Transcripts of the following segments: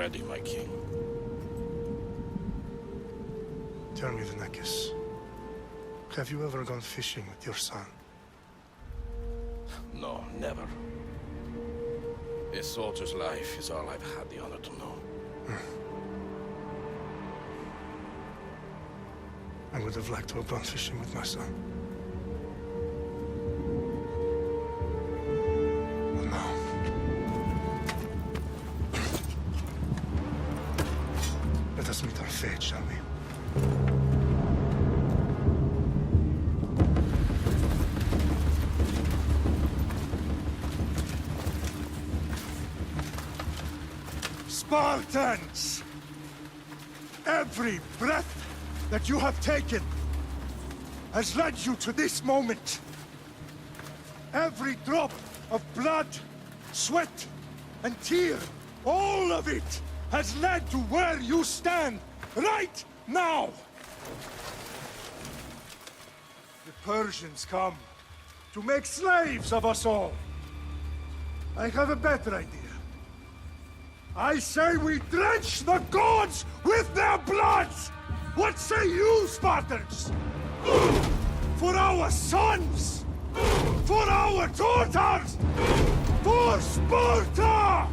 ready, my king. Tell me, the Nekis. Have you ever gone fishing with your son? No, never. A soldier's life is all I've had the honor to know. I would have liked to have gone fishing with my son. But no. Let us meet our fate, shall we? Spartans! Every breath that you have taken has led you to this moment. Every drop of blood, sweat, and tear, all of it has led to where you stand right now. The Persians come to make slaves of us all. I have a better idea. I say we drench the gods with their bloods! What say you, Spartans? For our sons! For our daughters! For Sparta!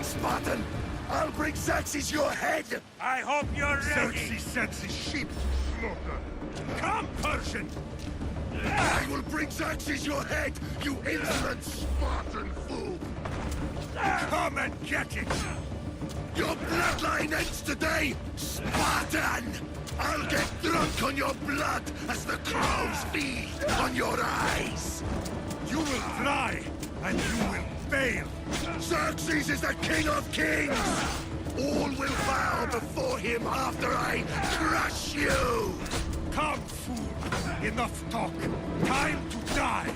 Spartan! I'll bring Xerxes your head! I hope you're ready! Xerxes sets his sheep to slaughter! Come, Persian! I will bring Xerxes your head, you insolent Spartan fool! Come and get it! Your bloodline ends today, Spartan! I'll get drunk on your blood as the crows feed on your eyes! You will try, and you will fail. Xerxes is the king of kings! All will bow before him after I crush you! Come, fool. Enough talk. Time to die.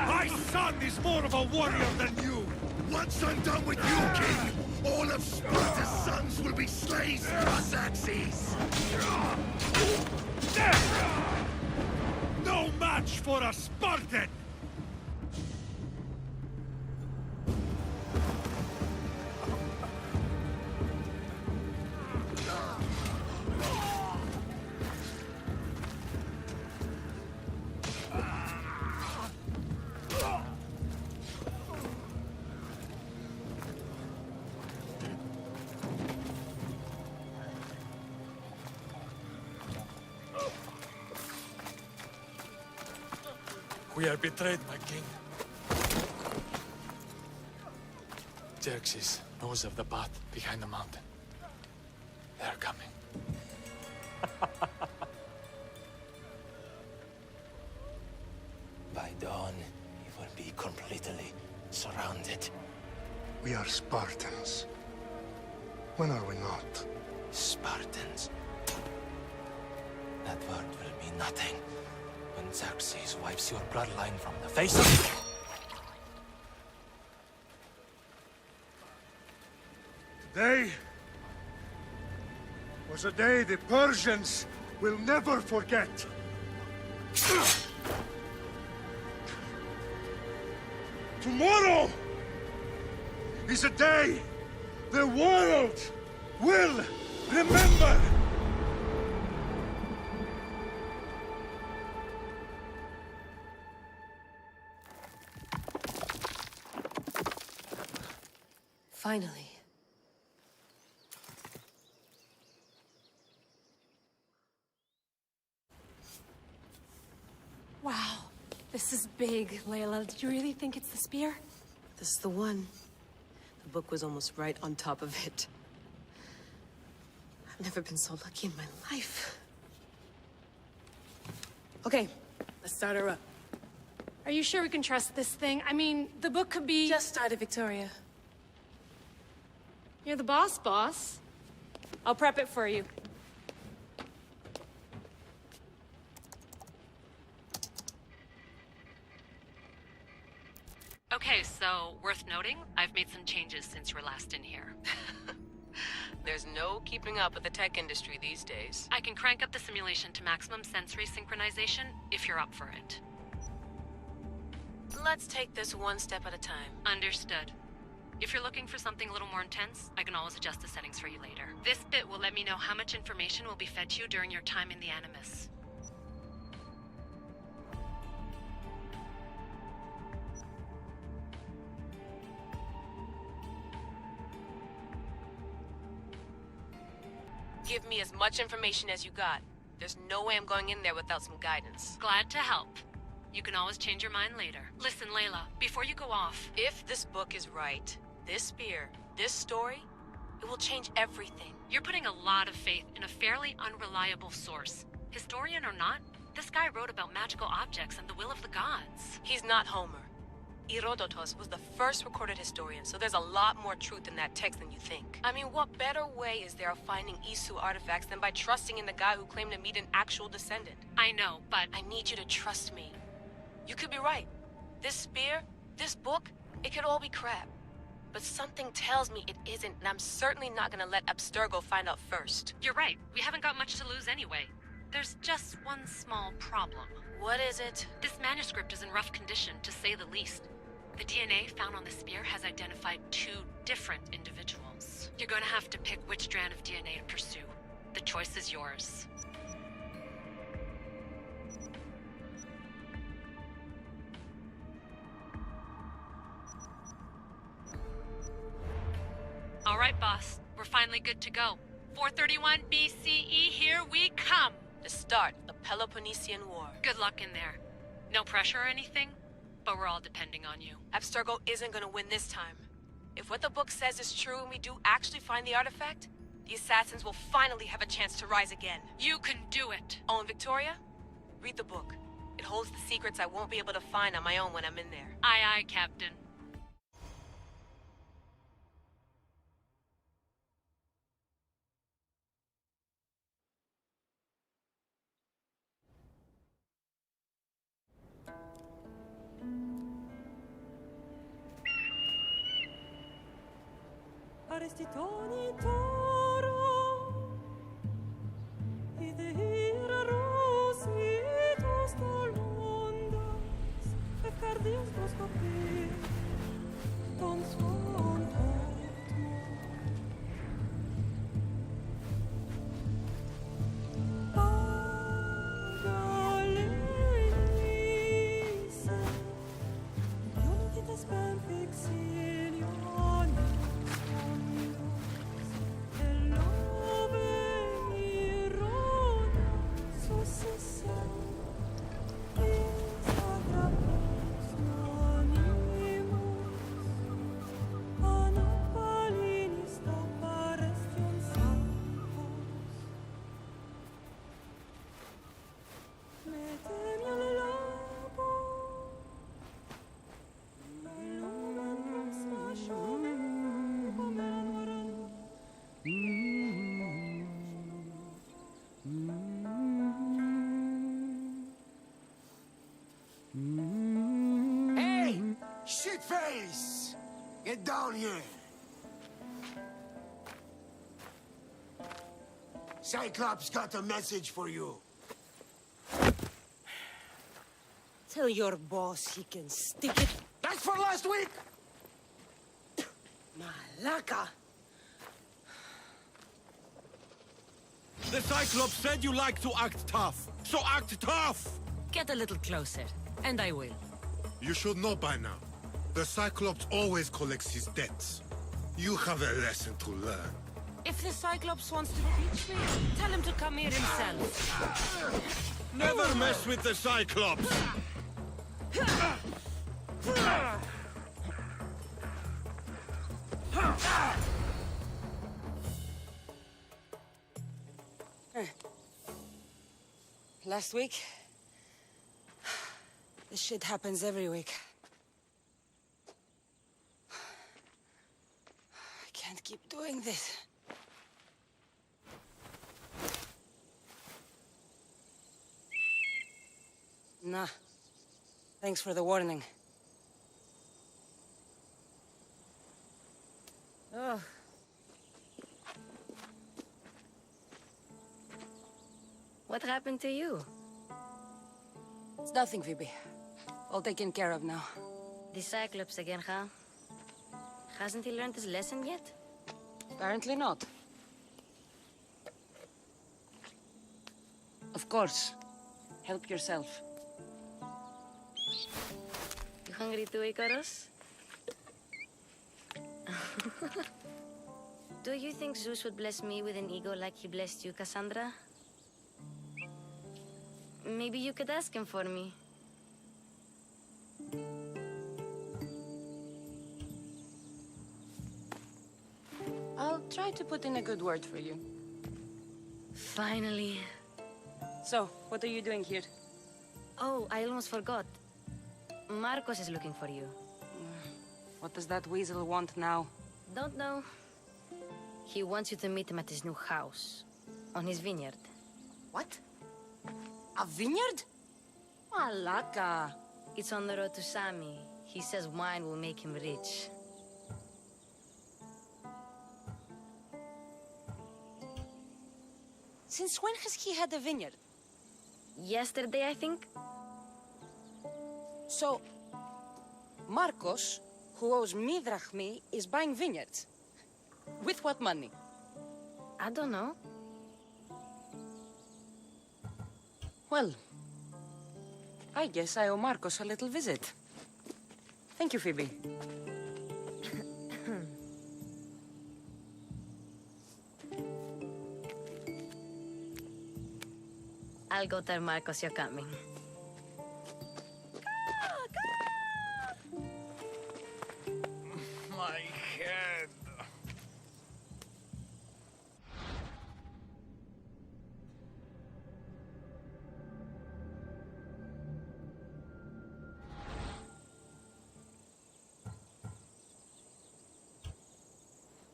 My son is more of a warrior than you. Once I'm done with you, king, all of Sparta's sons will be slaves for Xerxes! No match for a Spartan! We are betrayed, my king. Xerxes knows of the path behind the mountain. They're coming. By dawn, you will be completely surrounded. We are Spartans. When are we not? Spartans. That word will mean nothing when Xerxes wipes your bloodline from the face of... Today was a day the Persians will never forget. Tomorrow is a day the world will remember. Finally. Wow, this is big, Layla. Did you really think it's the spear? This is the one. The book was almost right on top of it. I've never been so lucky in my life. Okay, let's start her up. Are you sure we can trust this thing? I mean, the book could be... Just started, Victoria. You're the boss. I'll prep it for you. Okay, so worth noting, I've made some changes since you were last in here. There's no keeping up with the tech industry these days. I can crank up the simulation to maximum sensory synchronization if you're up for it. Let's take this one step at a time. Understood. If you're looking for something a little more intense, I can always adjust the settings for you later. This bit will let me know how much information will be fed to you during your time in the Animus. Give me as much information as you got. There's no way I'm going in there without some guidance. Glad to help. You can always change your mind later. Listen, Layla, before you go off... If this book is right, this spear, this story, it will change everything. You're putting a lot of faith in a fairly unreliable source. Historian or not, this guy wrote about magical objects and the will of the gods. He's not Homer. Herodotus was the first recorded historian, so there's a lot more truth in that text than you think. I mean, what better way is there of finding Isu artifacts than by trusting in the guy who claimed to meet an actual descendant? I know, but... I need you to trust me. You could be right. This spear, this book, it could all be crap. But something tells me it isn't, and I'm certainly not gonna let Abstergo find out first. You're right. We haven't got much to lose anyway. There's just one small problem. What is it? This manuscript is in rough condition, to say the least. The DNA found on the spear has identified 2 different individuals. You're going to have to pick which strand of DNA to pursue. The choice is yours. All right, boss. We're finally good to go. 431 BCE, here we come! The start of the Peloponnesian War. Good luck in there. No pressure or anything, but we're all depending on you. Abstergo isn't gonna win this time. If what the book says is true and we do actually find the artifact, the assassins will finally have a chance to rise again. You can do it. Oh, and Victoria? Read the book. It holds the secrets I won't be able to find on my own when I'm in there. Aye, aye, Captain. Hey! Shitface! Get down here! Cyclops got a message for you. Tell your boss he can stick it. That's for last week! Malaka! The Cyclops said you like to act tough, so act tough! Get a little closer, and I will. You should know by now. The Cyclops always collects his debts. You have a lesson to learn. If the Cyclops wants to teach me, tell him to come here himself. Never mess with the Cyclops! Last week? This shit happens every week. I can't keep doing this. Nah. Thanks for the warning. Oh. What happened to you? It's nothing, Phoebe. All taken care of now. The Cyclops again, huh? Hasn't he learned his lesson yet? Apparently not. Of course. Help yourself. You hungry too, Icarus? Do you think Zeus would bless me with an ego like he blessed you, Cassandra? Maybe you could ask him for me. I'll try to put in a good word for you. Finally. So, what are you doing here? Oh, I almost forgot. Marcos is looking for you. What does that weasel want now? Don't know. He wants you to meet him at his new house. On his vineyard. What? A vineyard? Malaka. It's on the road to Sami. He says wine will make him rich. Since when has he had a vineyard? Yesterday, I think? So, Marcos, who owes me drachmi, is buying vineyards. With what money? I don't know. Well, I guess I owe Marcos a little visit. Thank you, Phoebe. I'll go tell Marcos you're coming. My head.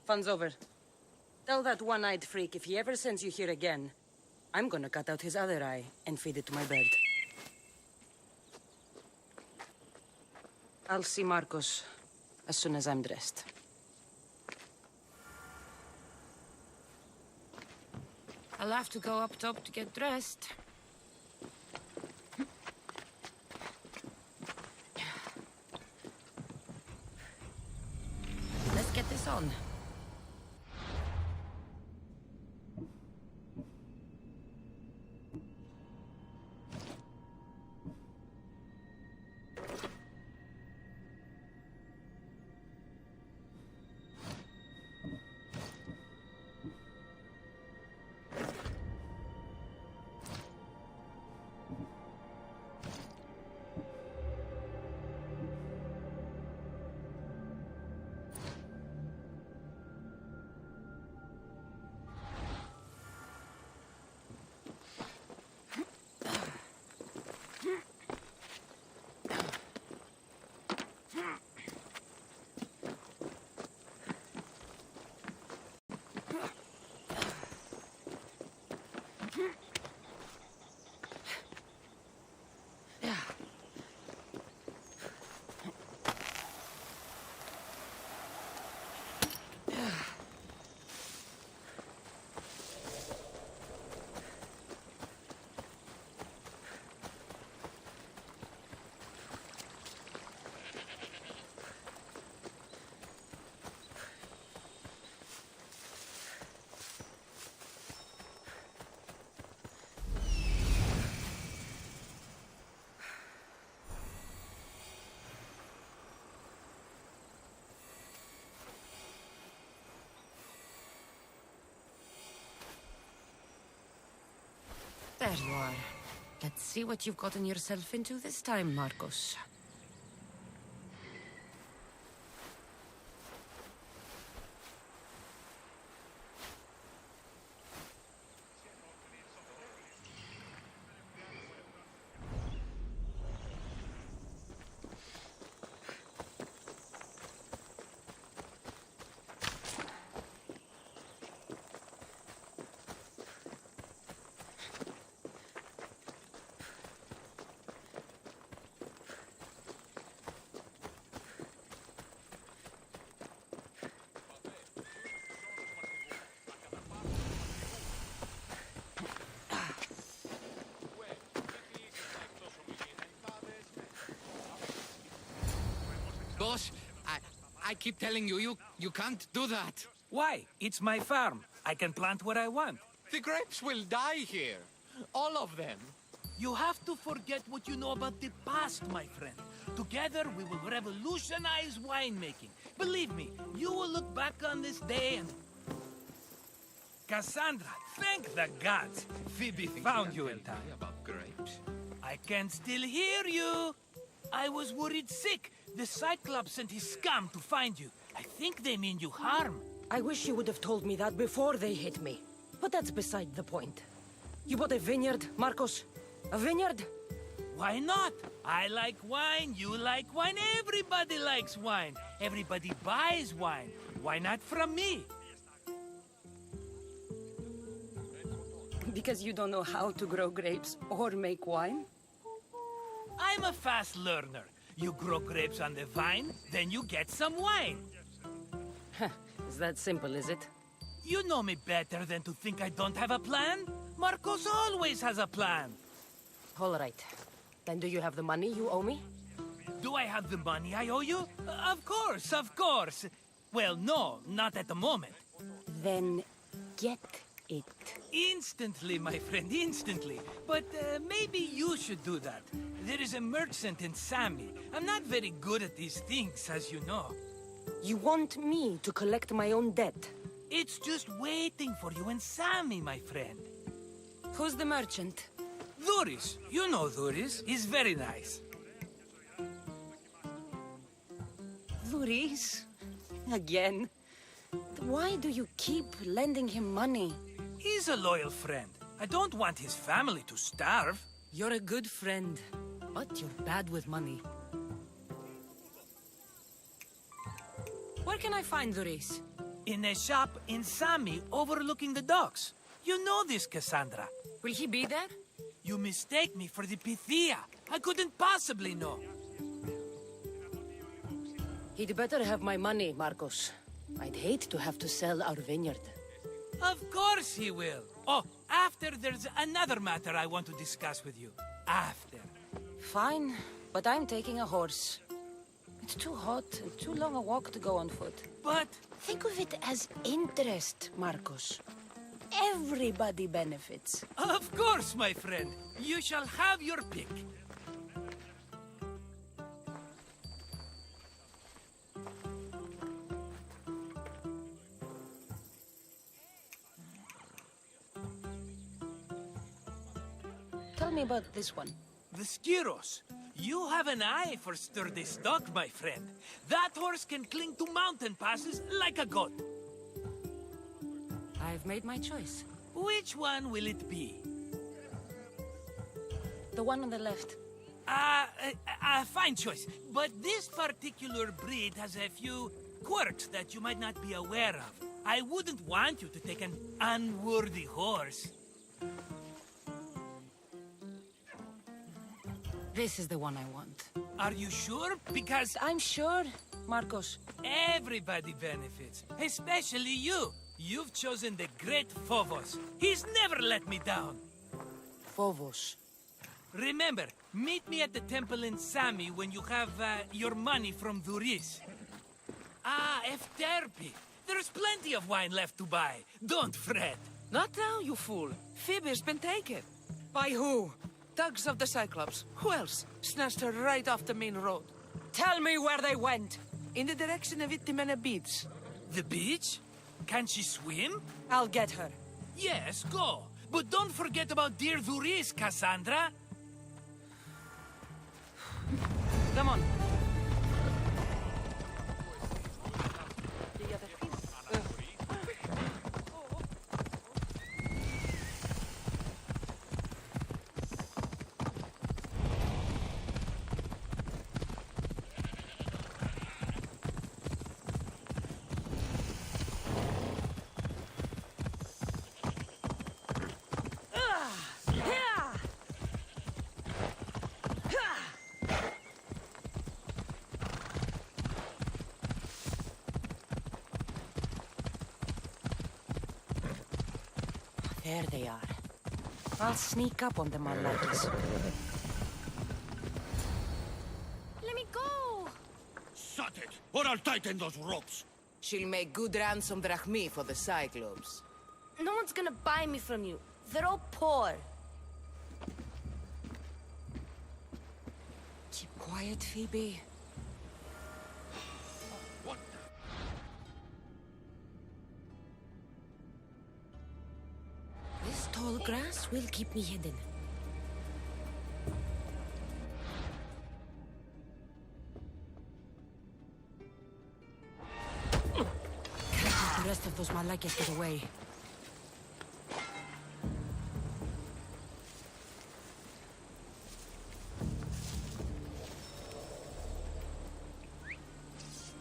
Fun's over. Tell that one-eyed freak if he ever sends you here again, I'm gonna cut out his other eye and feed it to my bird. I'll see Marcos as soon as I'm dressed. I'll have to go up top to get dressed. Let's get this on. There you are. Let's see what you've gotten yourself into this time, Marcos. Boss, I keep telling you, you can't do that. Why? It's my farm. I can plant what I want. The grapes will die here. All of them. You have to forget what you know about the past, my friend. Together, we will revolutionize winemaking. Believe me, you will look back on this day and... Cassandra, thank the gods. Phoebe found you in time. About grapes. I can still hear you. I was worried sick. The Cyclops sent his scum to find you. I think they mean you harm. I wish you would have told me that before they hit me. But that's beside the point. You bought a vineyard, Marcos? A vineyard? Why not? I like wine, you like wine, everybody likes wine. Everybody buys wine. Why not from me? Because you don't know how to grow grapes or make wine? I'm a fast learner. You grow grapes on the vine, then you get some wine. Is that simple, is it? You know me better than to think I don't have a plan. Marcos always has a plan. All right. Then do you have the money you owe me? Do I have the money I owe you? Of course, of course. Well, no, not at the moment. Then get it. Instantly, my friend, instantly. But maybe you should do that. There is a merchant in Sami. I'm not very good at these things, as you know. You want me to collect my own debt? It's just waiting for you in Sami, my friend. Who's the merchant? Duris. You know Duris. He's very nice. Duris? Again? Why do you keep lending him money? He's a loyal friend. I don't want his family to starve. You're a good friend, but you're bad with money. Where can I find Duris? In a shop in Sami overlooking the docks. You know this, Cassandra. Will he be there? You mistake me for the Pythia. I couldn't possibly know. He'd better have my money, Marcos. I'd hate to have to sell our vineyard. Of course he will. Oh, after there's another matter I want to discuss with you. After. Fine, but I'm taking a horse. It's too hot and too long a walk to go on foot. But... think of it as interest, Marcos. Everybody benefits. Of course, my friend. You shall have your pick. Tell me about this one. The Skiros. You have an eye for sturdy stock, my friend. That horse can cling to mountain passes like a goat. I've made my choice. Which one will it be? The one on the left. Fine choice. But this particular breed has a few quirks that you might not be aware of. I wouldn't want you to take an unworthy horse. This is the one I want. Are you sure? Because... I'm sure, Marcos. everybody benefits. Especially you. You've chosen the great Phobos. He's never let me down. Phobos. Remember, meet me at the temple in Sami when you have your money from Duris. Ah, Efterpi. There's plenty of wine left to buy. Don't fret. Not now, you fool. Phoebe's been taken. By who? Thugs of the Cyclops. Who else? Snatched her right off the main road. Tell me where they went. In the direction of Itimena Beach. The beach? Can she swim? I'll get her. Yes, go. But don't forget about dear Duris, Cassandra. Come on. There they are. I'll sneak up on them unlikely. Let me go! Shut it, or I'll tighten those ropes. She'll make good ransom drachmi for the Cyclops. No one's gonna buy me from you. They're all poor. Keep quiet, Phoebe. This tall grass will keep me hidden. Can't let the rest of those Malakias get away.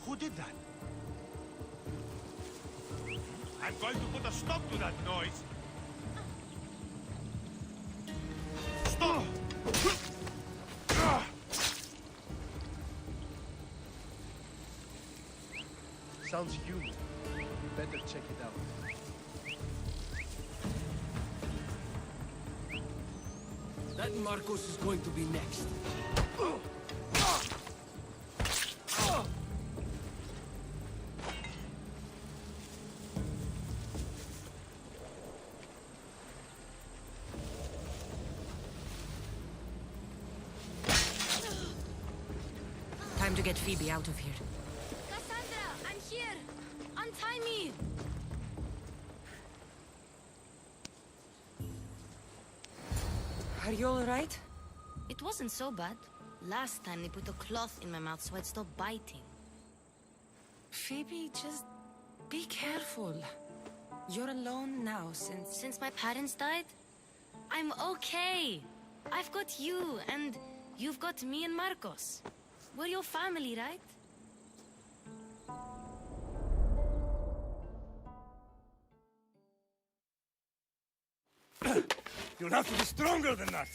Who did that? I'm going to put a stop to that noise. Stop! Sounds human. Better check it out. That Marcos is going to be next. Time to get Phoebe out of here. Cassandra, I'm here! Untie me! Are you alright? It wasn't so bad. Last time they put a cloth in my mouth so I'd stop biting. Phoebe, just be careful. You're alone now since... Since my parents died? I'm okay. I've got you, and you've got me and Marcos. We're your family, right? You'll have to be stronger than that.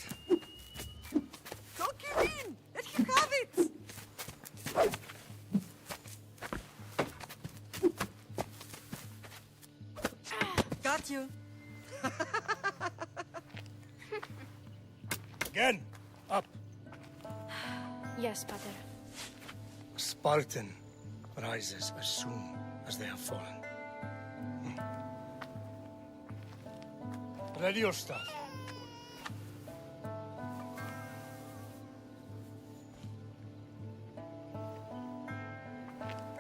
Don't give in! Let him have it! Got you. Again, up. Yes, Pater. Spartan rises as soon as they have fallen. Ready your stuff.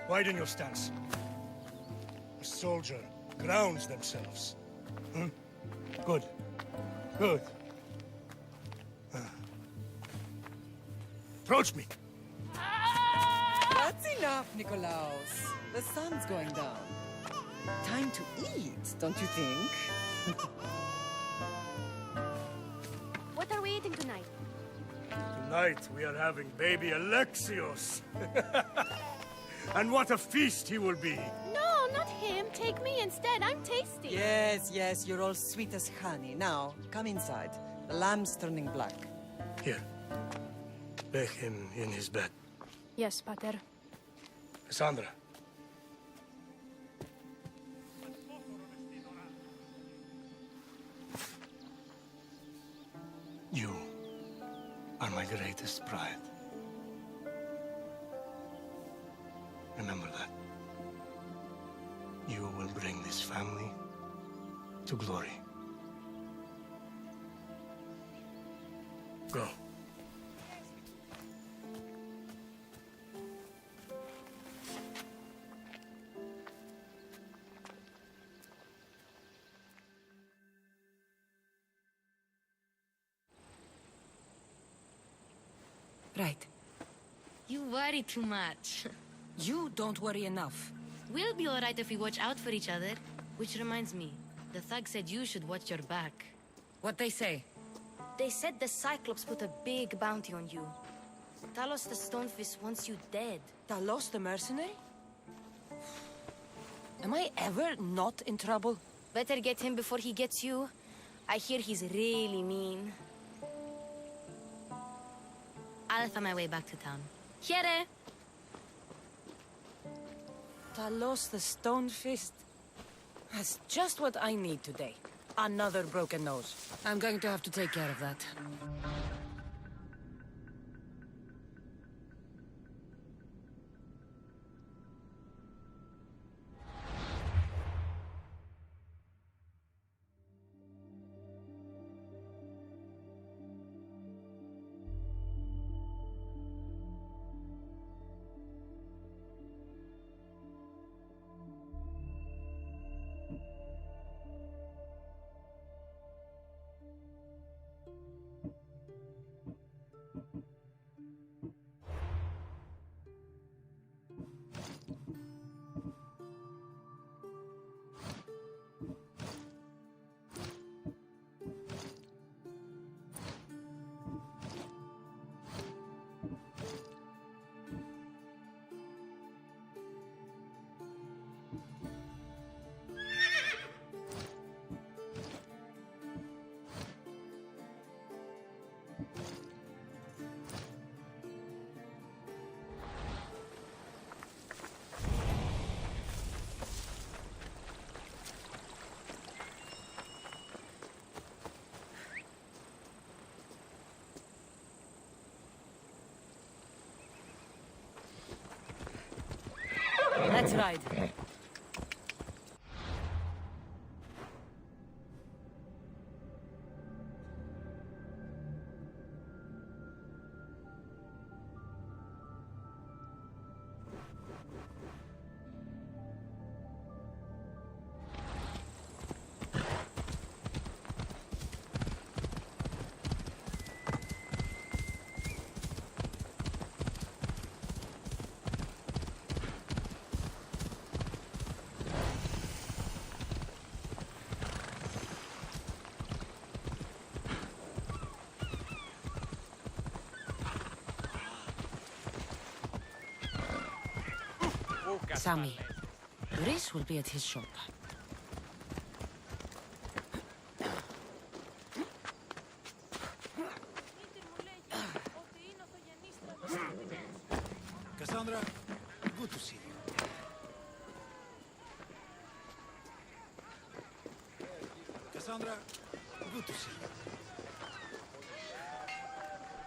Widen your stance. A soldier grounds themselves. Good. Good. Approach me. That's enough, Nikolaos. The sun's going down. Time to eat, don't you think? What are we eating tonight? Tonight we are having baby Alexios. And what a feast he will be. No, not him. Take me instead. I'm tasty. Yes, yes, you're all sweet as honey. Now, come inside. The lamb's turning black. Here. Lay him in his bed. Yes, Pater. Cassandra. You are my greatest pride. Remember that. You will bring this family to glory. Go. Right. You worry too much. You don't worry enough. We'll be alright if we watch out for each other. Which reminds me, the thug said you should watch your back. What they say? They said the Cyclops put a big bounty on you. Talos the Stonefist wants you dead. Talos the mercenary? Am I ever not in trouble? Better get him before he gets you. I hear he's really mean. I'll find my way back to town. Here! Talos the Stonefist. That's just what I need today. Another broken nose. I'm going to have to take care of that. Let's ride. Sammy, Grace will be at his shop. Cassandra, good to see you. Cassandra, good to see you.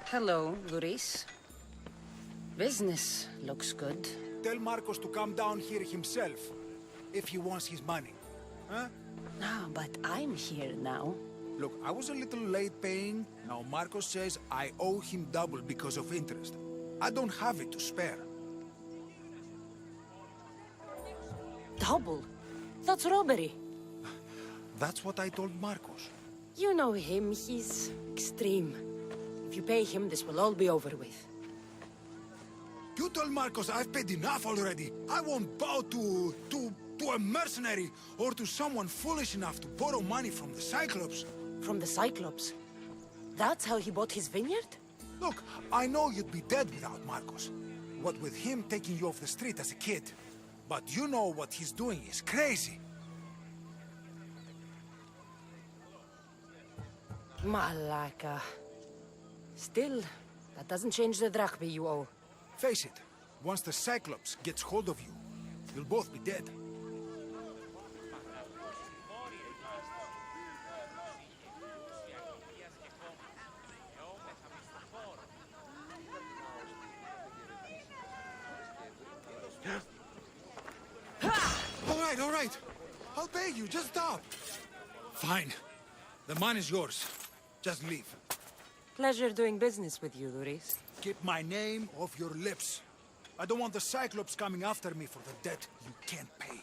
Hello, Luis. Business looks good. Tell Marcos to come down here himself, if he wants his money. Huh? No, but I'm here now. Look, I was a little late paying. Now Marcos says I owe him double because of interest. I don't have it to spare. Double? That's robbery. That's what I told Marcos. You know him, he's extreme. If you pay him, this will all be over with. You told Marcos I've paid enough already. I won't bow to a mercenary or to someone foolish enough to borrow money from the Cyclops. From the Cyclops? That's how he bought his vineyard? Look, I know you'd be dead without Marcos. What with him taking you off the street as a kid. But you know what he's doing is crazy. Malaka. Still, that doesn't change the drachma you owe. Face it, once the Cyclops gets hold of you, you'll both be dead. All right. I'll pay you, just stop. Fine. The money's yours. Just leave. Pleasure doing business with you, Luis. Keep my name off your lips. I don't want the Cyclops coming after me for the debt you can't pay.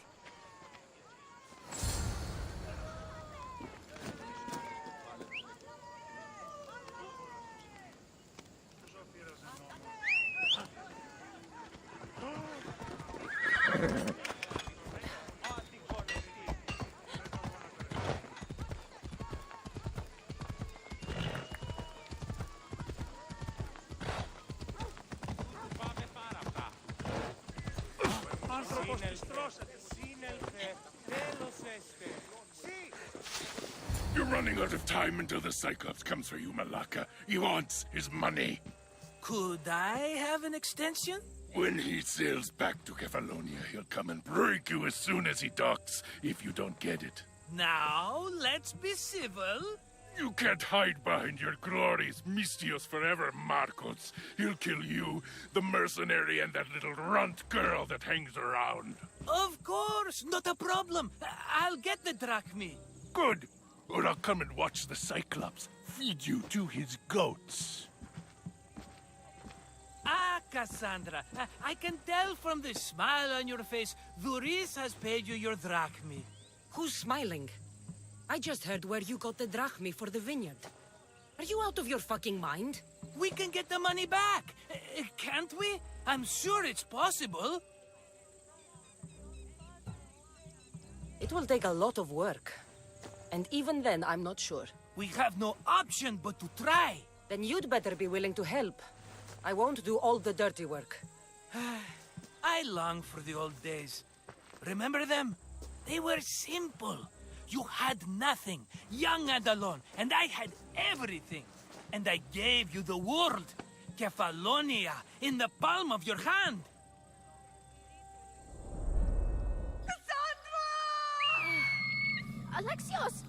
You're running out of time until the Cyclops comes for you, Malaka. He wants his money. Could I have an extension? When he sails back to Kefalonia, he'll come and break you as soon as he docks, if you don't get it. Now, let's be civil. You can't hide behind your glories, Mistios forever, Marcos. He'll kill you, the mercenary, and that little runt girl that hangs around. Of course, not a problem. I'll get the drachmi. Good. Or I'll come and watch the Cyclops feed you to his goats. Ah, Cassandra, I can tell from the smile on your face, Luis has paid you your drachmi. Who's smiling? I just heard where you got the drachmi for the vineyard. Are you out of your fucking mind? We can get the money back, can't we? I'm sure it's possible. It will take a lot of work. And even then, I'm not sure. We have no option but to try. Then you'd better be willing to help. I won't do all the dirty work. I long for the old days. Remember them? They were simple. You had nothing, young and alone, and I had everything. And I gave you the world, Kefalonia, in the palm of your hand. Alexios!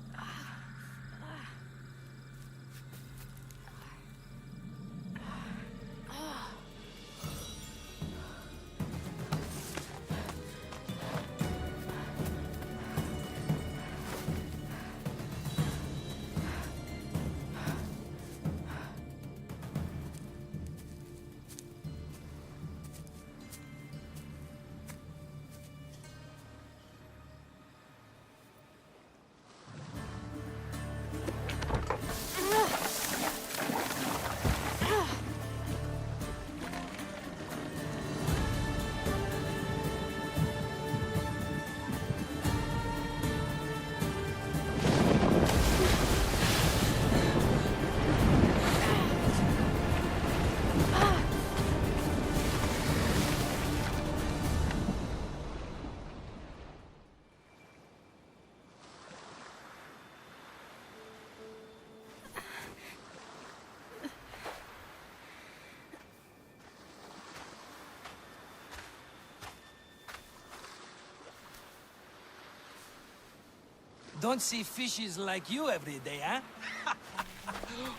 Don't see fishes like you every day, huh?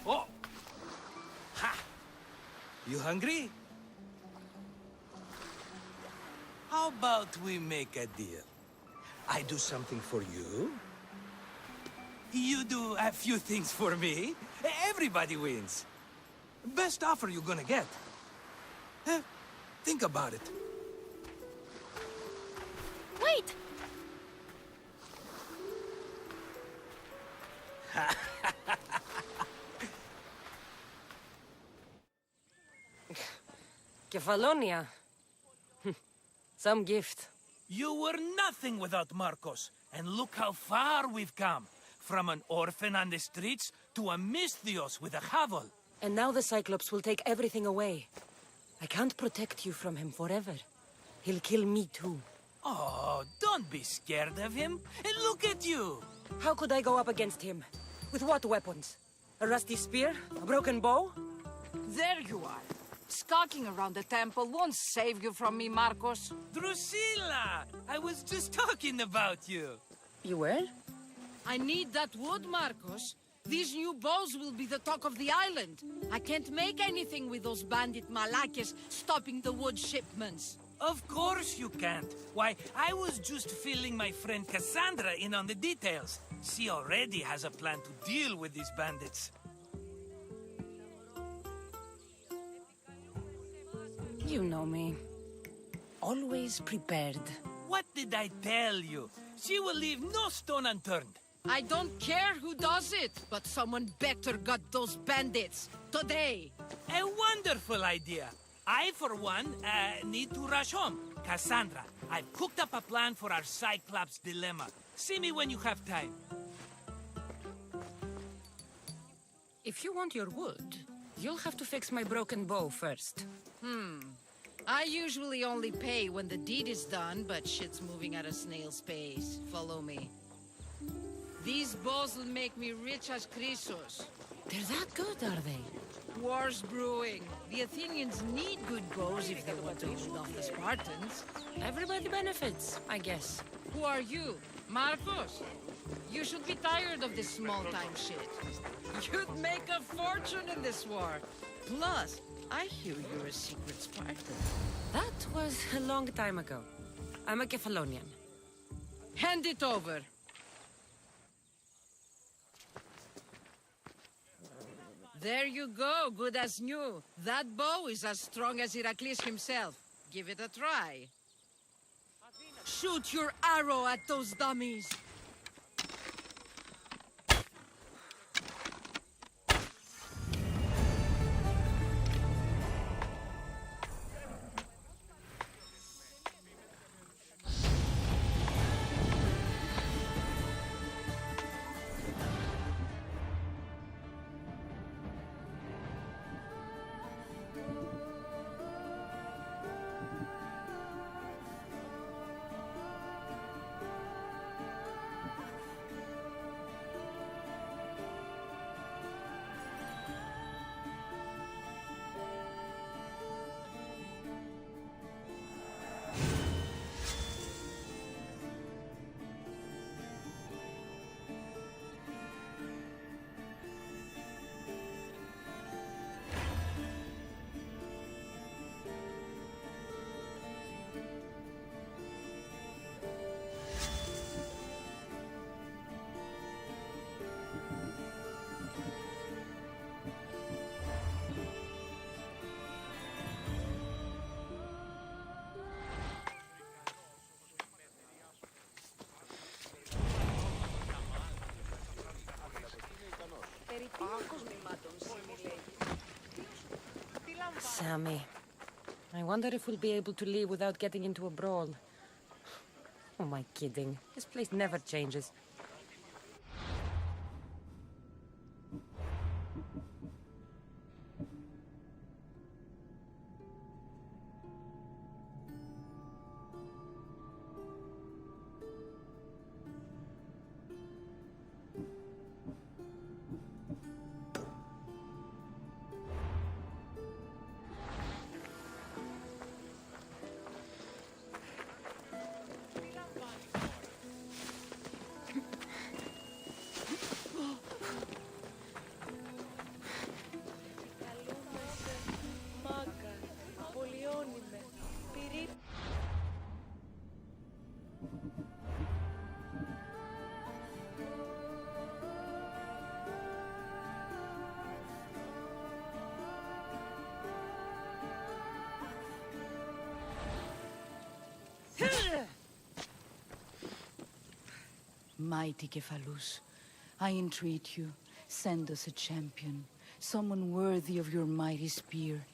Oh! Ha! You hungry? How about we make a deal? I do something for you. You do a few things for me. Everybody wins. Best offer you're gonna get. Think about it. Wait! Kefalonia. Some gift. You were nothing without Marcos. And look how far we've come. From an orphan on the streets to a Misthios with a hovel. And now the Cyclops will take everything away. I can't protect you from him forever. He'll kill me too. Oh, don't be scared of him. And look at you. How could I go up against him? With what weapons? A rusty spear? A broken bow? There you are. Skulking around the temple won't save you from me, Marcos. Drusilla! I was just talking about you. You were? I need that wood, Marcos. These new bows will be the talk of the island. I can't make anything with those bandit malakes stopping the wood shipments. Of course you can't. Why, I was just filling my friend Cassandra in on the details. She already has a plan to deal with these bandits. You know me. Always prepared. What did I tell you? She will leave no stone unturned. I don't care who does it, but someone better got those bandits. Today. A wonderful idea. I, for one, need to rush home. Cassandra, I've cooked up a plan for our Cyclops dilemma. See me when you have time. If you want your wood, you'll have to fix my broken bow first. I usually only pay when the deed is done, but shit's moving at a snail's pace. Follow me. These bows will make me rich as Chrysos. They're that good, are they? War's brewing. The Athenians need good bows if they want to hold off the Spartans. Everybody benefits, I guess. Who are you? Marcos? You should be tired of this small-time shit. You'd make a fortune in this war. Plus, I hear you're a secret Spartan. That was a long time ago. I'm a Kefalonian. Hand it over. There you go, good as new. That bow is as strong as Heracles himself. Give it a try. Shoot your arrow at those dummies. Sammy. I wonder if we'll be able to leave without getting into a brawl. Oh, am I kidding? This place never changes. Mighty Kephalus, I entreat you, send us a champion, someone worthy of your mighty spear.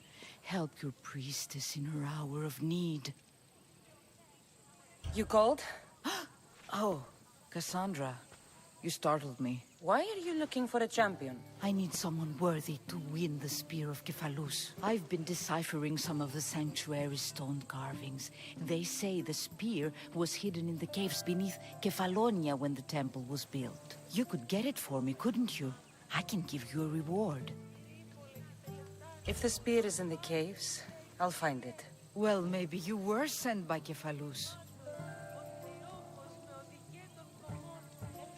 Help your priestess in her hour of need. You called? Oh, Cassandra, you startled me. Why are you looking for a champion? I need someone worthy to win the Spear of Kephalus. I've been deciphering some of the sanctuary's stone carvings. They say the spear was hidden in the caves beneath Kefalonia when the temple was built. You could get it for me, couldn't you? I can give you a reward. If the spear is in the caves, I'll find it. Well, maybe you were sent by Kephalus.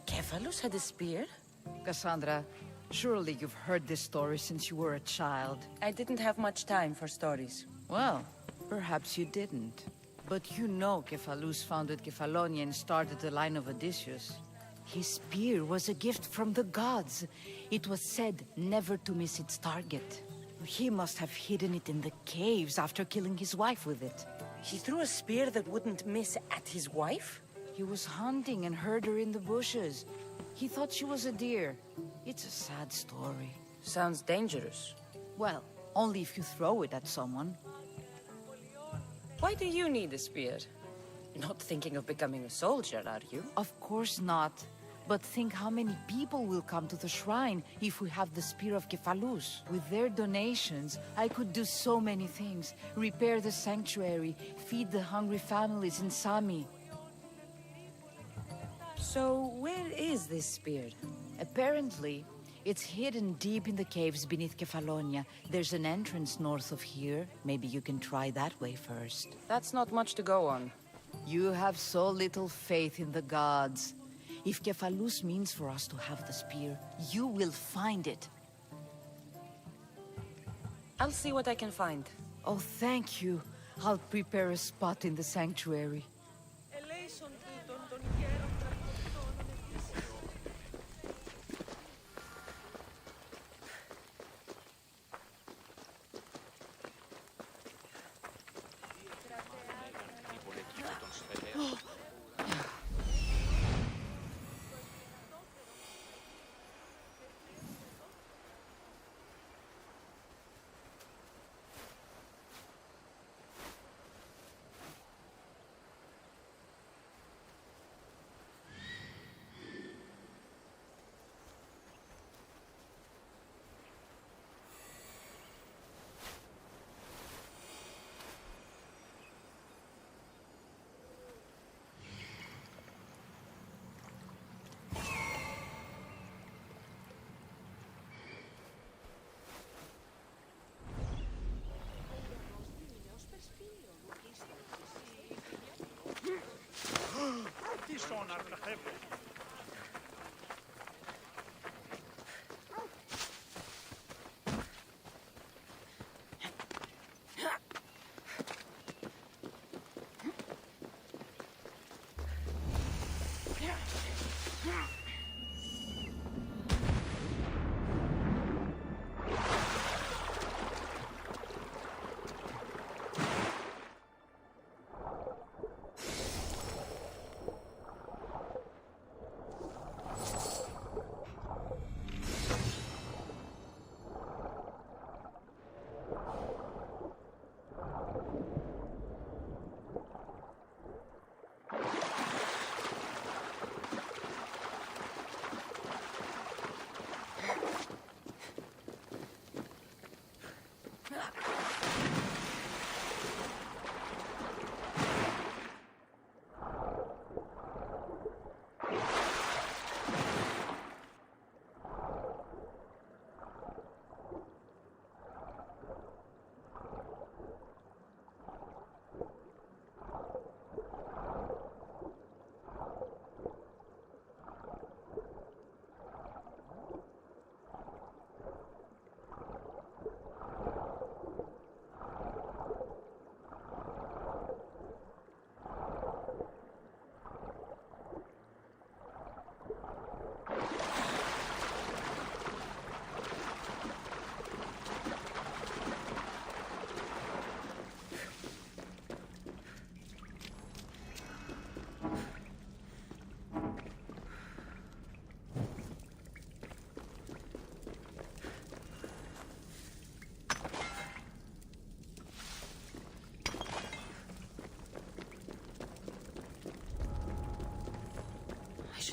Kephalus had a spear? Cassandra, surely you've heard this story since you were a child. I didn't have much time for stories. Well, perhaps you didn't. But you know Kephalus founded Kefalonia and started the line of Odysseus. His spear was a gift from the gods. It was said never to miss its target. He must have hidden it in the caves after killing his wife with it. He threw a spear that wouldn't miss at his wife? He was hunting and heard her in the bushes. He thought she was a deer. It's a sad story. Sounds dangerous. Well, only if you throw it at someone. Why do you need a spear? You're not thinking of becoming a soldier, are you? Of course not. But think how many people will come to the shrine if we have the Spear of Kephalus. With their donations, I could do so many things. Repair the sanctuary, feed the hungry families in Sami. So, where is this spear? Apparently, it's hidden deep in the caves beneath Kefalonia. There's an entrance north of here. Maybe you can try that way first. That's not much to go on. You have so little faith in the gods. If Kephalus means for us to have the spear, you will find it. I'll see what I can find. Oh, thank you. I'll prepare a spot in the sanctuary.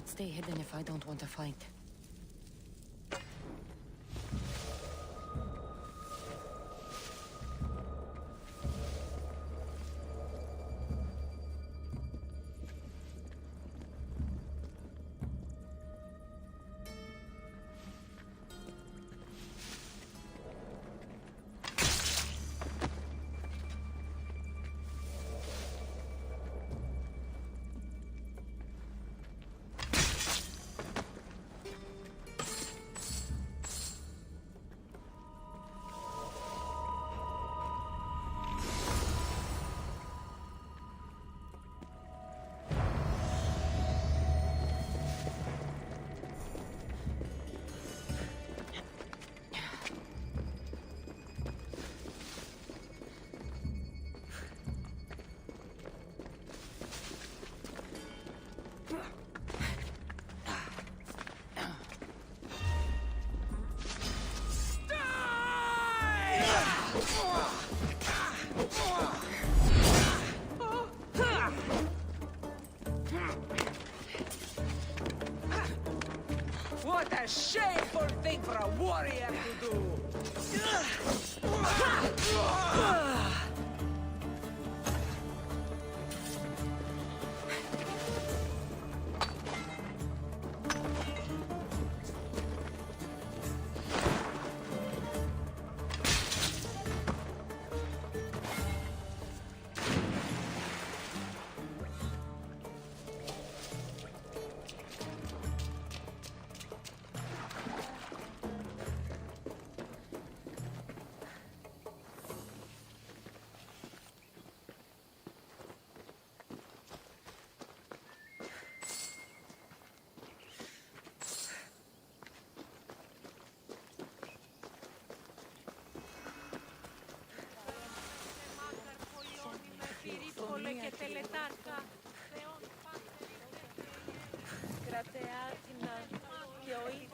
should stay hidden if I don't want to fight. What a shameful thing for a warrior to do!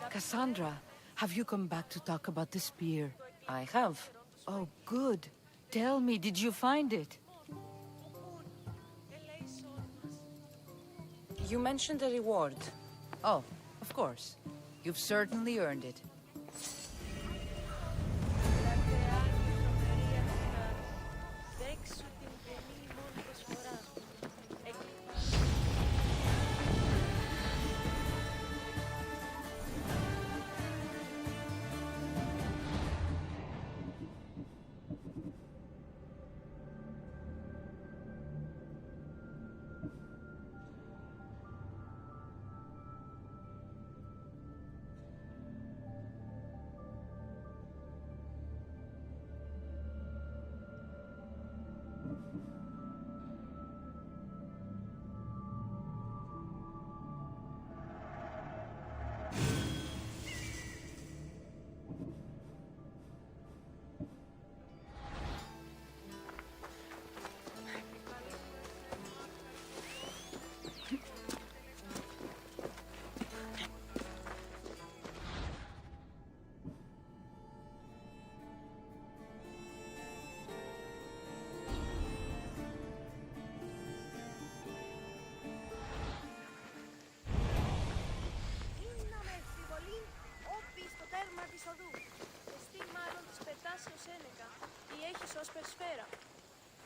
Cassandra, have you come back to talk about the spear? I have. Oh, good. Tell me, did you find it? You mentioned a reward. Oh, of course. You've certainly earned it.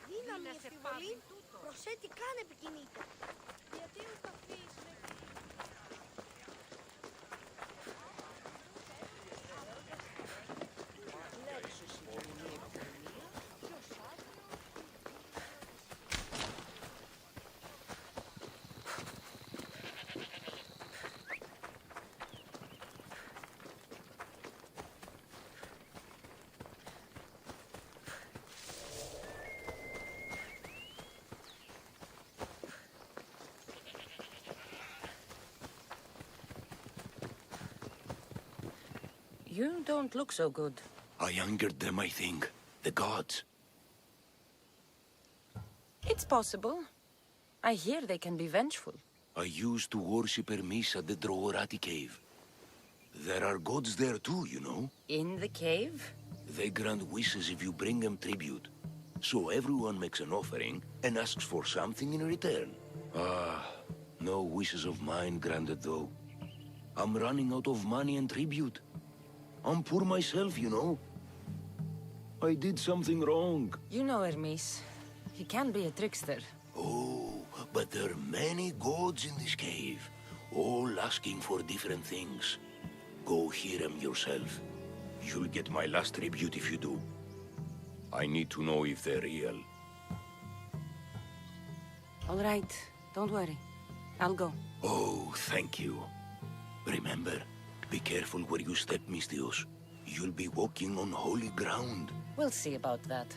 Δύναμη εφηβολή, προσέτη καν επικινείται. Γιατί ο σταθείς με... You don't look so good. I angered them, I think. The gods. It's possible. I hear they can be vengeful. I used to worship Hermes at the Droorati cave. There are gods there too, you know. In the cave? They grant wishes if you bring them tribute. So everyone makes an offering and asks for something in return. Ah, No wishes of mine granted, though. I'm running out of money and tribute. I'm poor myself, you know. I did something wrong. You know Hermes. He can be a trickster. Oh, but there are many gods in this cave, all asking for different things. Go hear them yourself. You'll get my last tribute if you do. I need to know if they're real. All right, don't worry. I'll go. Oh, thank you. Remember, be careful where you step, Mistios. You'll be walking on holy ground. We'll see about that.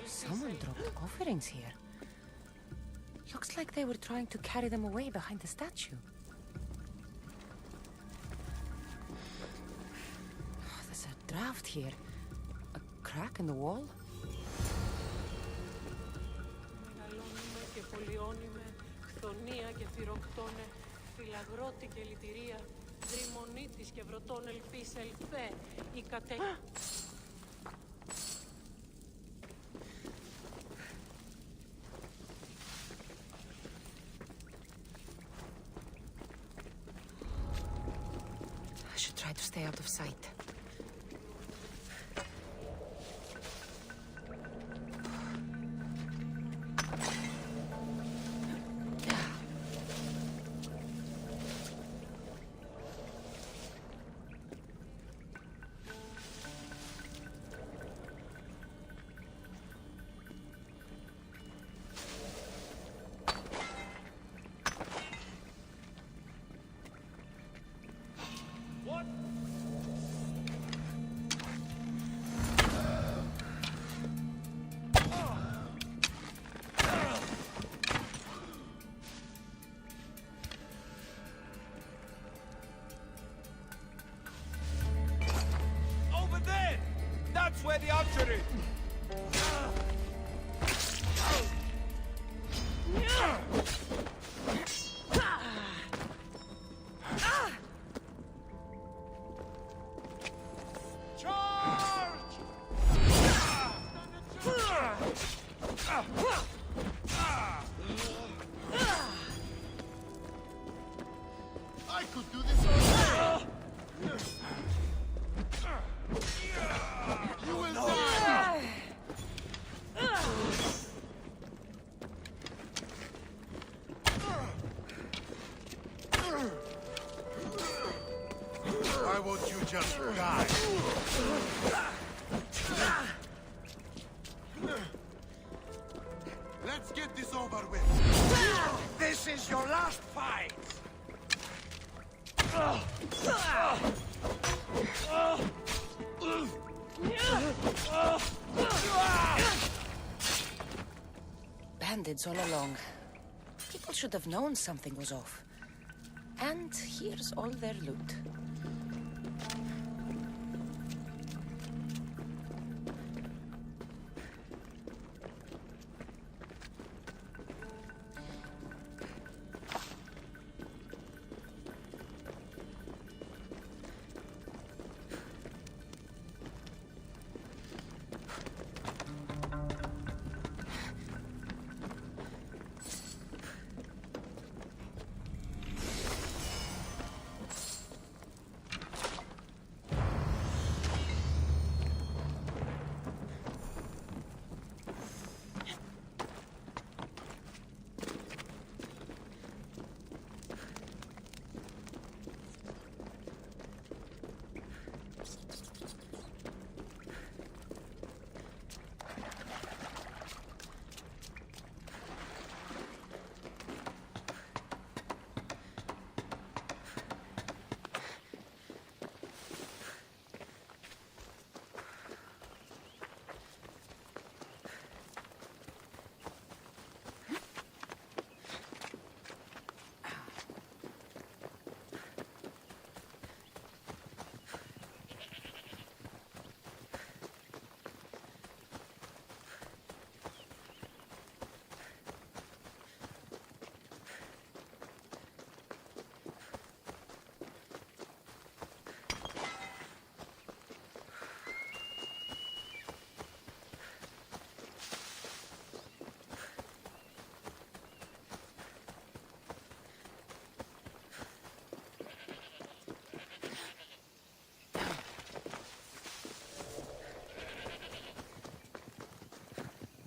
Someone dropped offerings here. Looks like they were trying to carry them away behind the statue. Oh, there's a draft here. A crack in the wall? I should try to stay out of sight. That's where the altar is! I could do this all day! You will die! Why won't you just die? Let's get this over with. This is your last fight! Bandits all along. People should have known something was off. And here's all their loot.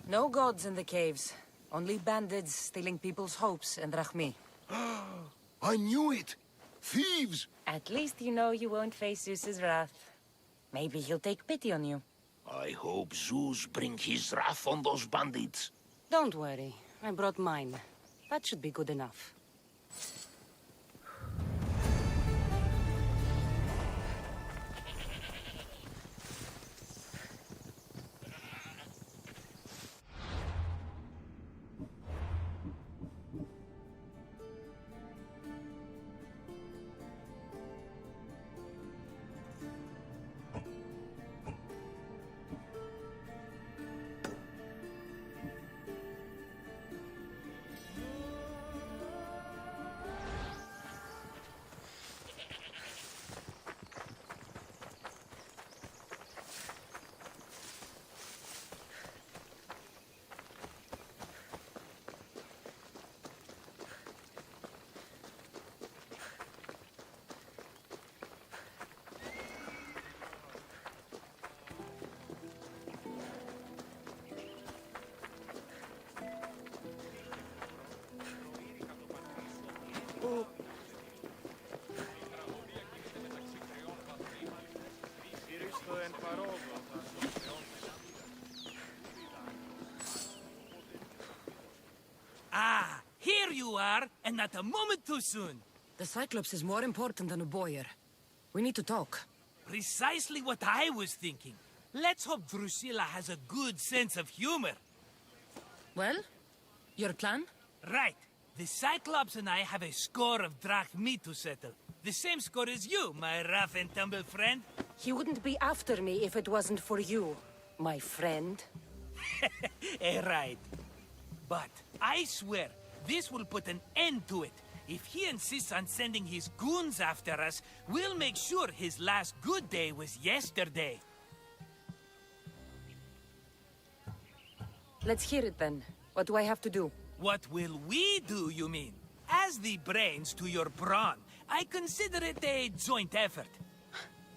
No gods in the caves. Only bandits stealing people's hopes and Rahmi. I knew it! Thieves! At least you know you won't face Zeus's wrath. Maybe he'll take pity on you. I hope Zeus bring his wrath on those bandits. Don't worry. I brought mine. That should be good enough. Ah, here you are, and not a moment too soon. The Cyclops is more important than a boyar. We need to talk. Precisely what I was thinking. Let's hope Drusilla has a good sense of humor. Well, your plan? Right. The Cyclops and I have a score of drachmi to settle. The same score as you, my rough and tumble friend. He wouldn't be after me if it wasn't for you, my friend. Right. But I swear, this will put an end to it. If he insists on sending his goons after us, we'll make sure his last good day was yesterday. Let's hear it then. What do I have to do? What will we do, you mean? As the brains to your brawn, I consider it a joint effort.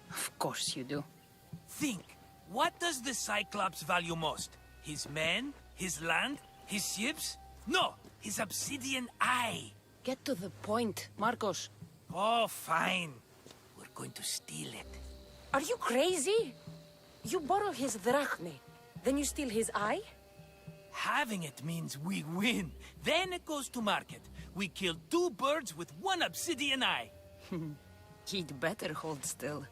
Of course you do. Think, what does the Cyclops value most? His men? His land? His ships? No, his obsidian eye. Get to the point, Marcos. Oh, fine. We're going to steal it. Are you crazy? You borrow his drachmi, then you steal his eye? Having it means we win. Then it goes to market. We kill 2 birds with 1 obsidian eye. He'd better hold still,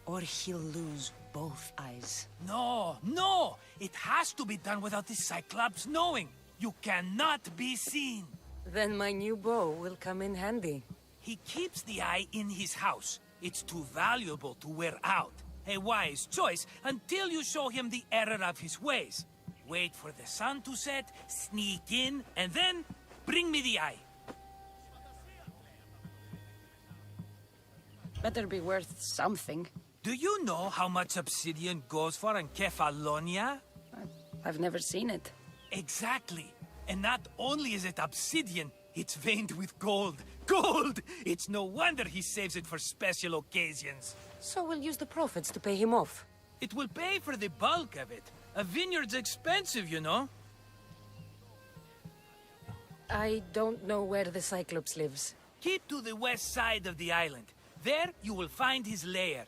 or he'll lose both eyes. No, no! It has to be done without the Cyclops knowing. You cannot be seen. Then my new bow will come in handy. He keeps the eye in his house. It's too valuable to wear out. A wise choice until you show him the error of his ways. Wait for the sun to set, sneak in, and then bring me the eye. Better be worth something. Do you know how much obsidian goes for in Kefalonia? I've never seen it. Exactly. And not only is it obsidian, it's veined with gold. Gold! It's no wonder he saves it for special occasions. So we'll use the profits to pay him off. It will pay for the bulk of it. A vineyard's expensive, you know. I don't know where the Cyclops lives. Keep to the west side of the island. There you will find his lair.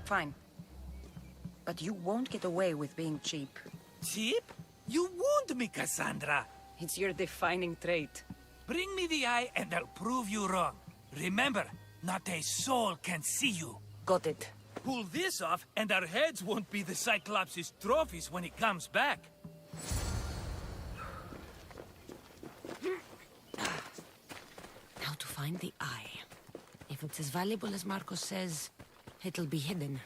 Fine. But you won't get away with being cheap. Cheap? You wound me, Cassandra. It's your defining trait. Bring me the eye and I'll prove you wrong. Remember, not a soul can see you. Got it. Pull this off and our heads won't be the Cyclops' trophies when he comes back. Now to find the eye. If it's as valuable as Marcos says, it'll be hidden.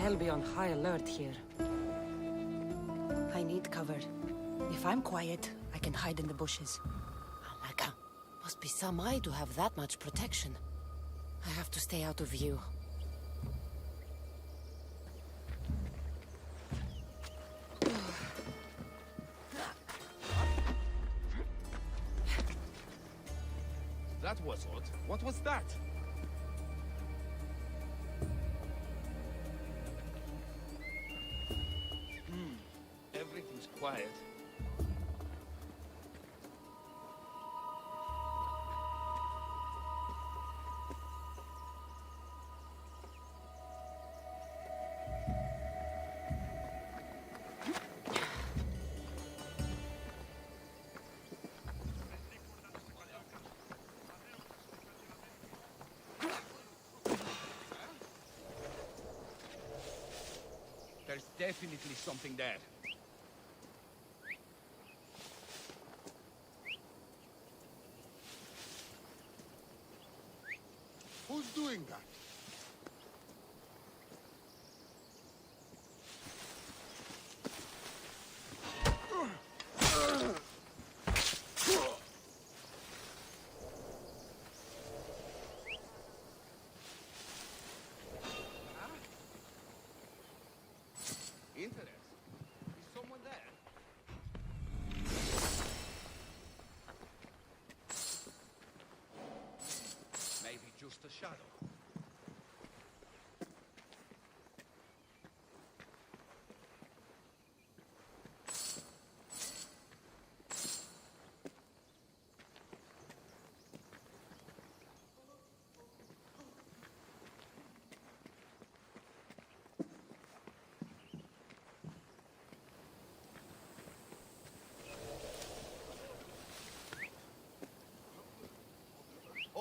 hell be on high alert here. I need cover. If I'm quiet, I can hide in the bushes. Alaka, must be some eye to have that much protection. I have to stay out of view. That was odd. What was that? Everything's quiet. There's definitely something there. Who's doing that? Interesting. Is someone there? Maybe just a shadow.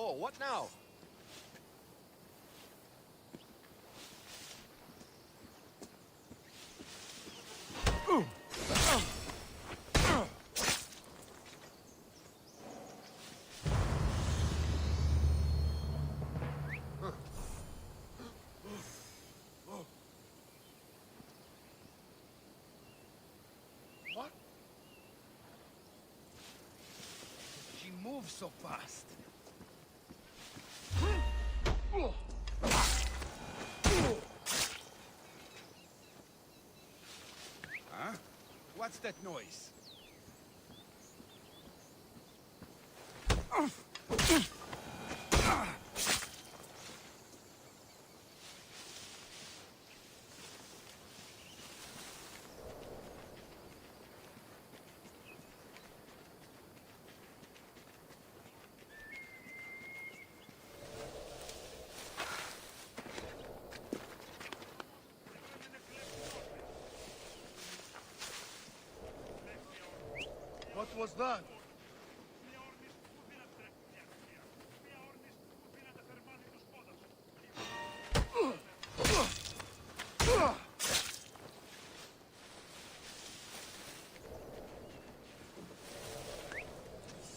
Oh, what now? What? She moves so fast. Huh? What's that noise? What was that?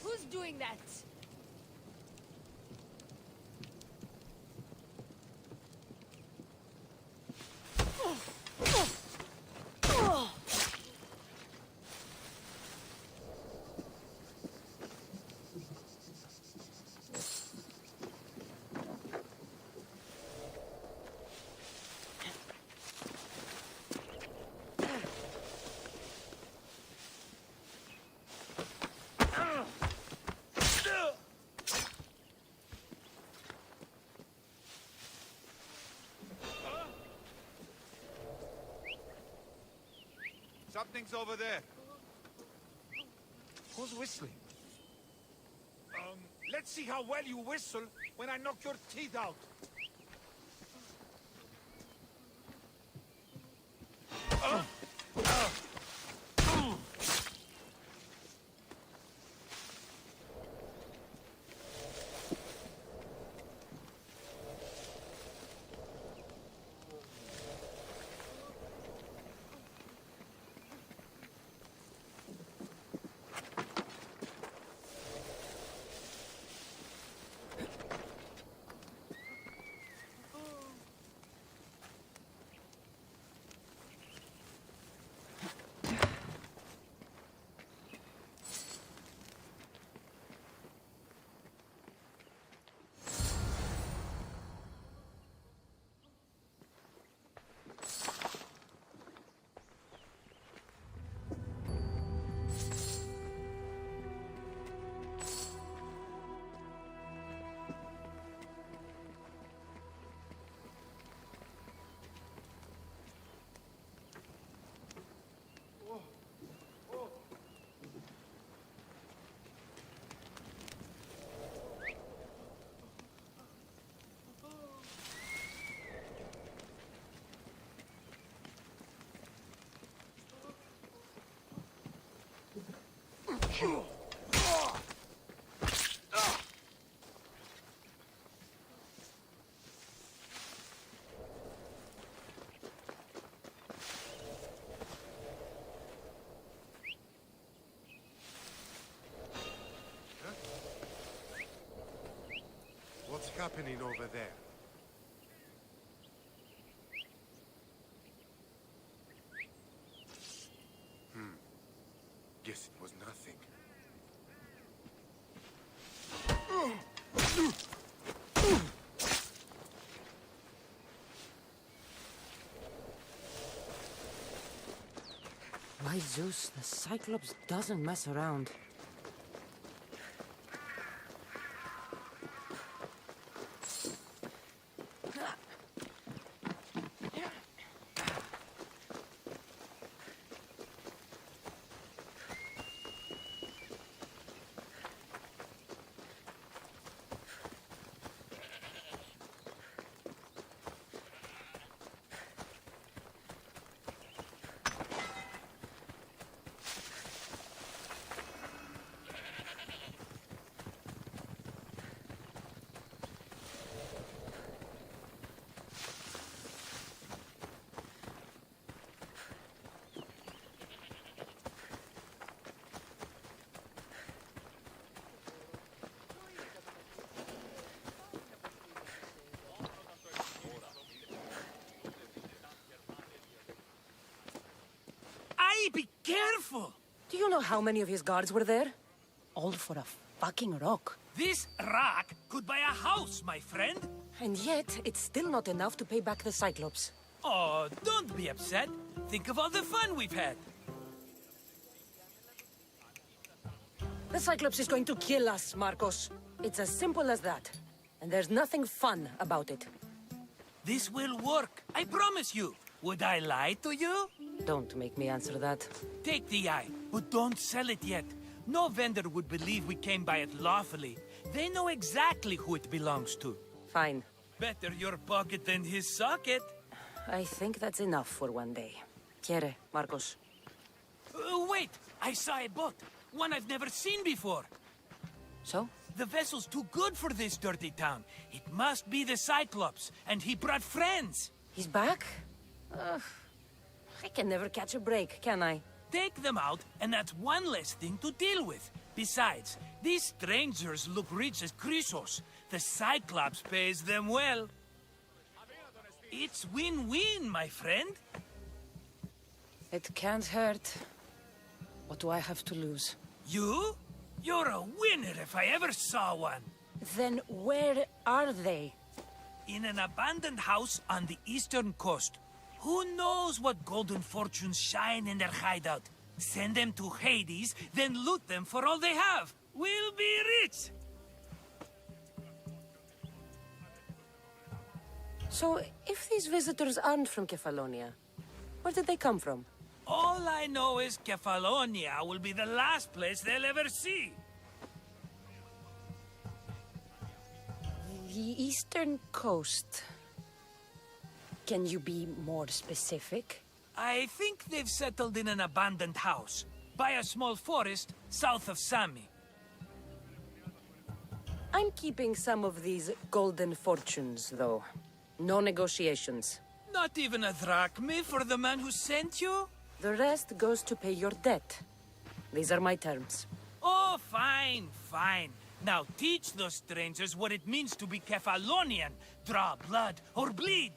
Who's doing that? Something's over there. Who's whistling? Let's see how well you whistle when I knock your teeth out. What's happening over there? Guess it was nothing. By Zeus, the Cyclops doesn't mess around. Be careful! Do you know how many of his guards were there? All for a fucking rock. This rock could buy a house, my friend. And yet, it's still not enough to pay back the Cyclops. Oh, don't be upset. Think of all the fun we've had. The Cyclops is going to kill us, Marcos. It's as simple as that. And there's nothing fun about it. This will work, I promise you. Would I lie to you? Don't make me answer that. Take the eye, but don't sell it yet. No vendor would believe we came by it lawfully. They know exactly who it belongs to. Fine. Better your pocket than his socket. I think that's enough for one day. Quiere, Marcos. Wait! I saw a boat. One I've never seen before. So? The vessel's too good for this dirty town. It must be the Cyclops, and he brought friends. He's back? I can never catch a break, can I? Take them out, and that's one less thing to deal with. Besides, these strangers look rich as Chrysos. The Cyclops pays them well. It's win-win, my friend. It can't hurt. What do I have to lose? You? You're a winner if I ever saw one. Then where are they? In an abandoned house on the eastern coast. Who knows what golden fortunes shine in their hideout? Send them to Hades, then loot them for all they have. We'll be rich! So, if these visitors aren't from Kefalonia, where did they come from? All I know is Kefalonia will be the last place they'll ever see. The eastern coast. Can you be more specific? I think they've settled in an abandoned house, by a small forest south of Sami. I'm keeping some of these golden fortunes, though. No negotiations. Not even a drachma for the man who sent you? The rest goes to pay your debt. These are my terms. Oh, fine, fine. Now teach those strangers what it means to be Kefalonian. Draw blood or bleed.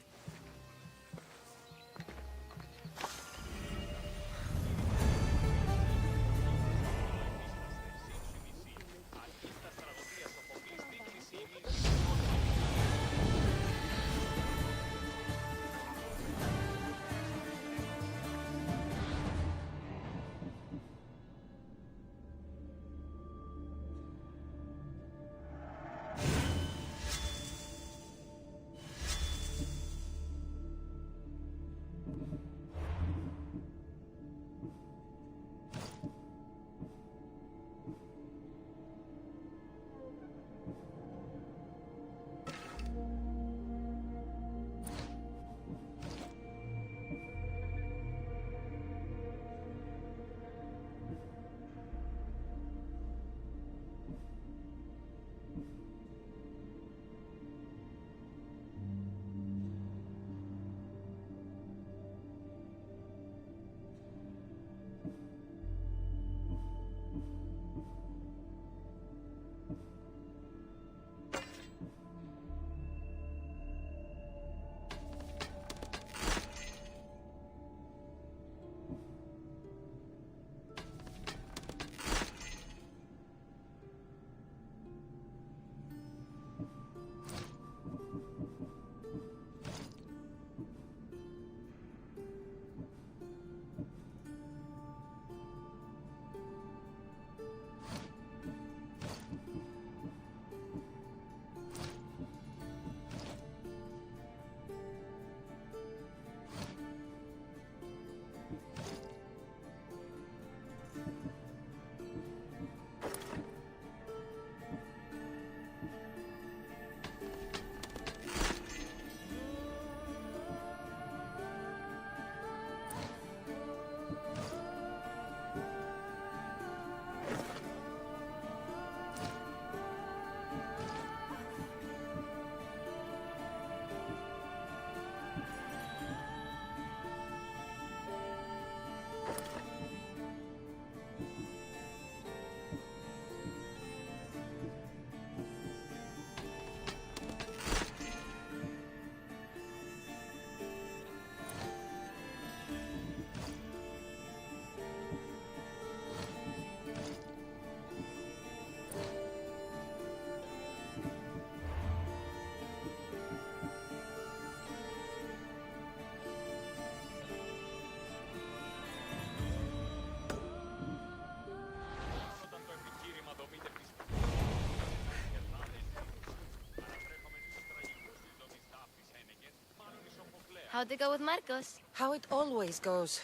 How'd it go with Marcos? How it always goes.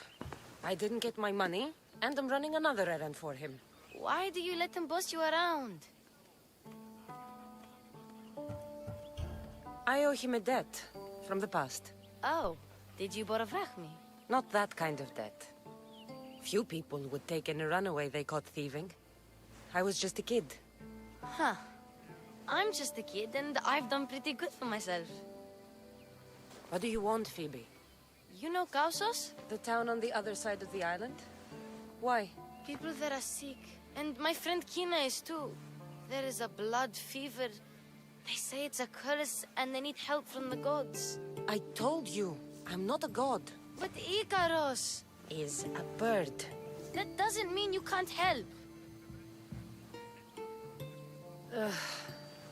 I didn't get my money, and I'm running another errand for him. Why do you let him boss you around? I owe him a debt from the past. Oh, did you borrow me? Not that kind of debt. Few people would take in a runaway they caught thieving. I was just a kid. Huh. I'm just a kid, and I've done pretty good for myself. What do you want, Phoebe? You know Kausos? The town on the other side of the island? Why? People there are sick, and my friend Kina is too. There is a blood fever. They say it's a curse, and they need help from the gods. I told you, I'm not a god. But Ikaros is a bird. That doesn't mean you can't help.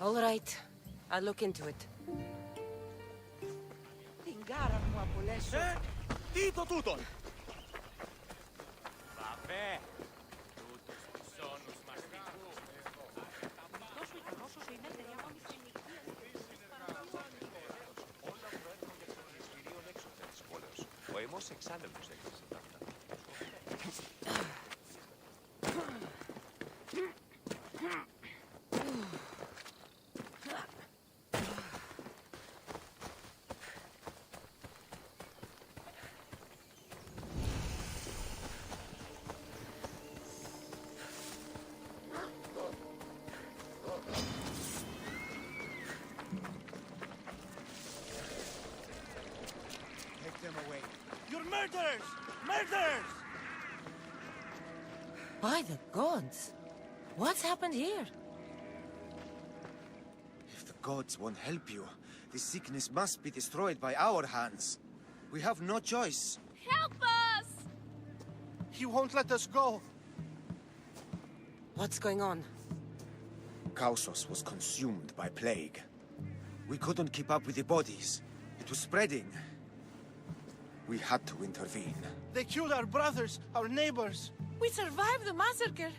All right, I'll look into it. Dito tuton! Vabbè! Ο αιμός εξάλληλος έκλεισε τα αυτά. Murderers! Murderers! By the gods! What's happened here? If the gods won't help you, the sickness must be destroyed by our hands. We have no choice. Help us! He won't let us go. What's going on? Kausos was consumed by plague. We couldn't keep up with the bodies. It was spreading. We had to intervene. They killed our brothers, our neighbors. We survived the massacre,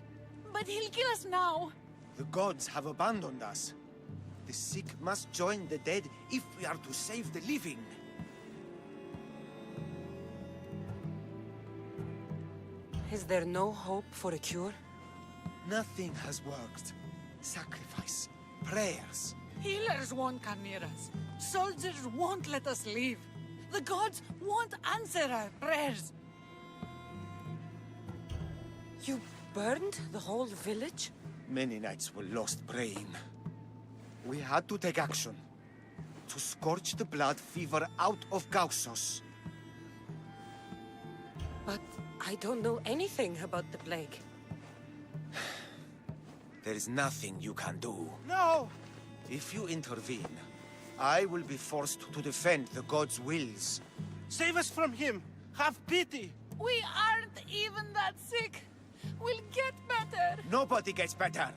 but he'll kill us now. The gods have abandoned us. The sick must join the dead if we are to save the living. Is there no hope for a cure? Nothing has worked. Sacrifice, prayers. Healers won't come near us. Soldiers won't let us leave. The gods won't answer our prayers. You burned the whole village? Many nights were lost praying. We had to take action. To scorch the blood fever out of Kausos. But I don't know anything about the plague. There is nothing you can do. No! If you intervene, I will be forced to defend the gods' wills. Save us from him! Have pity! We aren't even that sick. We'll get better. Nobody gets better.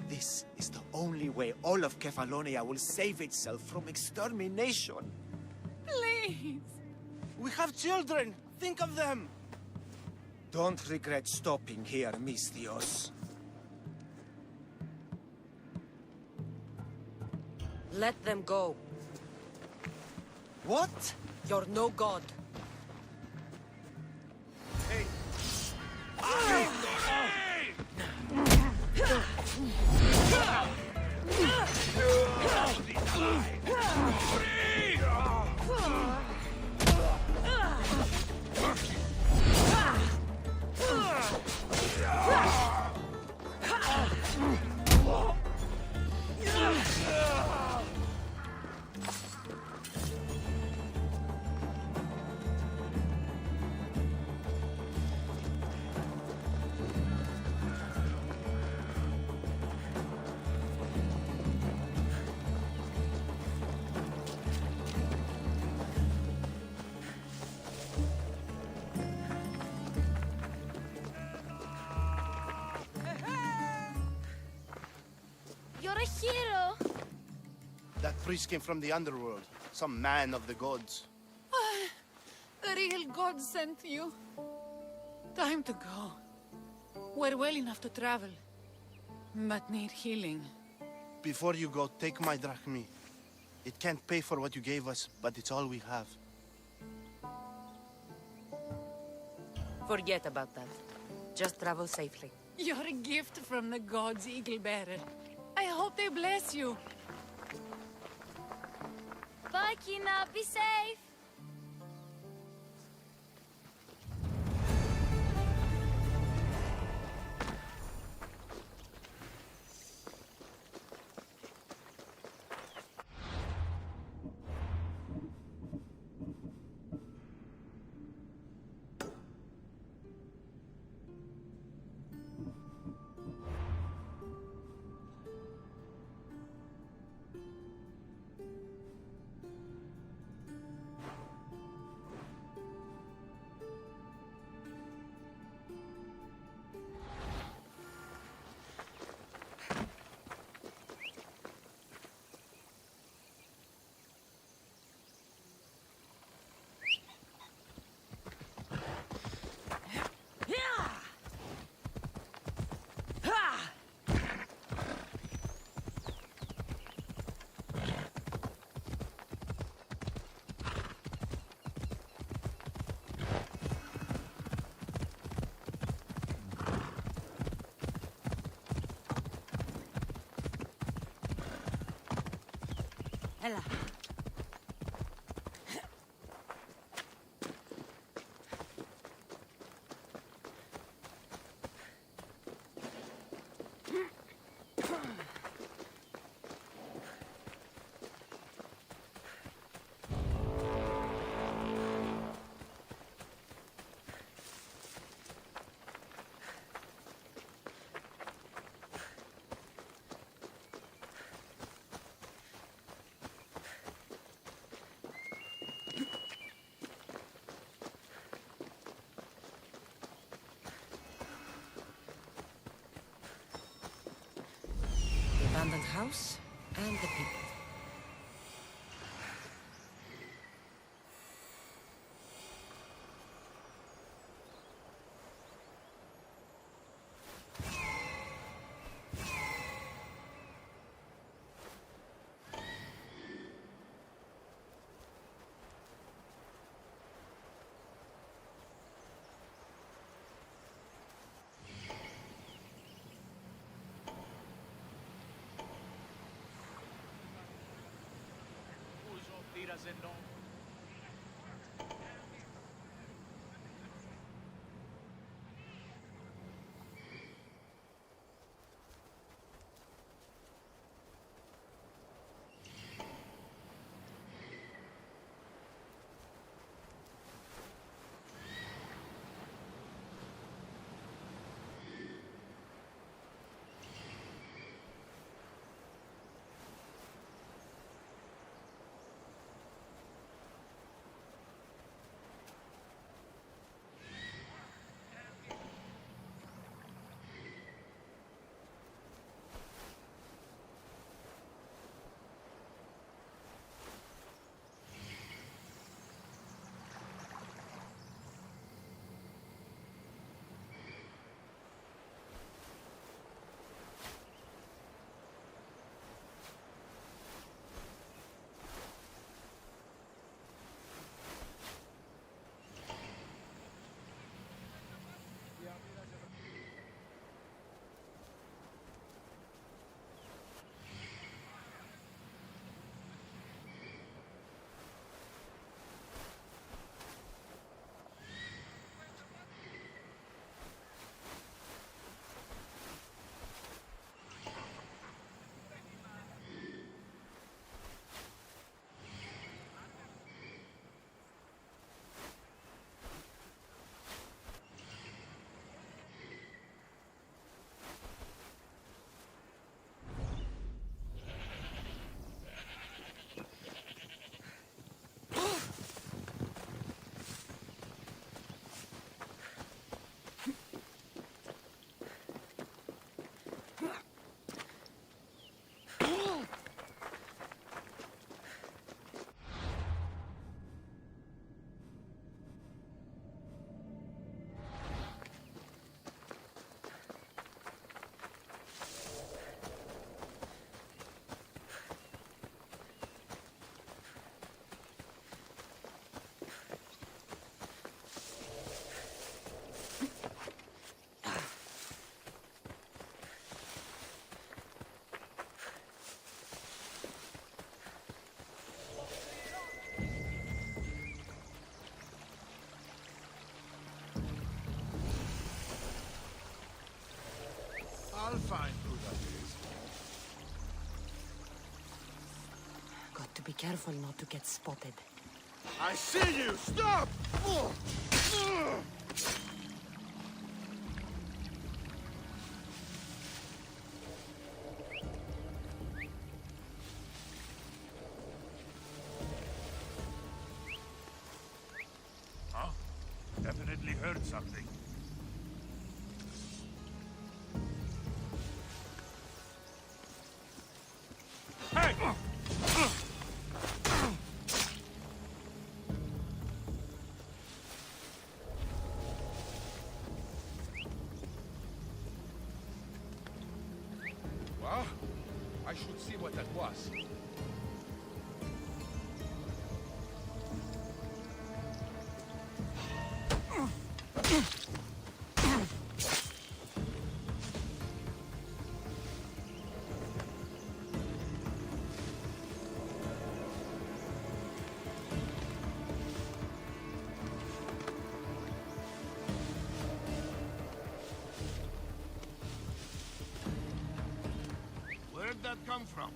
This is the only way all of Kefalonia will save itself from extermination. Please. We have children. Think of them. Don't regret stopping here, Mistios. Let them go. What? You're no god. Hey. You're a hero! That priest came from the underworld. Some man of the gods. The real god sent you. Time to go. We're well enough to travel, but need healing. Before you go, take my drachmi. It can't pay for what you gave us, but it's all we have. Forget about that. Just travel safely. You're a gift from the gods, Eagle Bearer. I hope they bless you. Bye, Kina. Be safe. Ella. Abandoned house and the people. I'll find who that is. Got to be careful not to get spotted. I see you! Stop! Huh? Definitely heard something. Hey! Well, I should see what that was. Where'd that come from?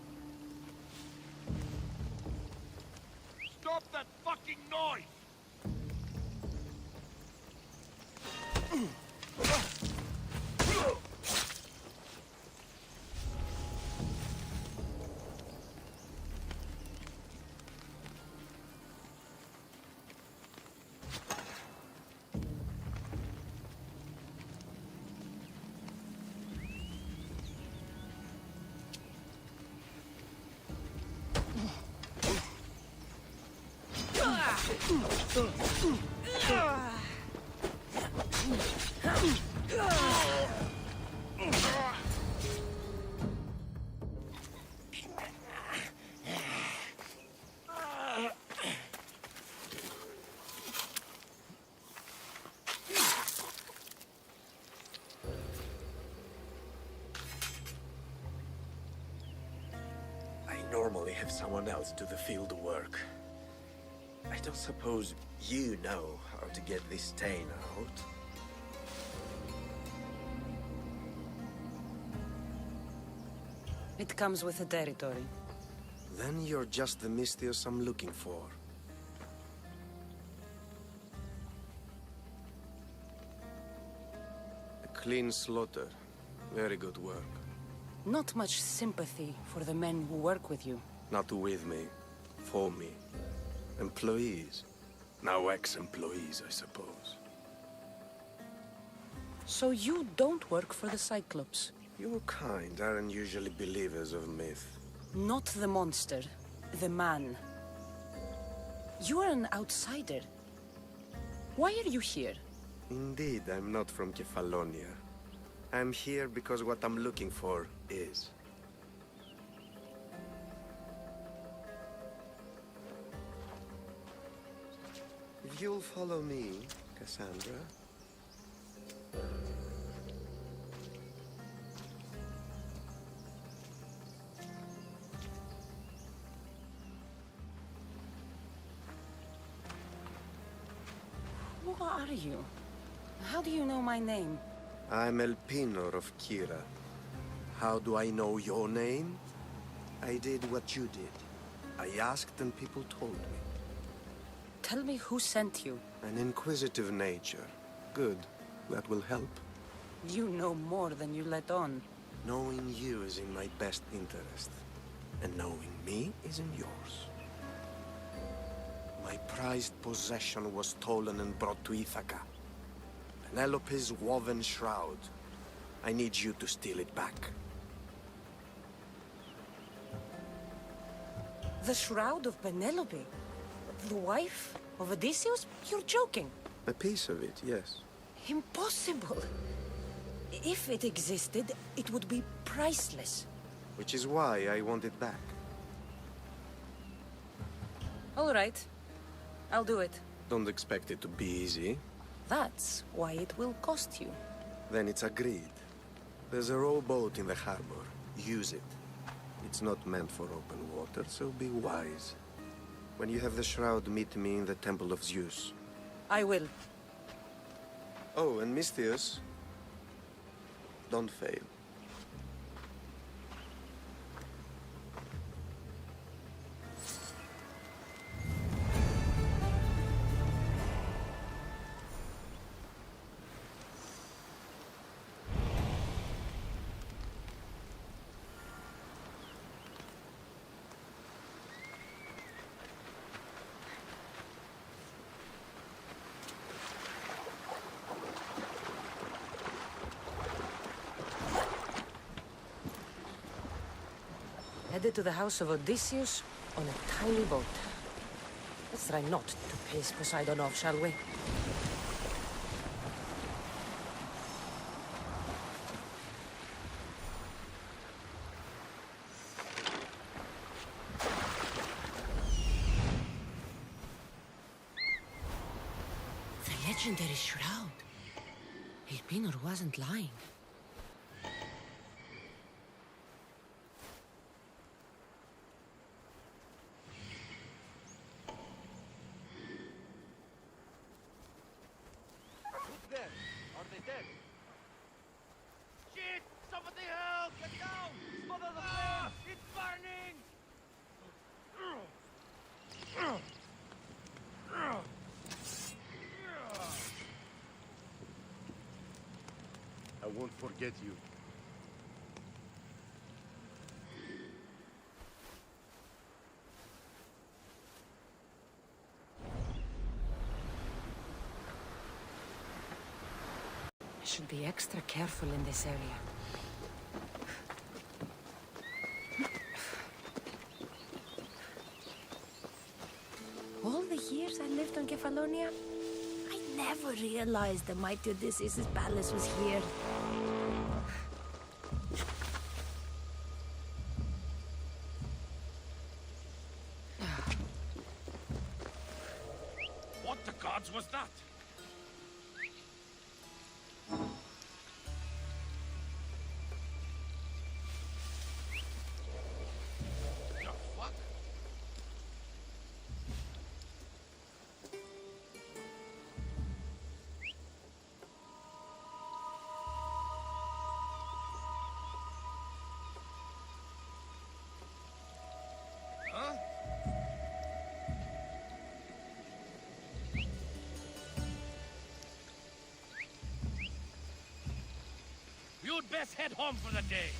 Stop that fucking noise! I normally have someone else do the field work. I don't suppose you know how to get this stain out. It comes with the territory. Then you're just the Mystios I'm looking for. A clean slaughter. Very good work. Not much sympathy for the men who work with you. Not with me. For me. Employees. Now ex-employees, I suppose. So you don't work for the Cyclops? Your kind aren't usually believers of myth. Not the monster. The man. You are an outsider. Why are you here? Indeed, I'm not from Kefalonia. I'm here because what I'm looking for is. If you'll follow me, Cassandra. Who are you? How do you know my name? I'm El Pinor of Kira. How do I know your name? I did what you did. I asked and people told me. Tell me who sent you. An inquisitive nature. Good. That will help. You know more than you let on. Knowing you is in my best interest. And knowing me is in yours. My prized possession was stolen and brought to Ithaca. Penelope's woven shroud. I need you to steal it back. The shroud of Penelope? The wife of Odysseus? You're joking. A piece of it, yes. Impossible. If it existed, it would be priceless. Which is why I want it back. All right. I'll do it. Don't expect it to be easy. That's why it will cost you. Then it's agreed. There's a rowboat in the harbor. Use it. It's not meant for open water, so be wise. When you have the shroud, meet me in the Temple of Zeus. I will. Oh, and Mystios, don't fail. Headed to the house of Odysseus on a tiny boat. Let's try not to piss Poseidon off, shall we? The legendary shroud. Elpinor wasn't lying. Are they dead? Shit! Somebody help! Get down! Smother the flame! It's burning! I won't forget you. I should be extra careful in this area. All the years I lived on Kefalonia, I never realized the mighty Odysseus' palace was here. What the gods was that? The fuck? Huh? You'd best head home for the day.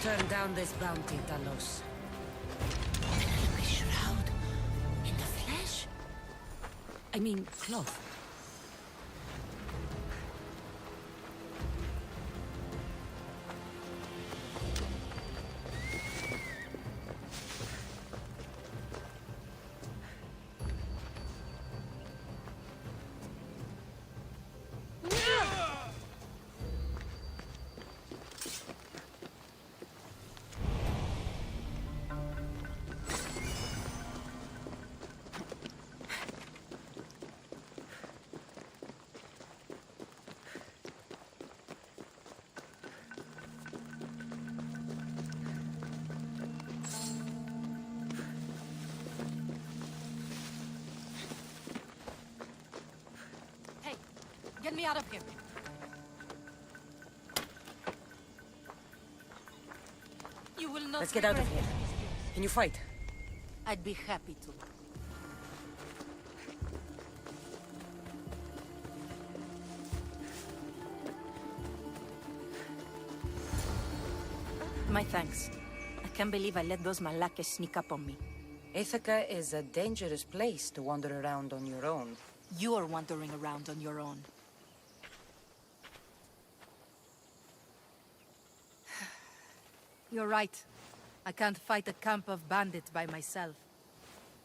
Turn down this bounty, Talos. A shroud in the flesh? I mean, cloth. Get me out of here. You will not. Let's get out of here. Can you fight? I'd be happy to. My thanks. I can't believe I let those Malakas sneak up on me. Ithaca is a dangerous place to wander around on your own. You're wandering around on your own. You're right. I can't fight a camp of bandits by myself.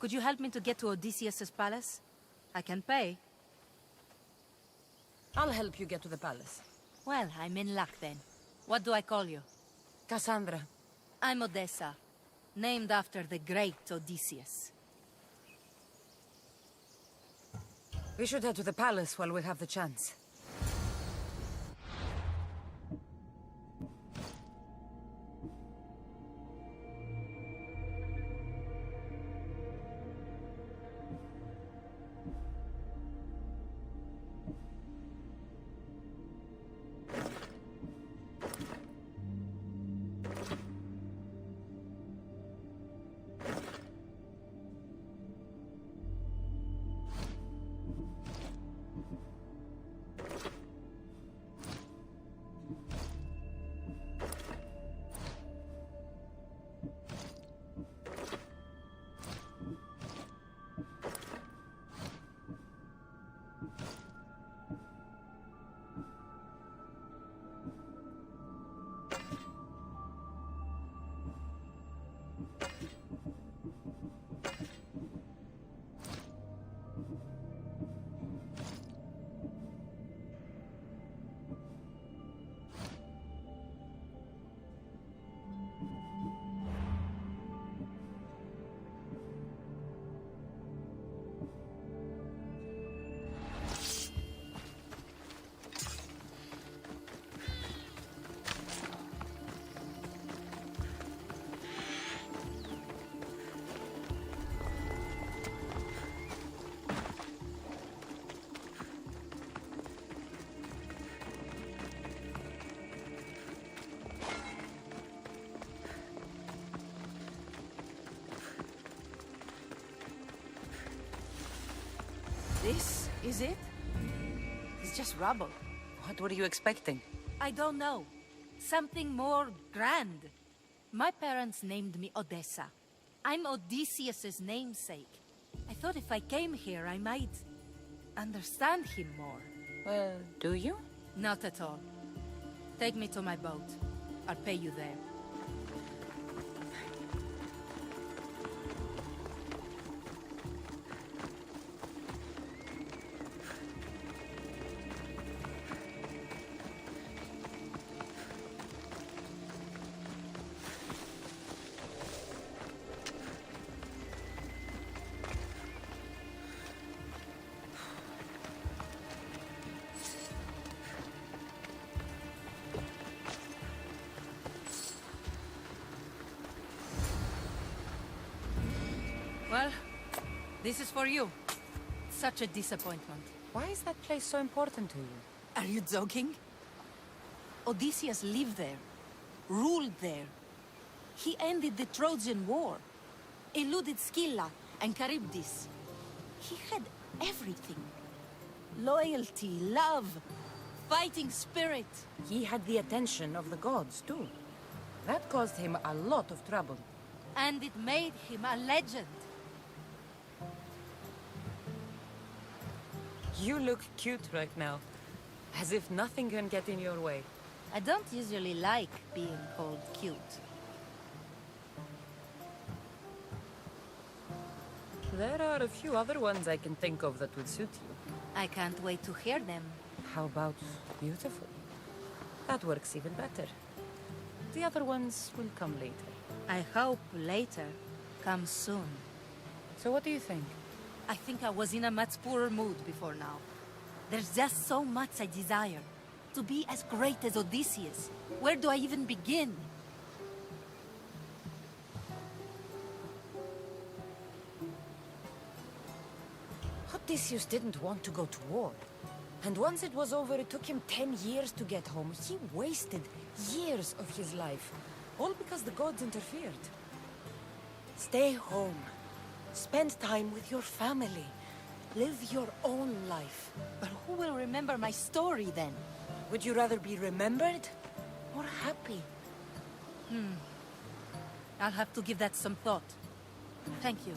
Could you help me to get to Odysseus' palace? I can pay. I'll help you get to the palace. Well, I'm in luck then. What do I call you? Cassandra. I'm Odessa, named after the great Odysseus. We should head to the palace while we have the chance. This is it? It's just rubble. What were you expecting? I don't know. Something more grand. My parents named me Odessa. I'm Odysseus' namesake. I thought if I came here, I might understand him more. Well, do you? Not at all. Take me to my boat. I'll pay you there. This is for you. Such a disappointment. Why is that place so important to you? Are you joking? Odysseus lived there, ruled there. He ended the Trojan War, eluded Scylla and Charybdis. He had everything. Loyalty, love, fighting spirit. He had the attention of the gods, too. That caused him a lot of trouble. And it made him a legend. You look cute right now. As if nothing can get in your way. I don't usually like being called cute. There are a few other ones I can think of that would suit you. I can't wait to hear them. How about beautiful? That works even better. The other ones will come later. I hope later comes soon. So what do you think? I think I was in a much poorer mood before now. There's just so much I desire. To be as great as Odysseus. Where do I even begin? Odysseus didn't want to go to war. And once it was over, it took him 10 years to get home. He wasted years of his life. All because the gods interfered. Stay home. Spend time with your family. Live your own life. But who will remember my story then? Would you rather be remembered or happy? I'll have to give that some thought. Thank you.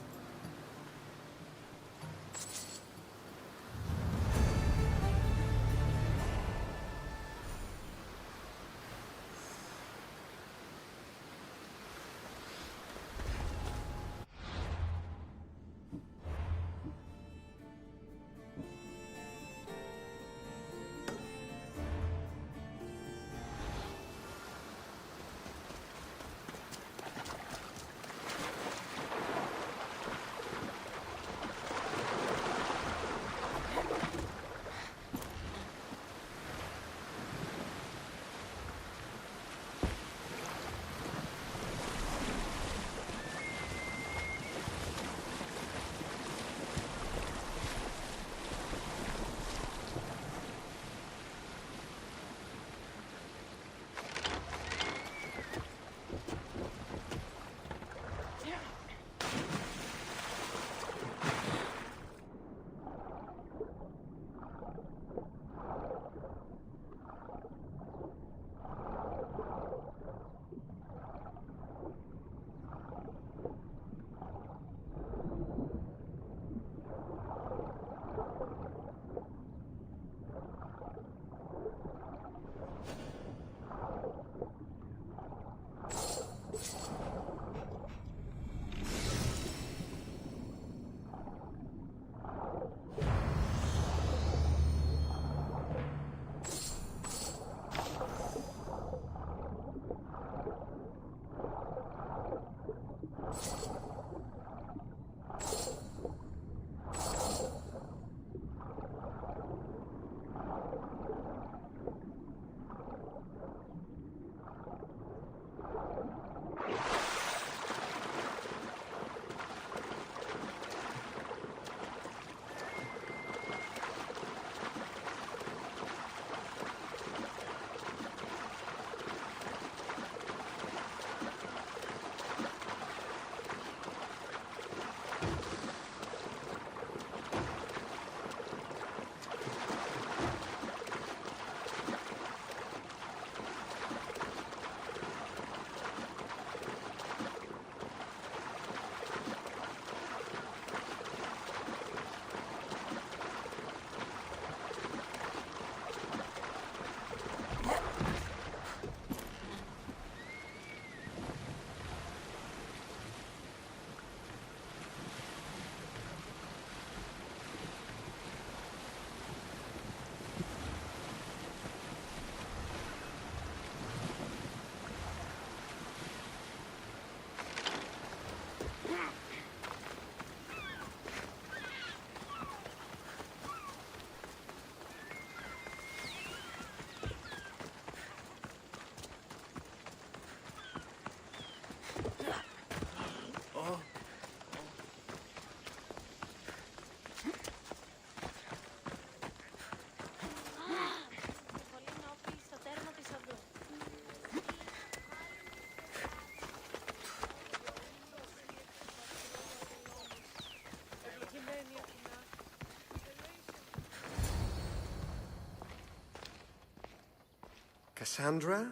Cassandra?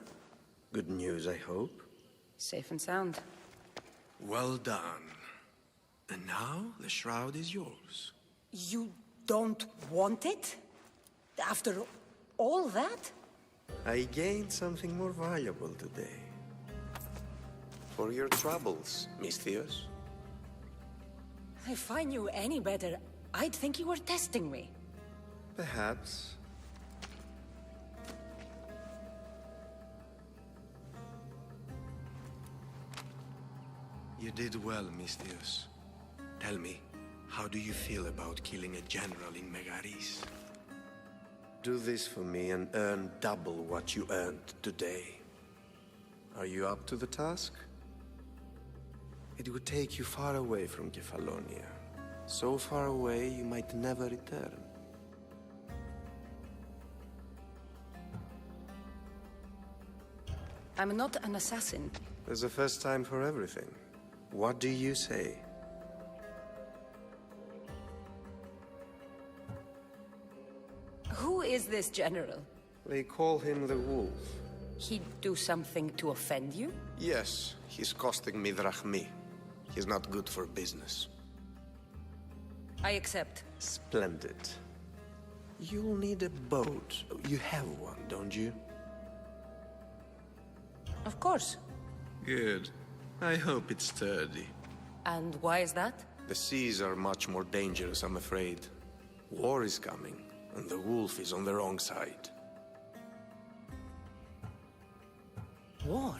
Good news, I hope. Safe and sound. Well done. And now, the shroud is yours. You don't want it? After all that? I gained something more valuable today. For your troubles, Misthios. If I knew any better, I'd think you were testing me. Perhaps. You did well, Misthios. Tell me, how do you feel about killing a general in Megaris? Do this for me and earn double what you earned today. Are you up to the task? It would take you far away from Kefalonia. So far away you might never return. I'm not an assassin. There's a first time for everything. What do you say? Who is this general? They call him the Wolf. He'd do something to offend you? Yes, he's costing me drachmi. He's not good for business. I accept. Splendid. You'll need a boat. You have one, don't you? Of course. Good. I hope it's sturdy. And why is that? The seas are much more dangerous, I'm afraid. War is coming, and the wolf is on the wrong side. War?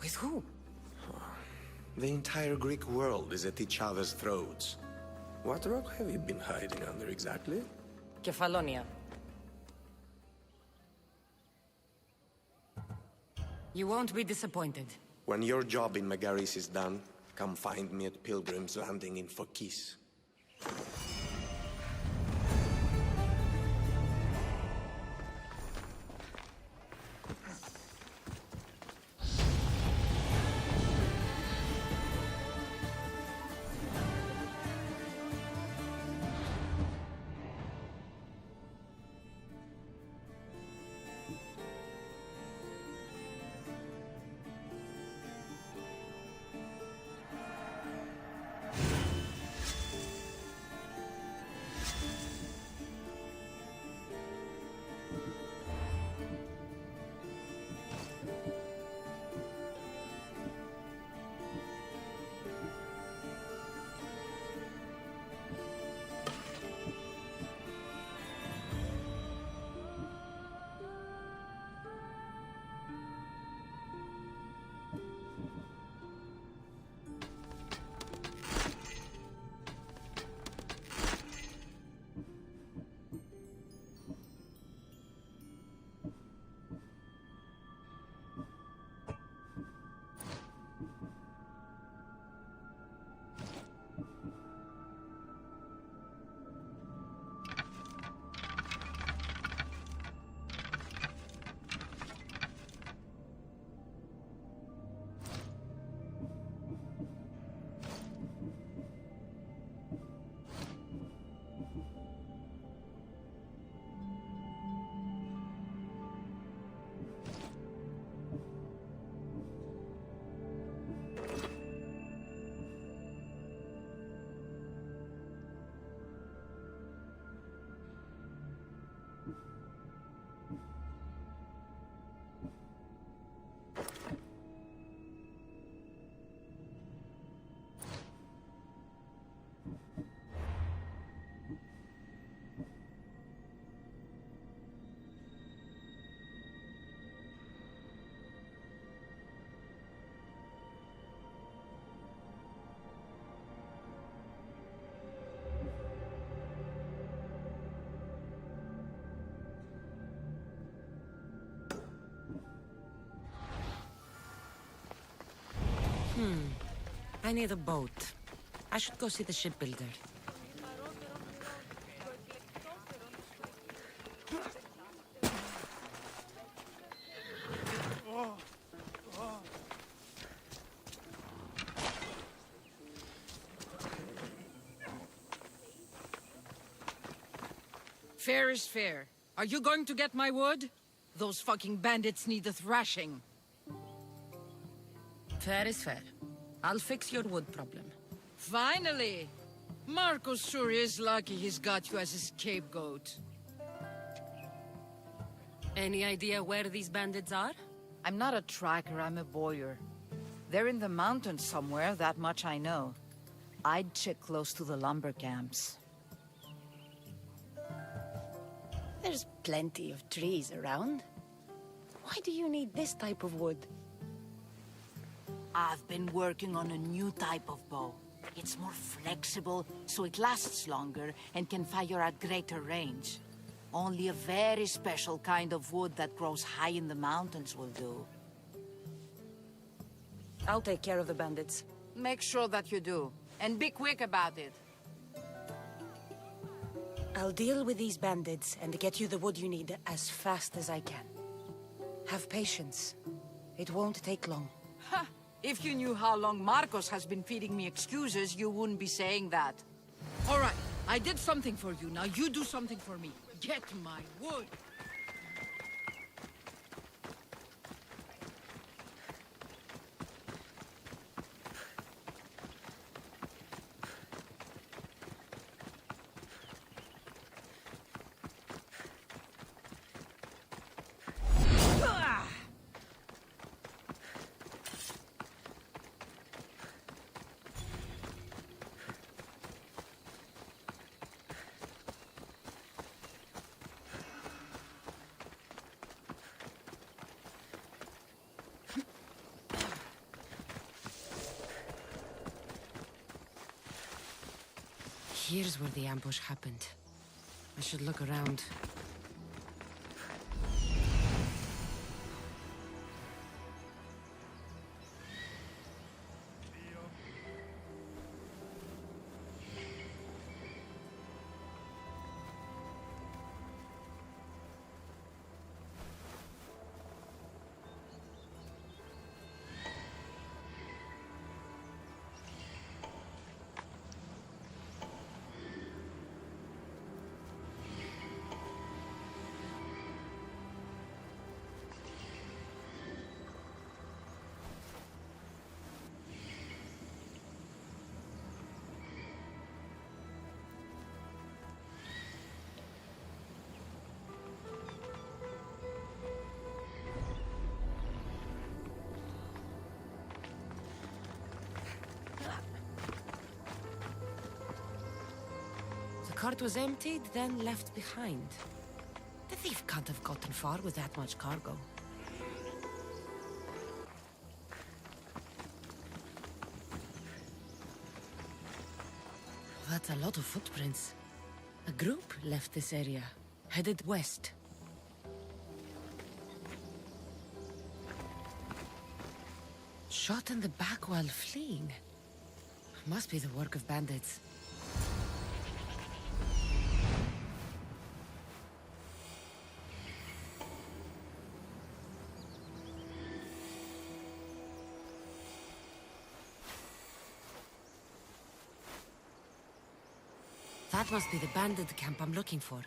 With who? The entire Greek world is at each other's throats. What rock have you been hiding under exactly? Kefalonia. You won't be disappointed. When your job in Megaris is done, come find me at Pilgrim's Landing in Phokis. I need a boat. I should go see the shipbuilder. Fair is fair. Are you going to get my wood? Those fucking bandits need a thrashing. Fair is fair. I'll fix your wood problem. Finally! Marcos sure is lucky he's got you as a scapegoat. Any idea where these bandits are? I'm not a tracker, I'm a bowyer. They're in the mountains somewhere, that much I know. I'd check close to the lumber camps. There's plenty of trees around. Why do you need this type of wood? I've been working on a new type of bow. It's more flexible, so it lasts longer and can fire at greater range. Only a very special kind of wood that grows high in the mountains will do. I'll take care of the bandits. Make sure that you do, and be quick about it. I'll deal with these bandits and get you the wood you need as fast as I can. Have patience. It won't take long. Ha! If you knew how long Marcos has been feeding me excuses, you wouldn't be saying that. All right, I did something for you, now you do something for me. Get my wood! Here's where the ambush happened. I should look around. The cart was emptied, then left behind. The thief can't have gotten far with that much cargo. That's a lot of footprints. A group left this area, headed west. Shot in the back while fleeing. Must be the work of bandits. That must be the bandit camp I'm looking for.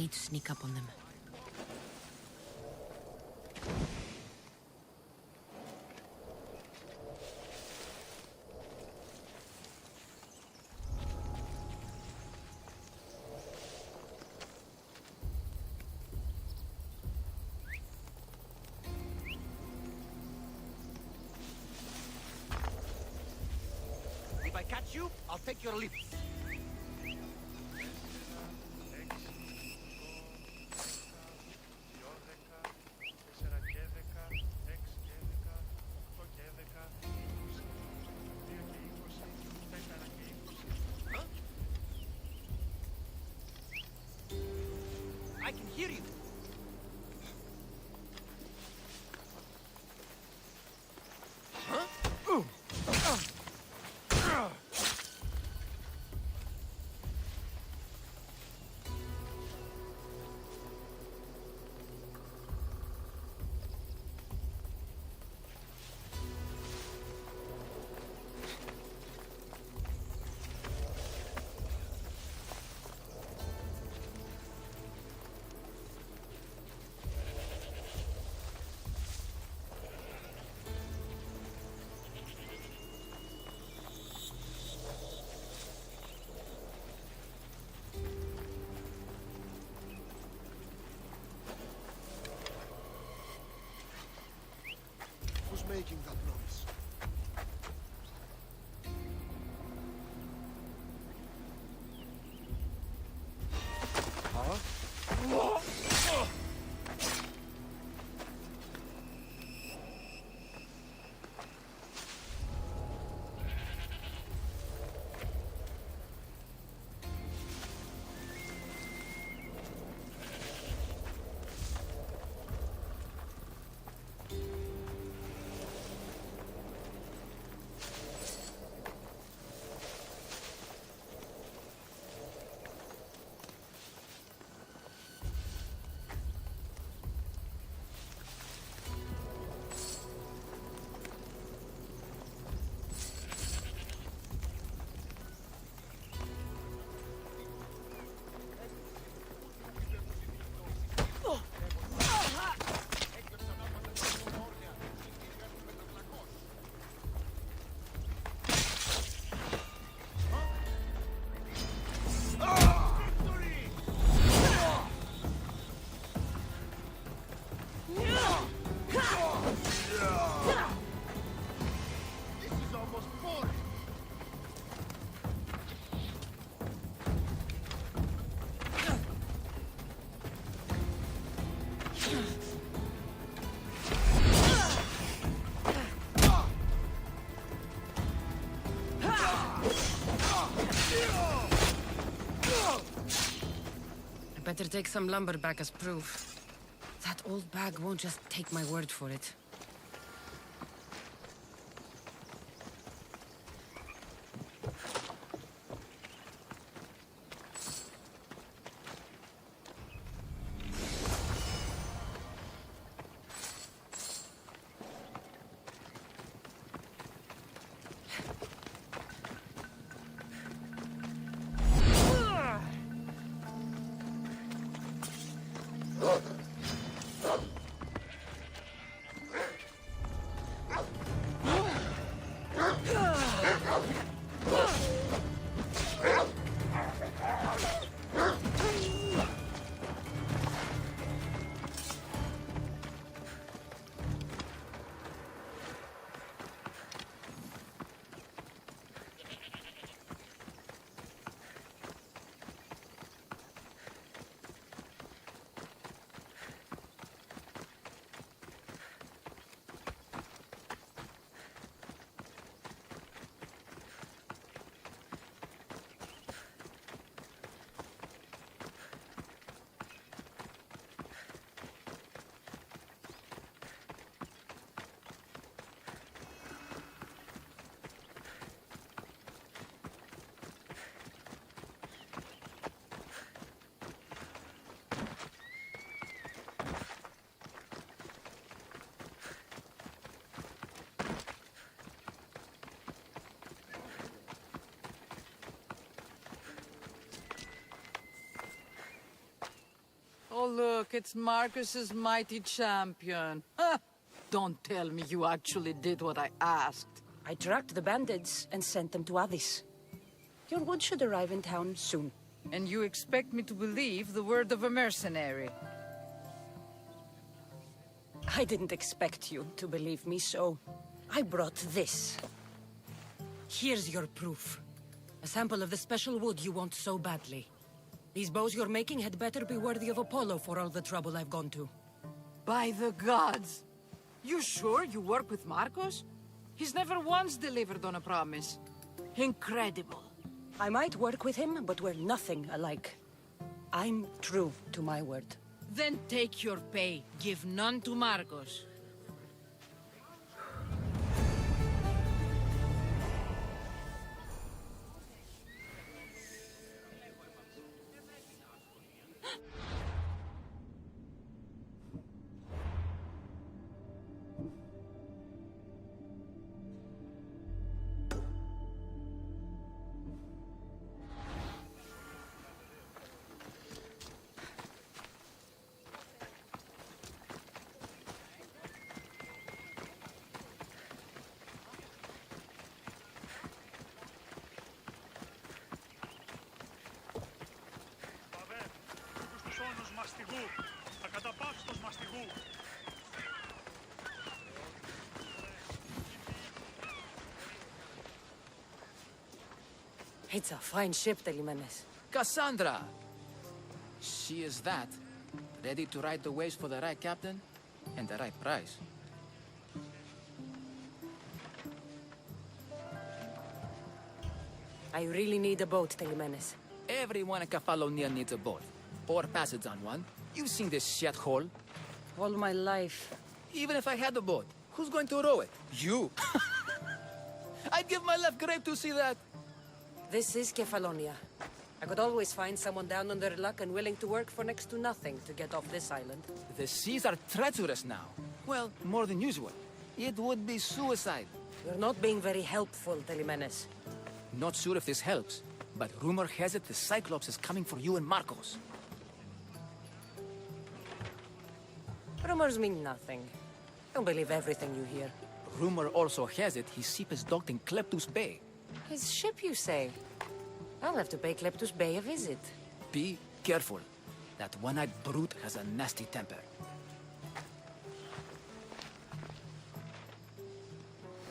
need to sneak up on them. If I catch you, I'll take your lips. I can hear you. Who's making that noise? Huh? Better take some lumber back as proof. That old bag won't just take my word for it. look, it's Marcus's mighty champion. Ah, don't tell me you actually did what I asked. I tracked the bandits and sent them to Odyssey. Your wood should arrive in town soon. And you expect me to believe the word of a mercenary? I didn't expect you to believe me, so I brought this. Here's your proof. A sample of the special wood you want so badly. These bows you're making had better be worthy of Apollo for all the trouble I've gone to. By the gods! You sure you work with Marcos? He's never once delivered on a promise. Incredible. I might work with him, but we're nothing alike. I'm true to my word. Then take your pay. Give none to Marcos. It's a fine ship, Telimenes. Cassandra! She is that. Ready to ride the waves for the right captain and the right price. I really need a boat, Telimenes. Everyone in Kefalonia needs a boat. Or passage on one. You've seen this shithole. All my life. Even if I had a boat, who's going to row it? You! I'd give my left grape to see that. This is Kefalonia. I could always find someone down on their luck and willing to work for next to nothing to get off this island. The seas are treacherous now. Well, more than usual. It would be suicide. You're not being very helpful, Telimenes. Not sure if this helps, but rumor has it the Cyclops is coming for you and Marcos. Rumors mean nothing. Don't believe everything you hear. Rumor also has it his ship is docked in Kleptus Bay. His ship, you say? I'll have to pay Kleptus Bay a visit. Be careful. That one-eyed brute has a nasty temper.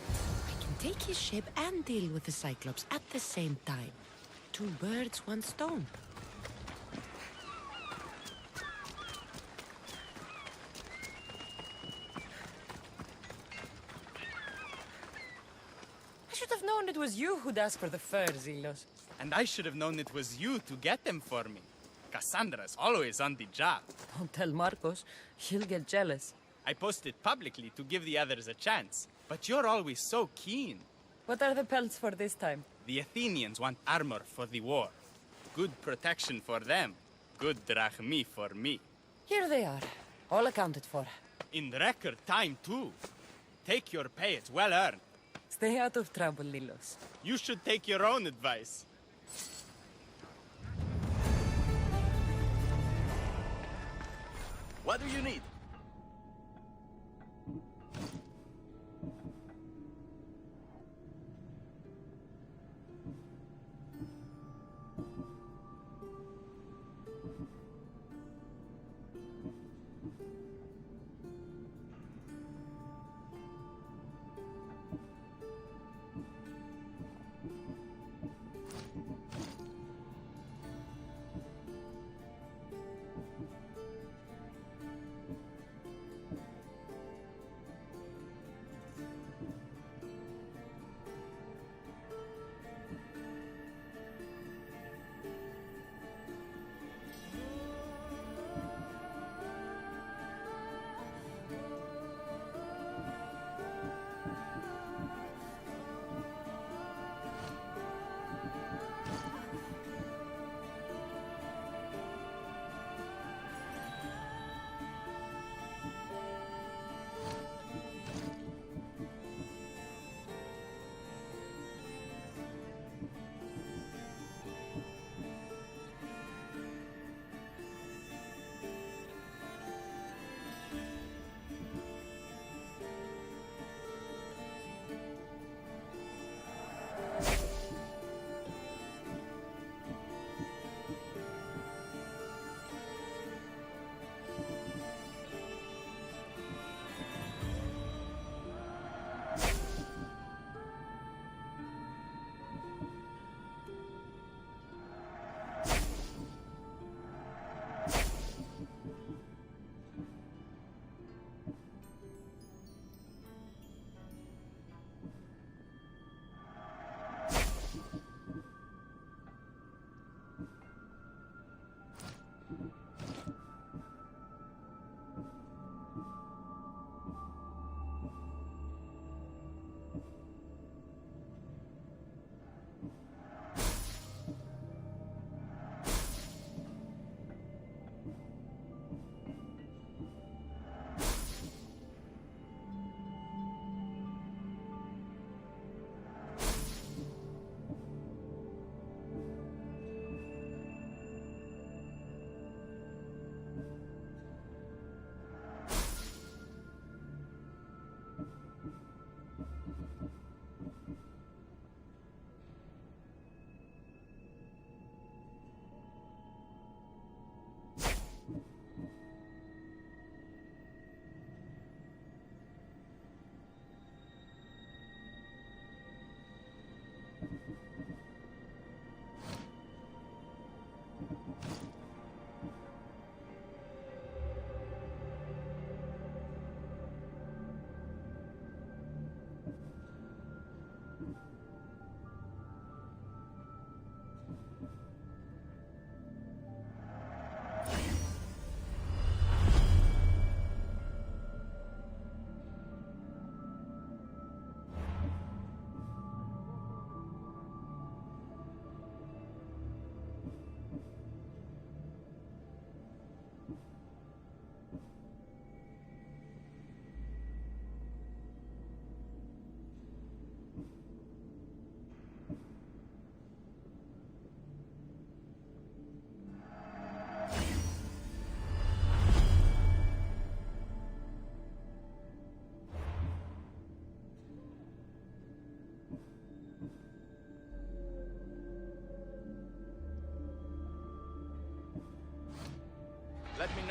I can take his ship and deal with the Cyclops at the same time. Two birds, one stone. I should have known it was you who'd ask for the fur, Zelos. And I should have known it was you to get them for me. Cassandra's always on the job. Don't tell Marcos. He'll get jealous. I posted publicly to give the others a chance, but you're always so keen. What are the pelts for this time? The Athenians want armor for the war. Good protection for them. Good drachmi for me. Here they are. All accounted for. In record time, too. Take your pay, it's well earned. Stay out of trouble, Lilos. You should take your own advice. What do you need?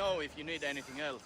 know if you need anything else.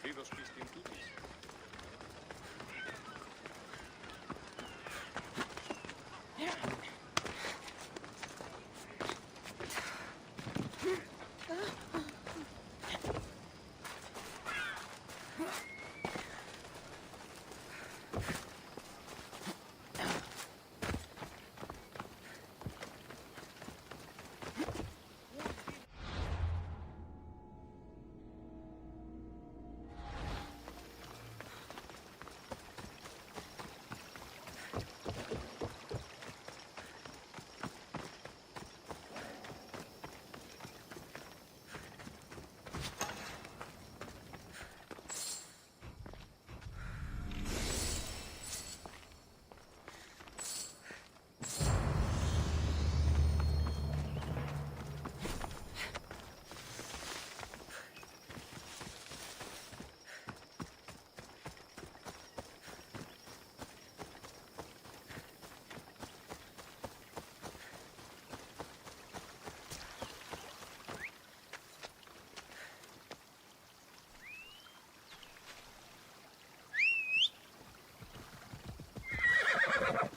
Vidos pistin tutis.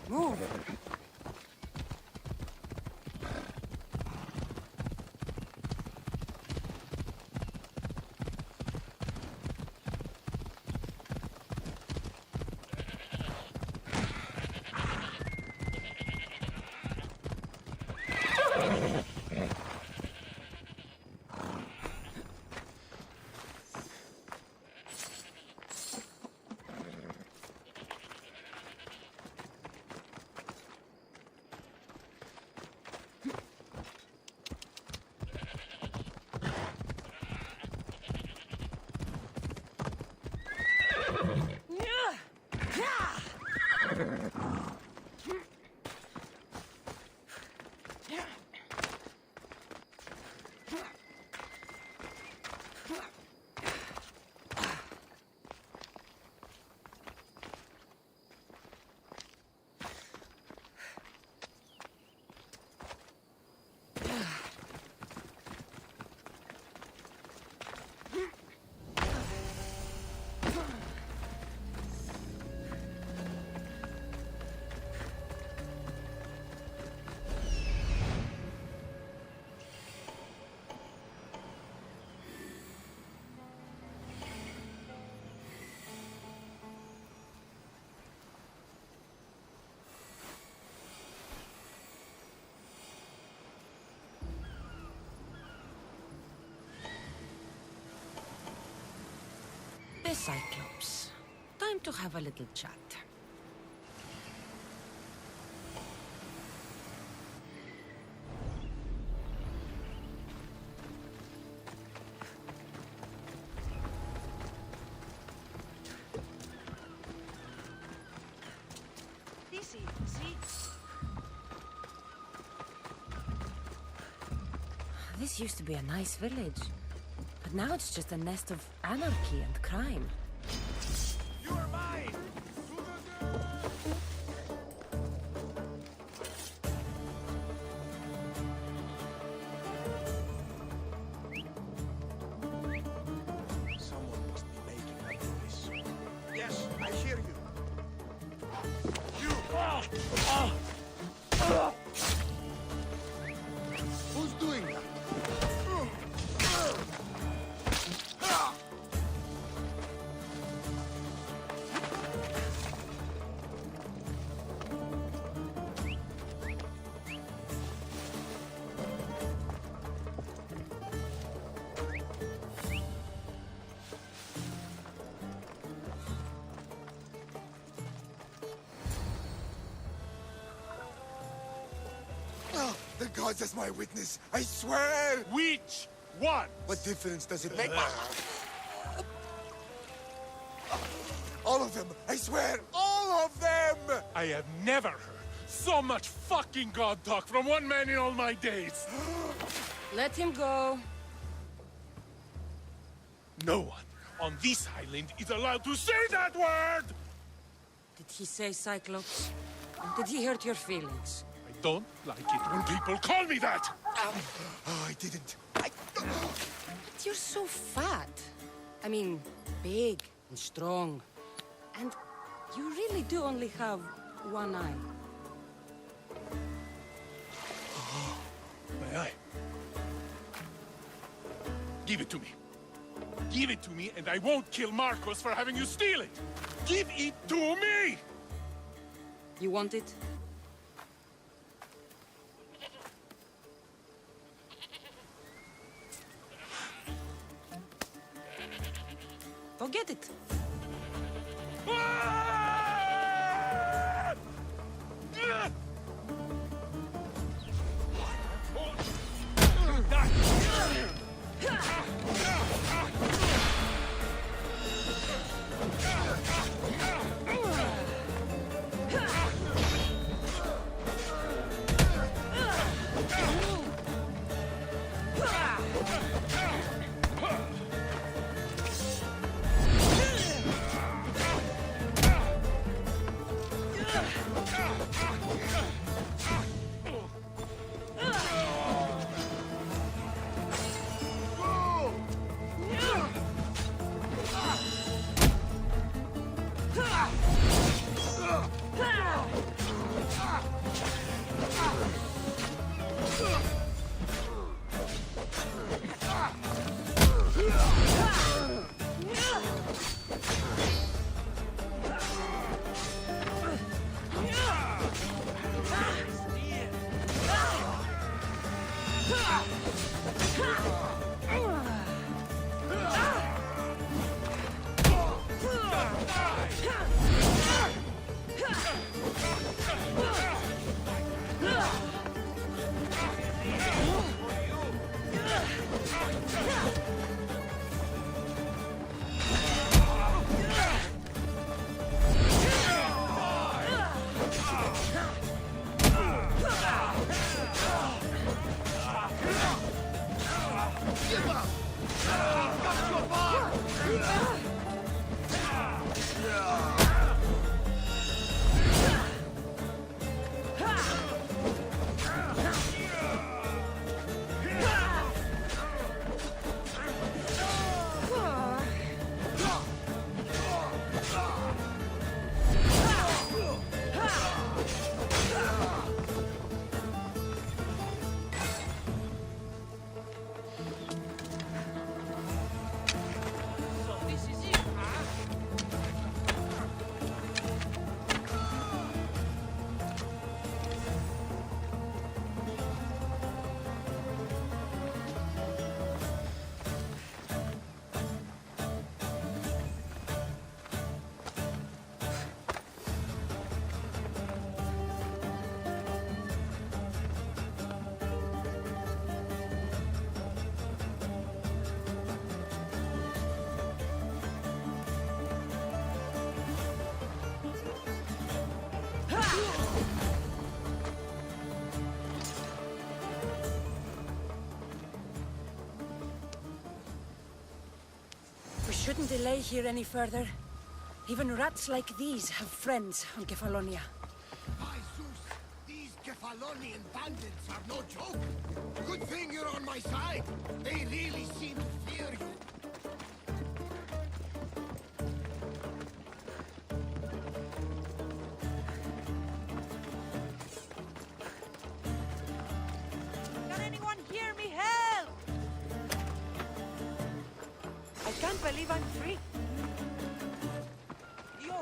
Move! The Cyclops. Time to have a little chat. Easy, see? This used to be a nice village. But now it's just a nest of anarchy and crime. You're mine! Someone must be making a noise. Yes, I hear you. Who's doing that? gods as my witness, I swear! Which one? What difference does it make? All of them! I swear, all of them! I have never heard so much fucking god talk from one man in all my days. Let him go. No one on this island is allowed to say that word! Did he say Cyclops? Did he hurt your feelings? I don't like it when people call me that! Oh, I didn't. But you're so fat. I mean, big and strong. And you really do only have one eye. My eye. Give it to me. Give it to me, and I won't kill Marcos for having you steal it! Give it to me! You want it? Go get it. We shouldn't delay here any further. Even rats like these have friends on Kefalonia. By Zeus, these Kefalonian bandits are no joke. Good thing you're on my side. They really seem to fear you. Can anyone hear me? Help! I can't believe I'm free. You.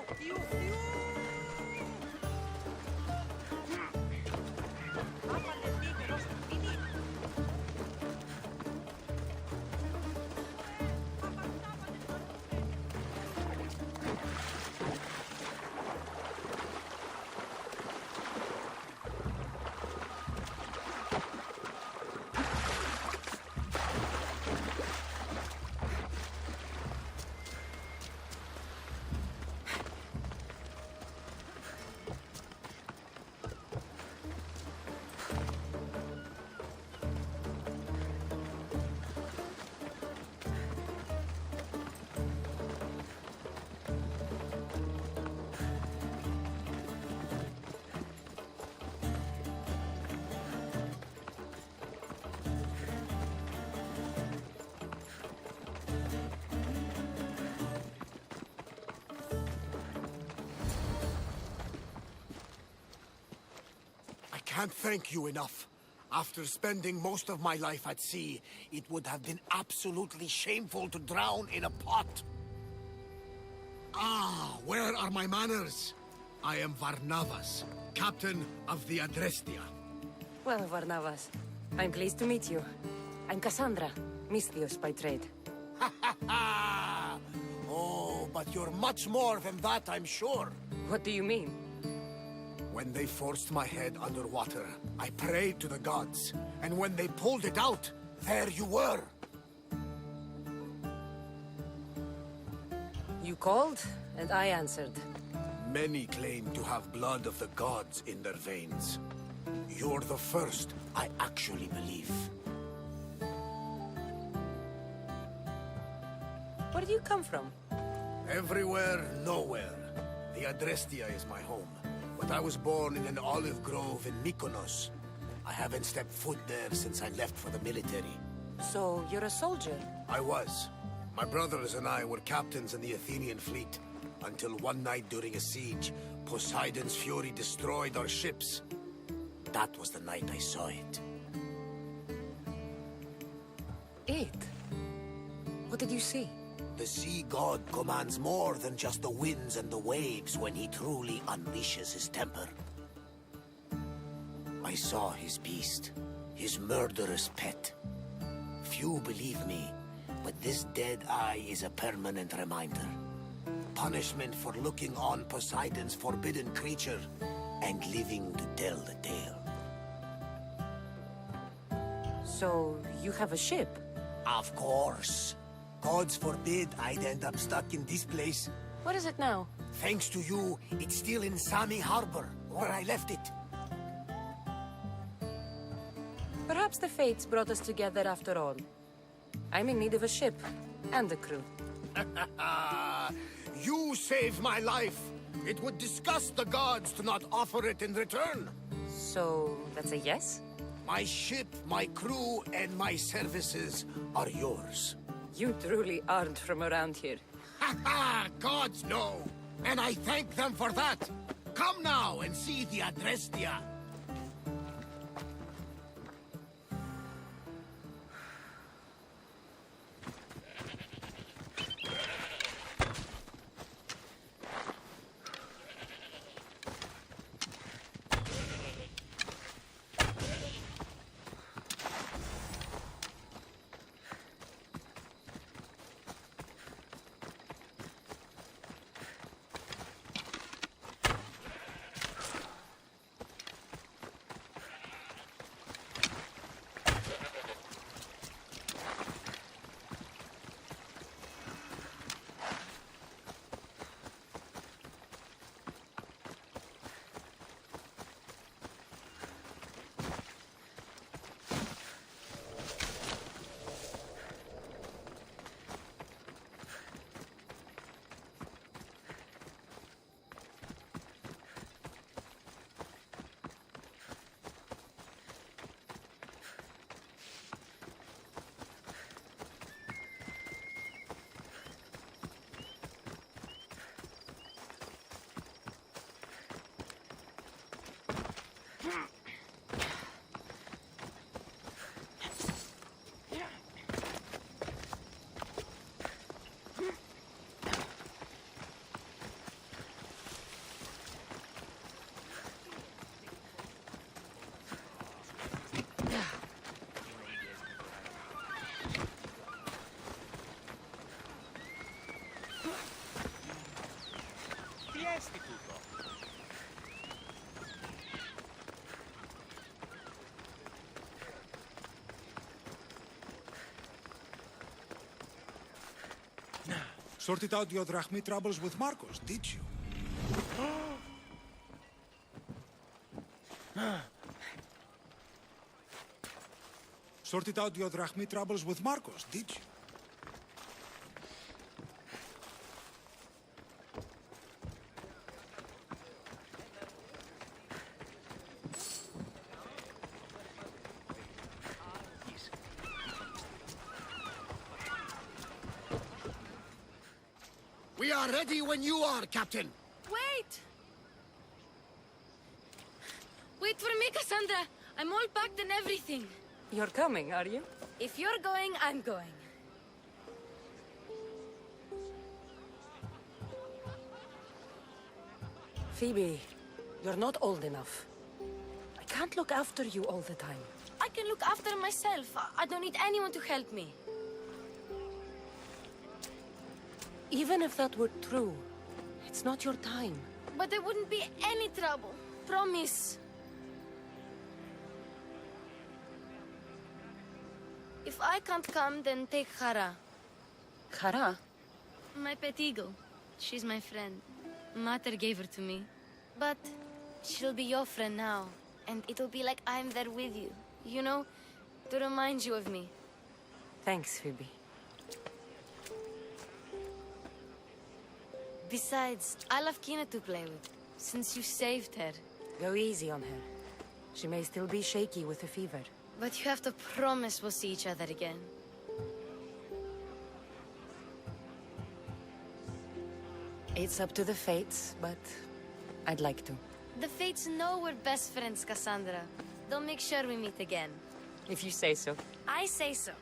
can't thank you enough. After spending most of my life at sea, it would have been absolutely shameful to drown in a pot. Ah, where are my manners? I am Varnavas, captain of the Adrestia. Well, Varnavas, I'm pleased to meet you. I'm Cassandra, Misthios by trade. Oh, but you're much more than that, I'm sure. What do you mean? When they forced my head underwater, I prayed to the gods. And when they pulled it out, there you were. You called, and I answered. Many claim to have blood of the gods in their veins. You're the first I actually believe. Where do you come from? Everywhere, nowhere. The Adrestia is my home. But I was born in an olive grove in Mykonos. I haven't stepped foot there since I left for the military. So, you're a soldier? I was. My brothers and I were captains in the Athenian fleet, until one night during a siege, Poseidon's fury destroyed our ships. That was the night I saw it. It? What did you see? The sea god commands more than just the winds and the waves when he truly unleashes his temper. I saw his beast, his murderous pet. Few believe me, but this dead eye is a permanent reminder. Punishment for looking on Poseidon's forbidden creature and living to tell the tale. So, you have a ship? Of course. Gods forbid I'd end up stuck in this place. What is it now? Thanks to you, it's still in Sami Harbor, where I left it. Perhaps the fates brought us together after all. I'm in need of a ship, and a crew. You saved my life! It would disgust the gods to not offer it in return. So, that's a yes? My ship, my crew, and my services are yours. You truly aren't from around here. Ha ha! Gods know! And I thank them for that! Come now and see the Adrestia! Sorted out your drachmi troubles with Marcos, did you? Sorted out your drachmi troubles with Marcos, did you? We are ready when you are, Captain. Wait! Wait for me, Cassandra. I'm all packed and everything. You're coming, are you? If you're going, I'm going. Phoebe, you're not old enough. I can't look after you all the time. I can look after myself. I don't need anyone to help me. Even if that were true, it's not your time. But there wouldn't be any trouble. Promise. If I can't come, then take Hara. Hara? My pet eagle. She's my friend. Mater gave her to me. But she'll be your friend now. And it'll be like I'm there with you. You know, to remind you of me. Thanks, Phoebe. Besides, I love Kina to play with, since you saved her. Go easy on her. She may still be shaky with the fever. But you have to promise we'll see each other again. It's up to the fates, but I'd like to. The fates know we're best friends, Cassandra. They'll make sure we meet again. If you say so. I say so.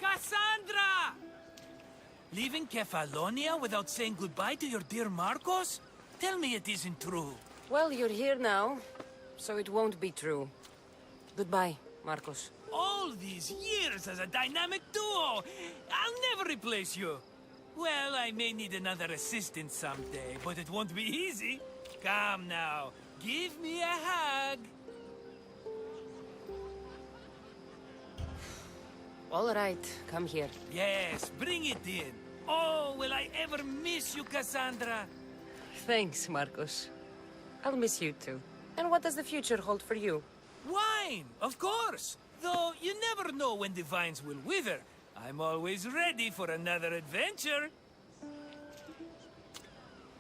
Cassandra! Leaving Kefalonia without saying goodbye to your dear Marcos? Tell me it isn't true. Well, you're here now, so it won't be true. Goodbye, Marcos. All these years as a dynamic duo! I'll never replace you! Well, I may need another assistant someday, but it won't be easy. Come now, give me a hug. All right, come here. Yes, bring it in. Oh, will I ever miss you, Cassandra? Thanks, Marcos. I'll miss you too. And what does the future hold for you? Wine, of course. Though you never know when the vines will wither. I'm always ready for another adventure.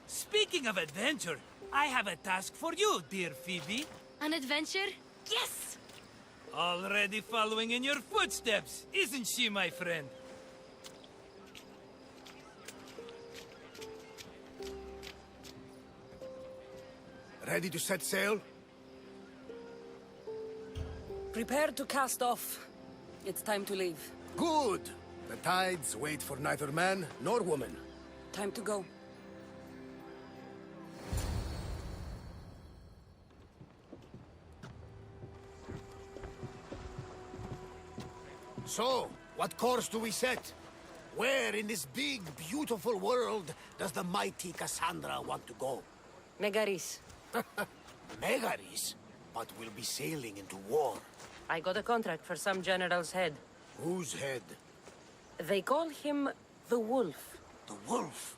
Speaking of adventure, I have a task for you, dear Phoebe. An adventure? Yes! Already following in your footsteps, isn't she, my friend? Ready to set sail? Prepare to cast off. It's time to leave. Good! The tides wait for neither man nor woman. Time to go. So, what course do we set? Where in this big, beautiful world does the mighty Cassandra want to go? Megaris. Megaris? But we'll be sailing into war. I got a contract for some general's head. Whose head? They call him the Wolf. The Wolf?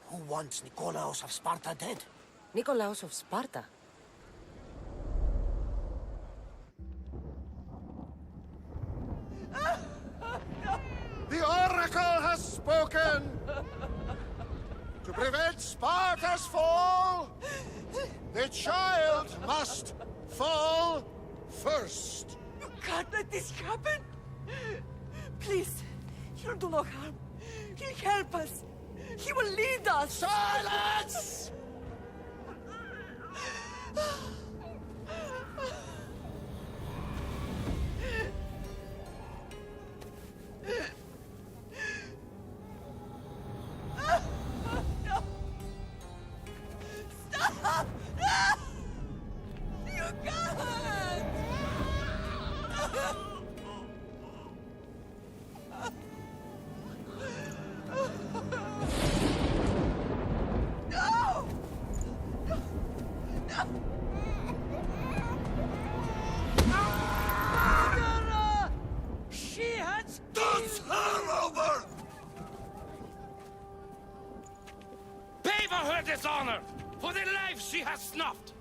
Who wants Nikolaos of Sparta dead? Nikolaos of Sparta? The Oracle has spoken! To prevent Sparta's fall, the child must fall first. You can't let this happen! Please, he'll do no harm. He'll help us. He will lead us. Silence! No! Stop! You can't! No! No! Sarah! She has... Dance her over! Pay for her dishonor, for the life she has snuffed.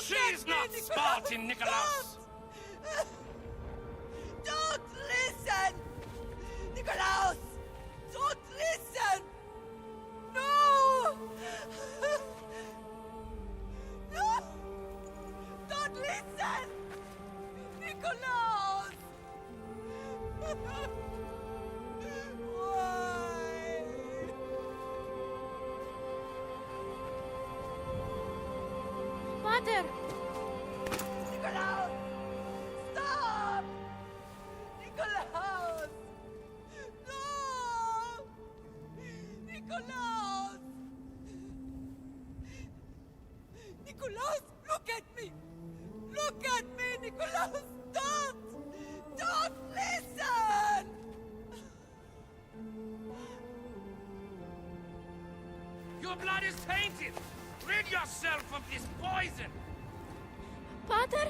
She is not Spartan, Nikolaos. Don't listen! Nikolaos! Don't listen! No! No! Don't listen! Nikolaos! Why? Pater! Nikolaus! Stop! Nikolaus! No! Nikolaus! Nikolaus, look at me! Look at me, Nikolaus! Don't! Don't listen! Your blood is tainted! Rid yourself of this poison! Pater?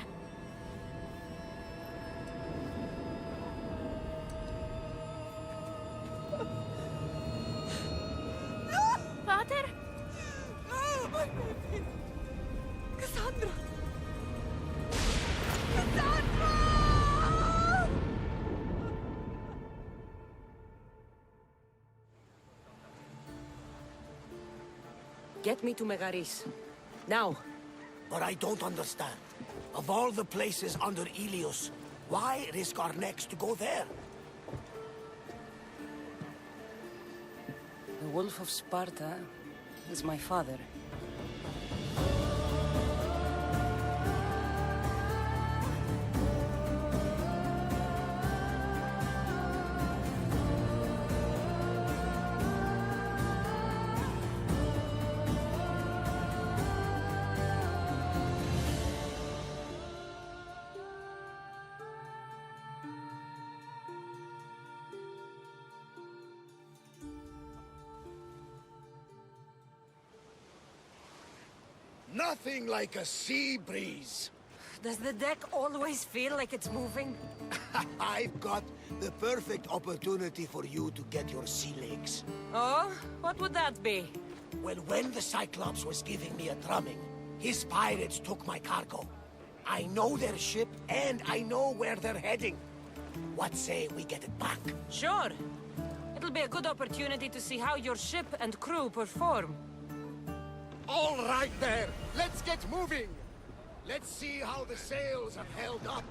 Pater? No, my baby! Cassandra! Cassandra! Get me to Megaris. Now. But I don't understand. Of all the places under Ilios, why risk our necks to go there? The Wolf of Sparta is my father. Nothing like a sea breeze. Does the deck always feel like it's moving? I've got the perfect opportunity for you to get your sea legs. Oh? What would that be? Well, when the Cyclops was giving me a drumming, his pirates took my cargo. I know their ship, and I know where they're heading. What say we get it back? Sure. It'll be a good opportunity to see how your ship and crew perform. All right there, let's get moving. Let's see how the sails have held up.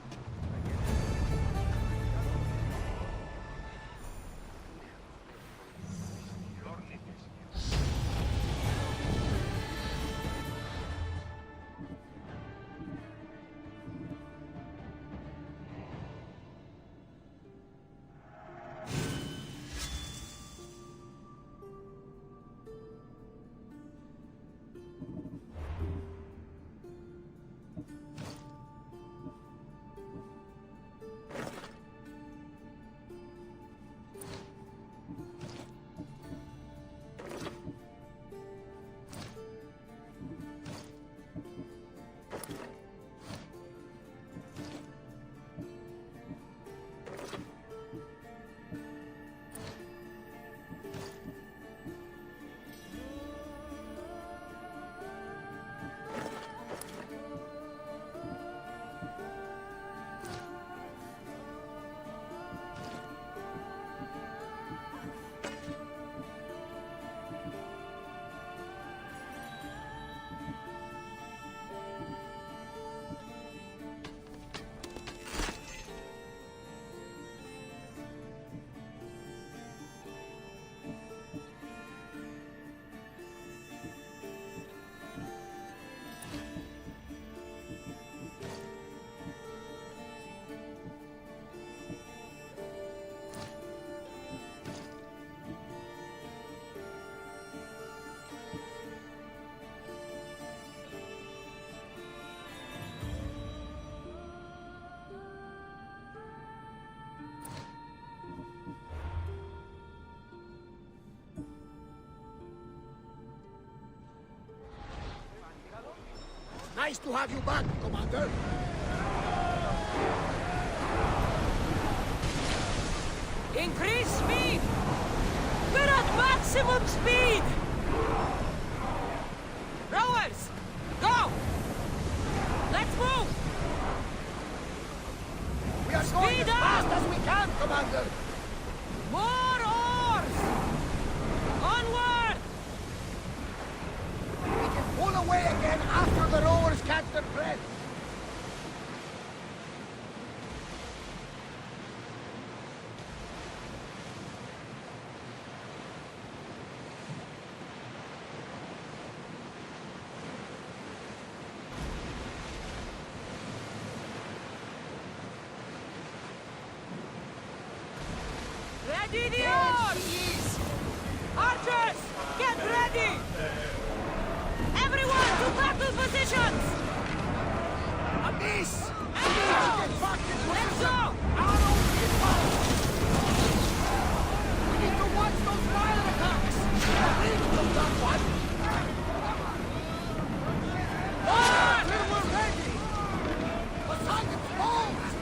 Nice to have you back, Commander. Increase speed! We're at maximum speed! Rowers, go! Let's move! We are going as fast as we can, Commander! More oars! Onward! We can pull away again after the rowers catch their breath. Ready the oars! Archers, get ready! Everyone to battle positions! A miss! Let's go! We need to watch those fire attacks! Reach from that one! We're ready! The target's bows!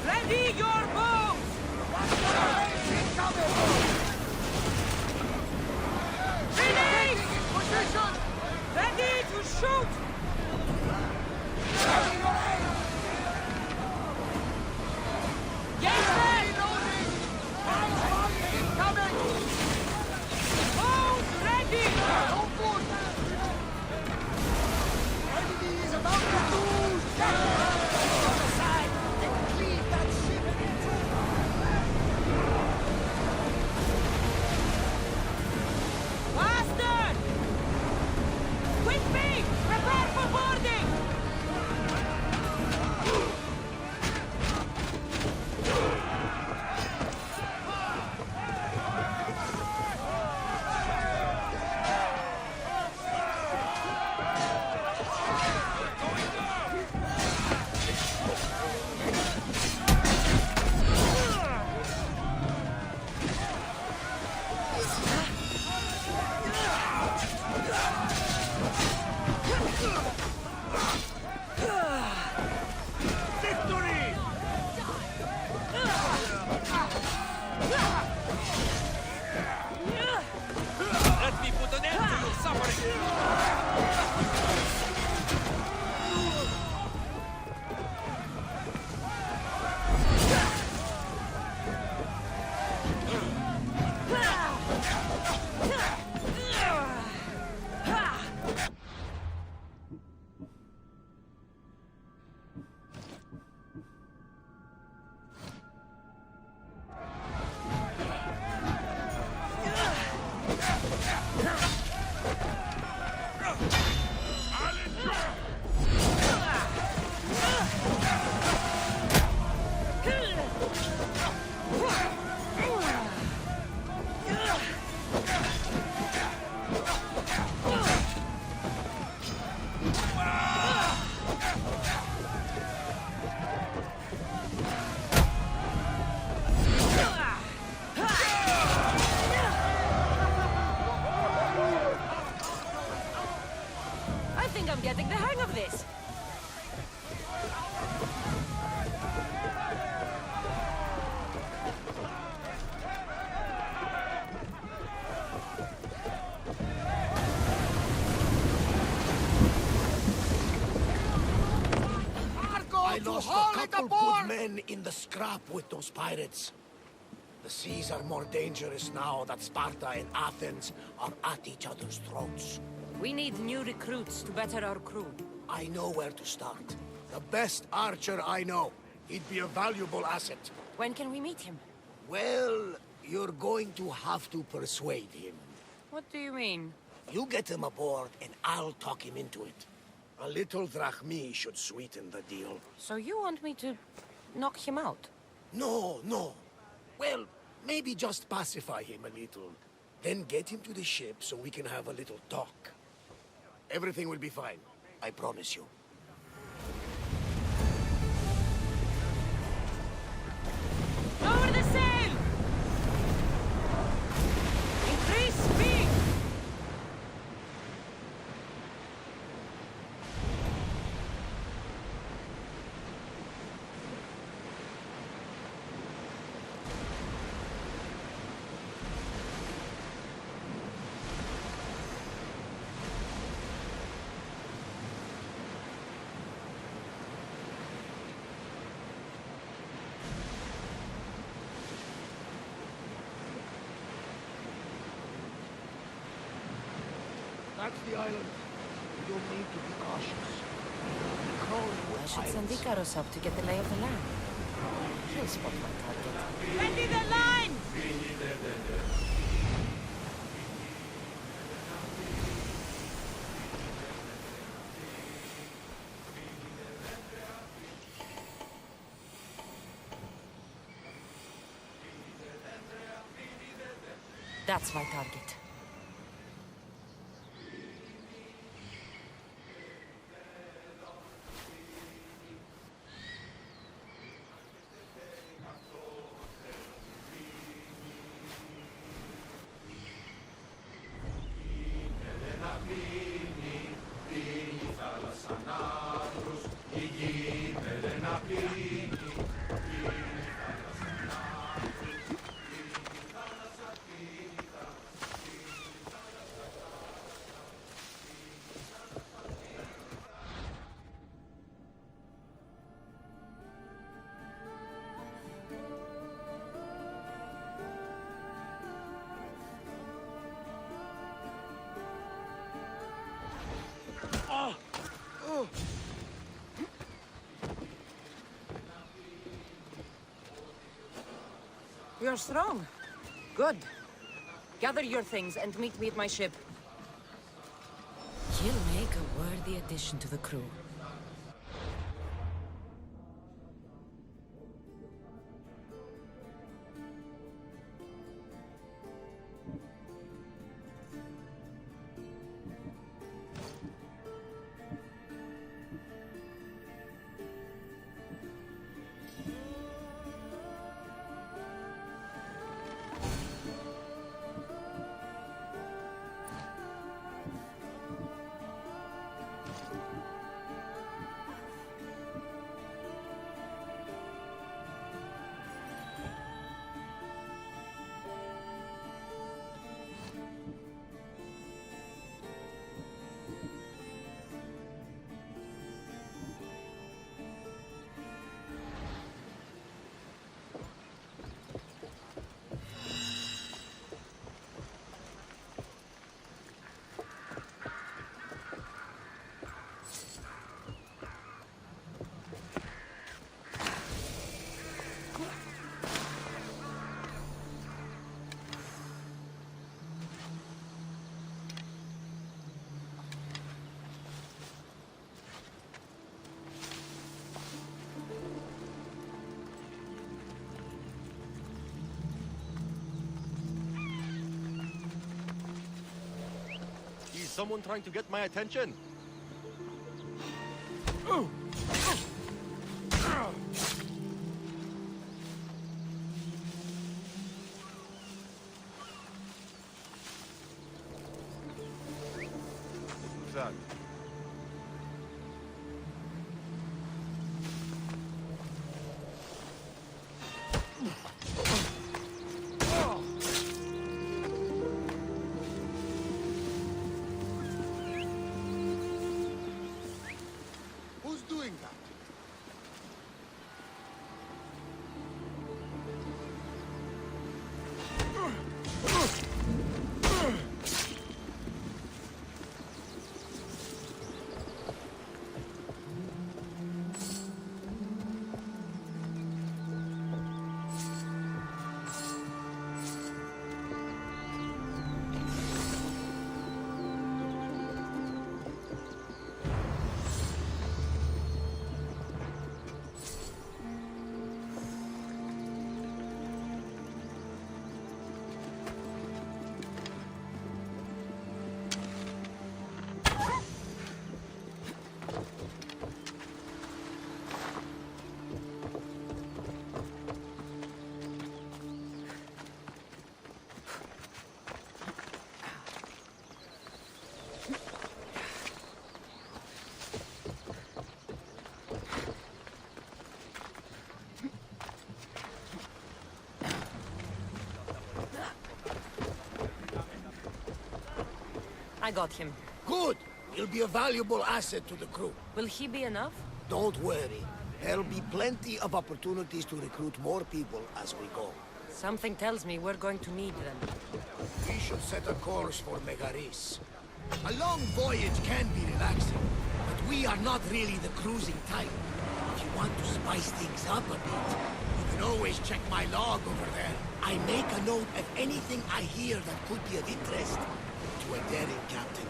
Ready your bows! Incoming! Release! In position! Ready to shoot! Ready your aim! Get ready! Reloading! Fire incoming! Bows ready! No good! Enemy is about to lose! On the side! They cleave that ship in two! Faster! Quick feet! Prepare for boarding! Victory! Let me put an end to your suffering! I think I'm getting the hang of this. I lost a couple good men in the scrap with those pirates. The seas are more dangerous now that Sparta and Athens are at each other's throats. We need new recruits to better our crew. I know where to start. The best archer I know. He'd be a valuable asset. When can we meet him? Well, you're going to have to persuade him. What do you mean? You get him aboard and I'll talk him into it. A little drachmi should sweeten the deal. So you want me to knock him out? No, no. Well, maybe just pacify him a little. Then get him to the ship so we can have a little talk. Everything will be fine. I promise you. Lower the sail! Increase speed! That's the island. You'll need to be cautious. I should send Icaros up to get the lay of the land. He'll spot my target. Ready the line! That's my target. You're strong. Good. Gather your things and meet me at my ship. You'll make a worthy addition to the crew. Someone trying to get my attention? Who's that? I got him. Good! He'll be a valuable asset to the crew. Will he be enough? Don't worry. There'll be plenty of opportunities to recruit more people as we go. Something tells me we're going to need them. We should set a course for Megaris. A long voyage can be relaxing, but we are not really the cruising type. If you want to spice things up a bit, you can always check my log over there. I make a note of anything I hear that could be of interest to a daring captain.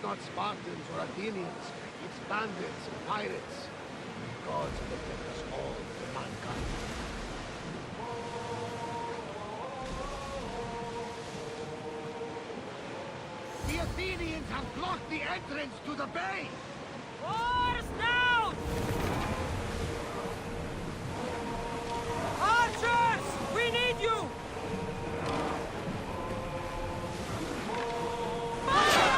It's not Spartans or Athenians. It's bandits and pirates. Gods protect us all from mankind. The Athenians have blocked the entrance to the bay! Oars down! Archers! We need you! Fire!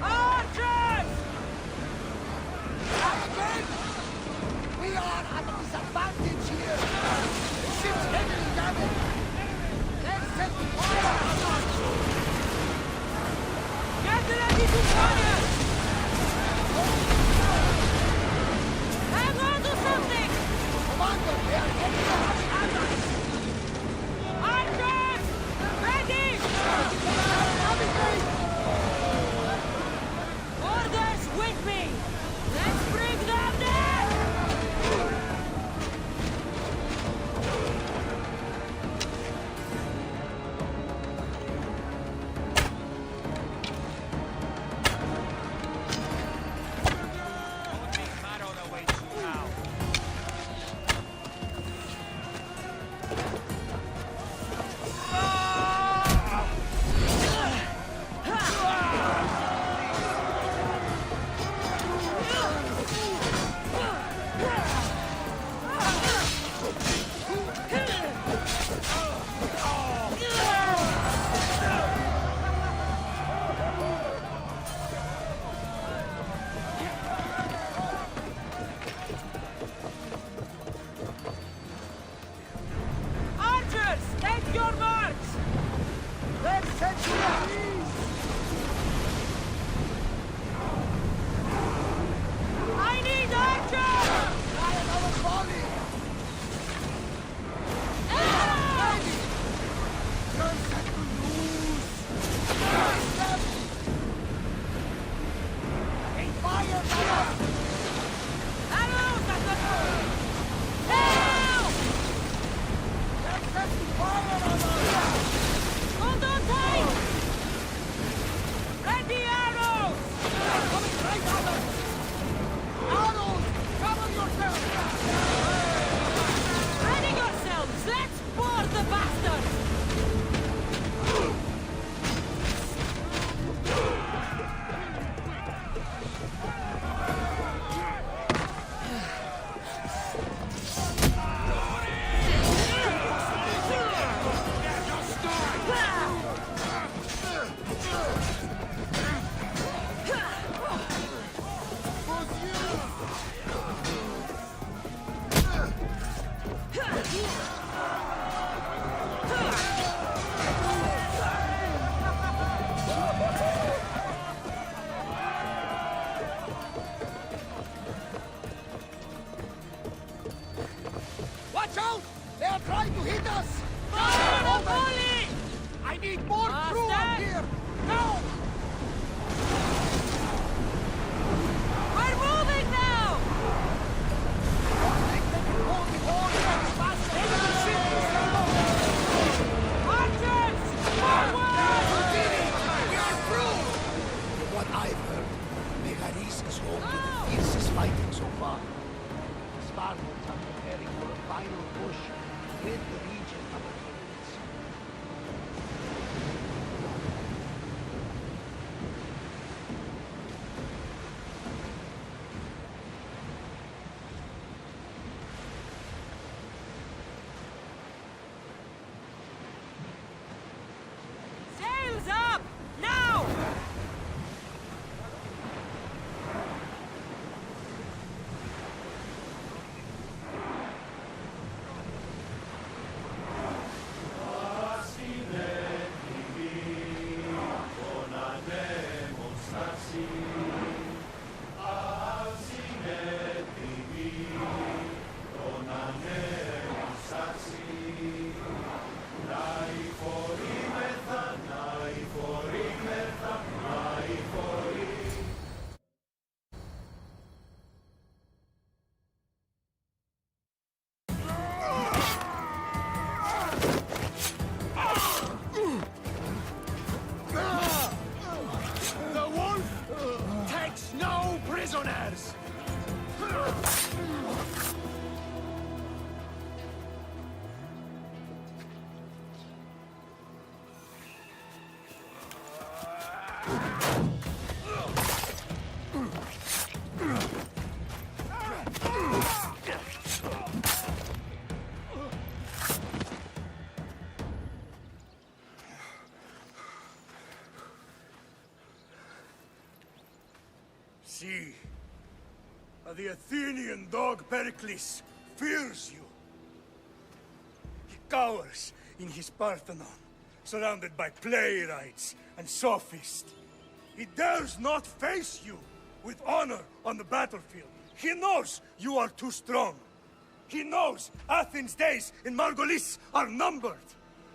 Archers! Men! We are at a disadvantage here! The ship's heavily damaged! Let's set fire on us! Get ready to fire! Hang on to something! Commander, they are getting us at us! Archers! Ready! Orders with me! Let's bring them down! Archers, take your marks! Let's set to the east! I need archers! Try another volley! Ready! You're set to lose! Smash them! Hey, fire, fire! Arrows at the foot! Help! They're setting fire on us! Hold on tight! Ready arrows! They're coming right at us! Arrows! Cover yourself! Ready yourselves! Let's board the bastards! Watch out! They are trying to hit us! Fire the volley! I need more crew up here! Now! We're moving now! Don't think they can hold the wall as fast as the ship is Archers! Forward! We are through! From what I've heard, Megaris is home to the fiercest fighting so far. The Spartans are preparing for a final push to rid the region of the Athenians. Sails up! Now! prisoners! See, the Athenian dog Pericles fears you. He cowers in his Parthenon, surrounded by playwrights and sophists. He dares not face you with honor on the battlefield. He knows you are too strong. He knows Athens' days in Margolis are numbered.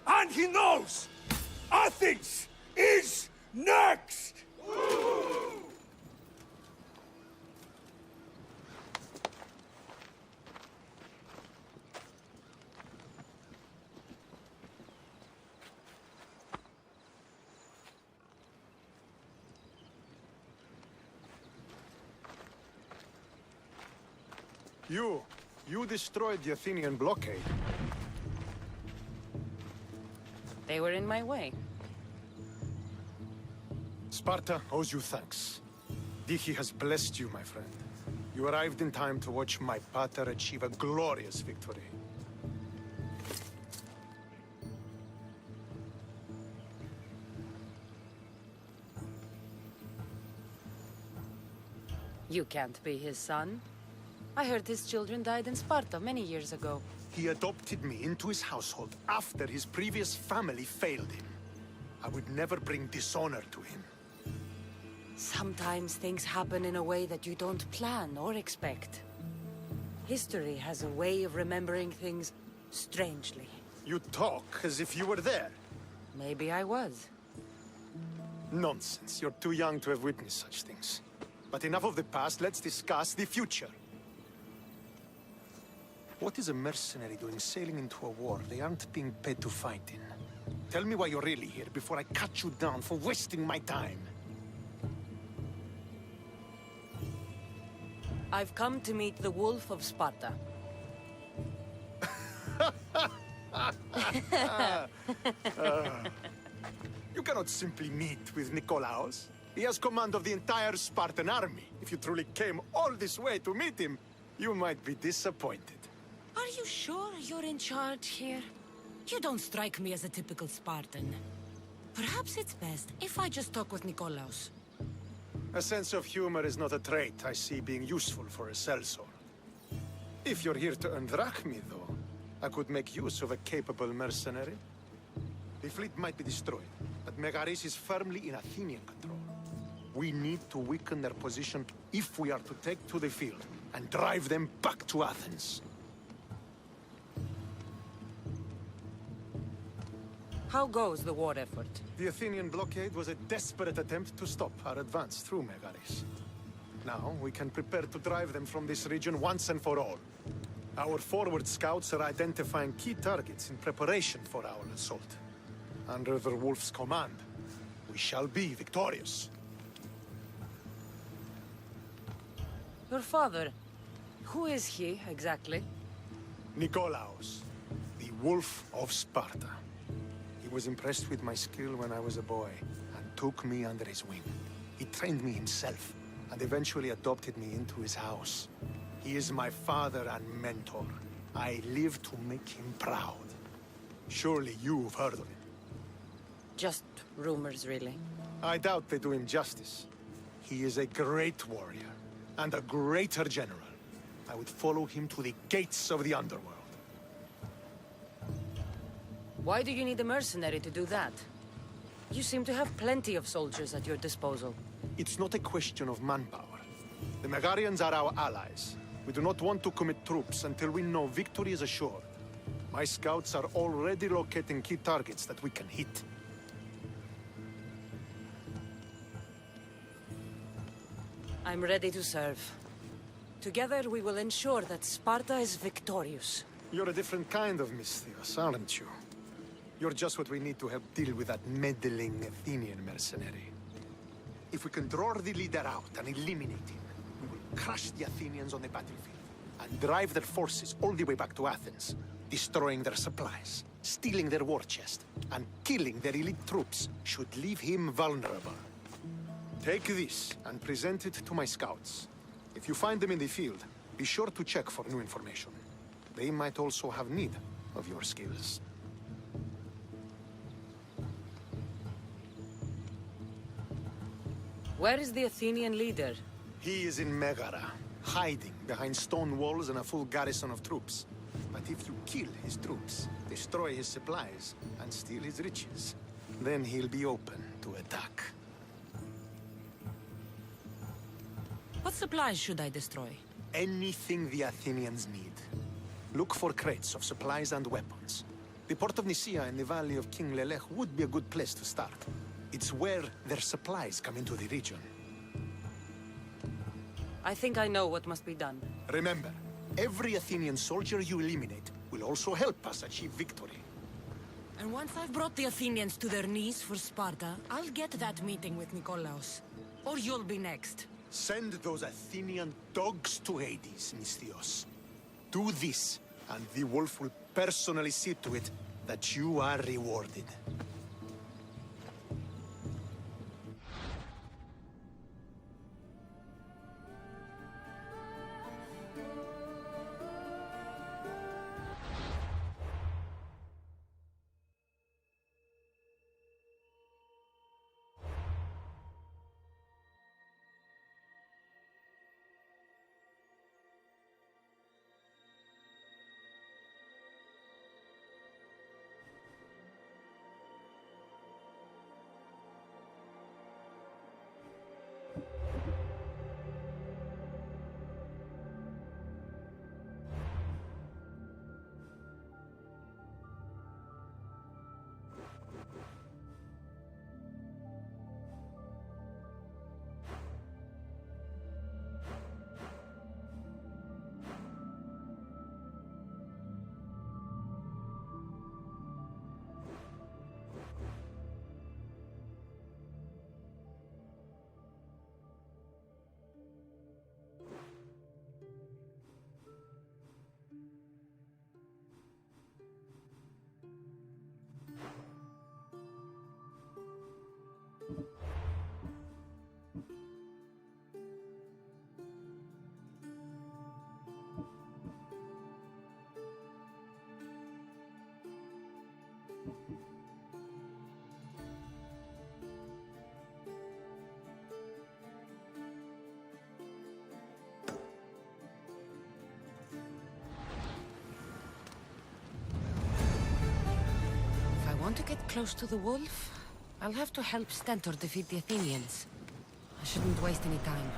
And he knows Athens is next! You destroyed the Athenian blockade. They were in my way. Sparta owes you thanks. Dihi has blessed you, my friend. You arrived in time to watch my pater achieve a glorious victory. You can't be his son. I heard his children died in Sparta many years ago. He adopted me into his household after his previous family failed him. I would never bring dishonor to him. Sometimes things happen in a way that you don't plan or expect. History has a way of remembering things strangely. You talk as if you were there. Maybe I was. Nonsense. You're too young to have witnessed such things. But enough of the past, let's discuss the future. What is a mercenary doing sailing into a war they aren't being paid to fight in? Tell me why you're really here before I cut you down for wasting my time. I've come to meet the Wolf of Sparta. You cannot simply meet with Nikolaos. He has command of the entire Spartan army. If you truly came all this way to meet him, you might be disappointed. Are you sure you're in charge here? You don't strike me as a typical Spartan. Perhaps it's best if I just talk with Nikolaos. A sense of humor is not a trait I see being useful for a sellsword. If you're here to earn drachmi, though, I could make use of a capable mercenary. The fleet might be destroyed, but Megaris is firmly in Athenian control. We need to weaken their position if we are to take to the field and drive them back to Athens. How goes the war effort? The Athenian blockade was a desperate attempt to stop our advance through Megaris. Now, we can prepare to drive them from this region once and for all. Our forward scouts are identifying key targets in preparation for our assault. Under the Wolf's command, we shall be victorious. Your father, who is he, exactly? Nikolaos, the Wolf of Sparta. He was impressed with my skill when I was a boy, and took me under his wing. He trained me himself, and eventually adopted me into his house. He is my father and mentor. I live to make him proud. Surely you've heard of him. Just rumors, really. I doubt they do him justice. He is a great warrior, and a greater general. I would follow him to the gates of the underworld. Why do you need a mercenary to do that? You seem to have plenty of soldiers at your disposal. It's not a question of manpower. The Megarians are our allies. We do not want to commit troops until we know victory is assured. My scouts are already locating key targets that we can hit. I'm ready to serve. Together we will ensure that Sparta is victorious. You're a different kind of Misthios, aren't you? You're just what we need to help deal with that meddling Athenian mercenary. If we can draw the leader out and eliminate him, crush the Athenians on the battlefield and drive their forces all the way back to Athens, destroying their supplies, stealing their war chest, and killing their elite troops should leave him vulnerable. Take this and present it to my scouts. If you find them in the field, be sure to check for new information. They might also have need of your skills. Where is the Athenian leader? He is in Megara, hiding behind stone walls and a full garrison of troops. But if you kill his troops, destroy his supplies, and steal his riches, then he'll be open to attack. What supplies should I destroy? Anything the Athenians need. Look for crates of supplies and weapons. The port of Nicaea and the valley of King Lelech would be a good place to start. It's where their supplies come into the region. I think I know what must be done. Remember, every Athenian soldier you eliminate will also help us achieve victory. And once I've brought the Athenians to their knees for Sparta, I'll get that meeting with Nikolaos. Or you'll be next. Send those Athenian dogs to Hades, Misthios. Do this, and the wolf will personally see to it that you are rewarded. I want to get close to the wolf. I'll have to help Stentor defeat the Athenians. I shouldn't waste any time.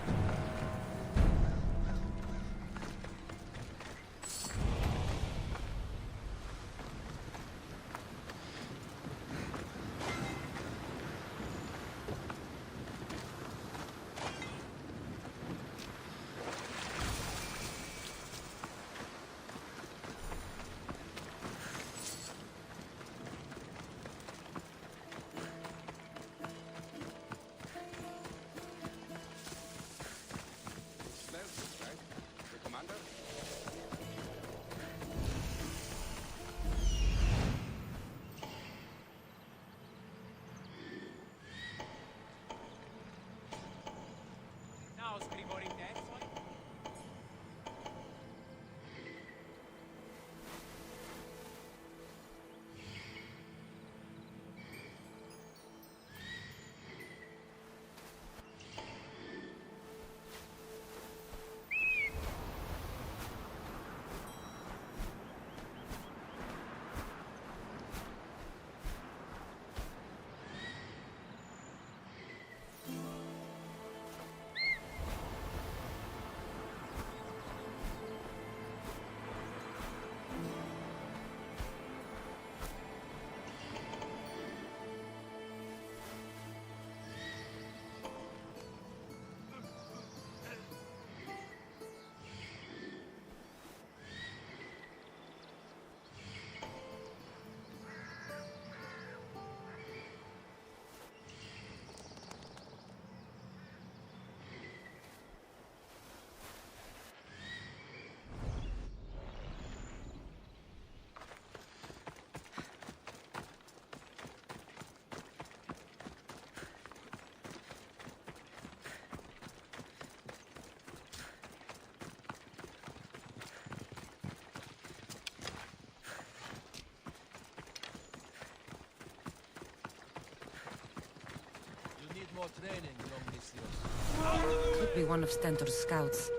more training, young mistress. Could be one of Stentor's scouts.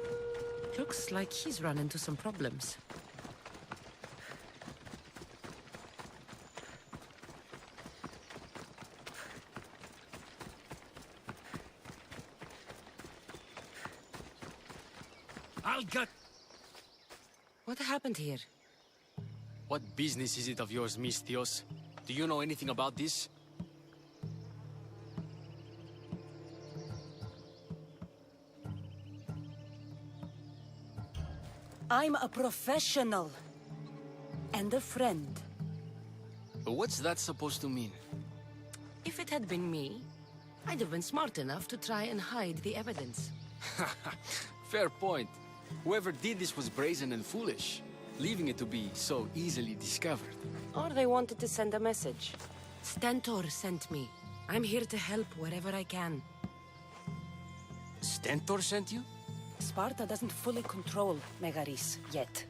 Looks like he's run into some problems. I'll get... What happened here? What business is it of yours, Mistios? Do you know anything about this? I'm a professional. And a friend. What's that supposed to mean? If it had been me, I'd have been smart enough to try and hide the evidence. Fair point. Whoever did this was brazen and foolish, leaving it to be so easily discovered. Or they wanted to send a message. Stentor sent me. I'm here to help wherever I can. Stentor sent you? Sparta doesn't fully control Megaris yet.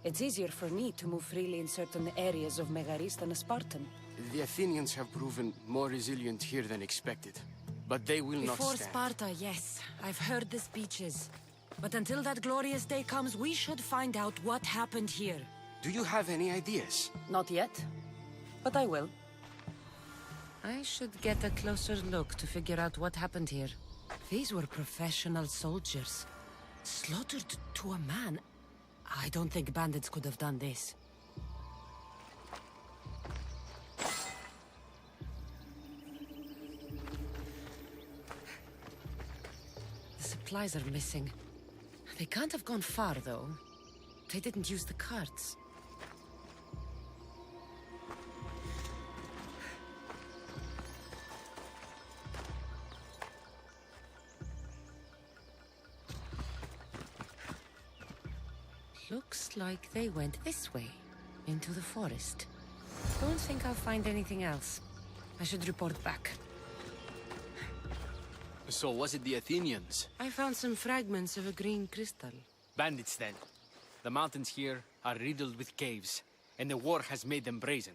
It's easier for me to move freely in certain areas of Megaris than a Spartan. The Athenians have proven more resilient here than expected. But they will not Before stand. Sparta, yes. I've heard the speeches. But until that glorious day comes, we should find out what happened here. Do you have any ideas? Not yet. But I will. I should get a closer look to figure out what happened here. These were professional soldiers. Slaughtered to a man. I don't think bandits could have done this. The supplies are missing. They can't have gone far, though. They didn't use the carts. Looks like they went this way, into the forest. Don't think I'll find anything else. I should report back. So was it the Athenians? I found some fragments of a green crystal. Bandits, then. The mountains here are riddled with caves, and the war has made them brazen.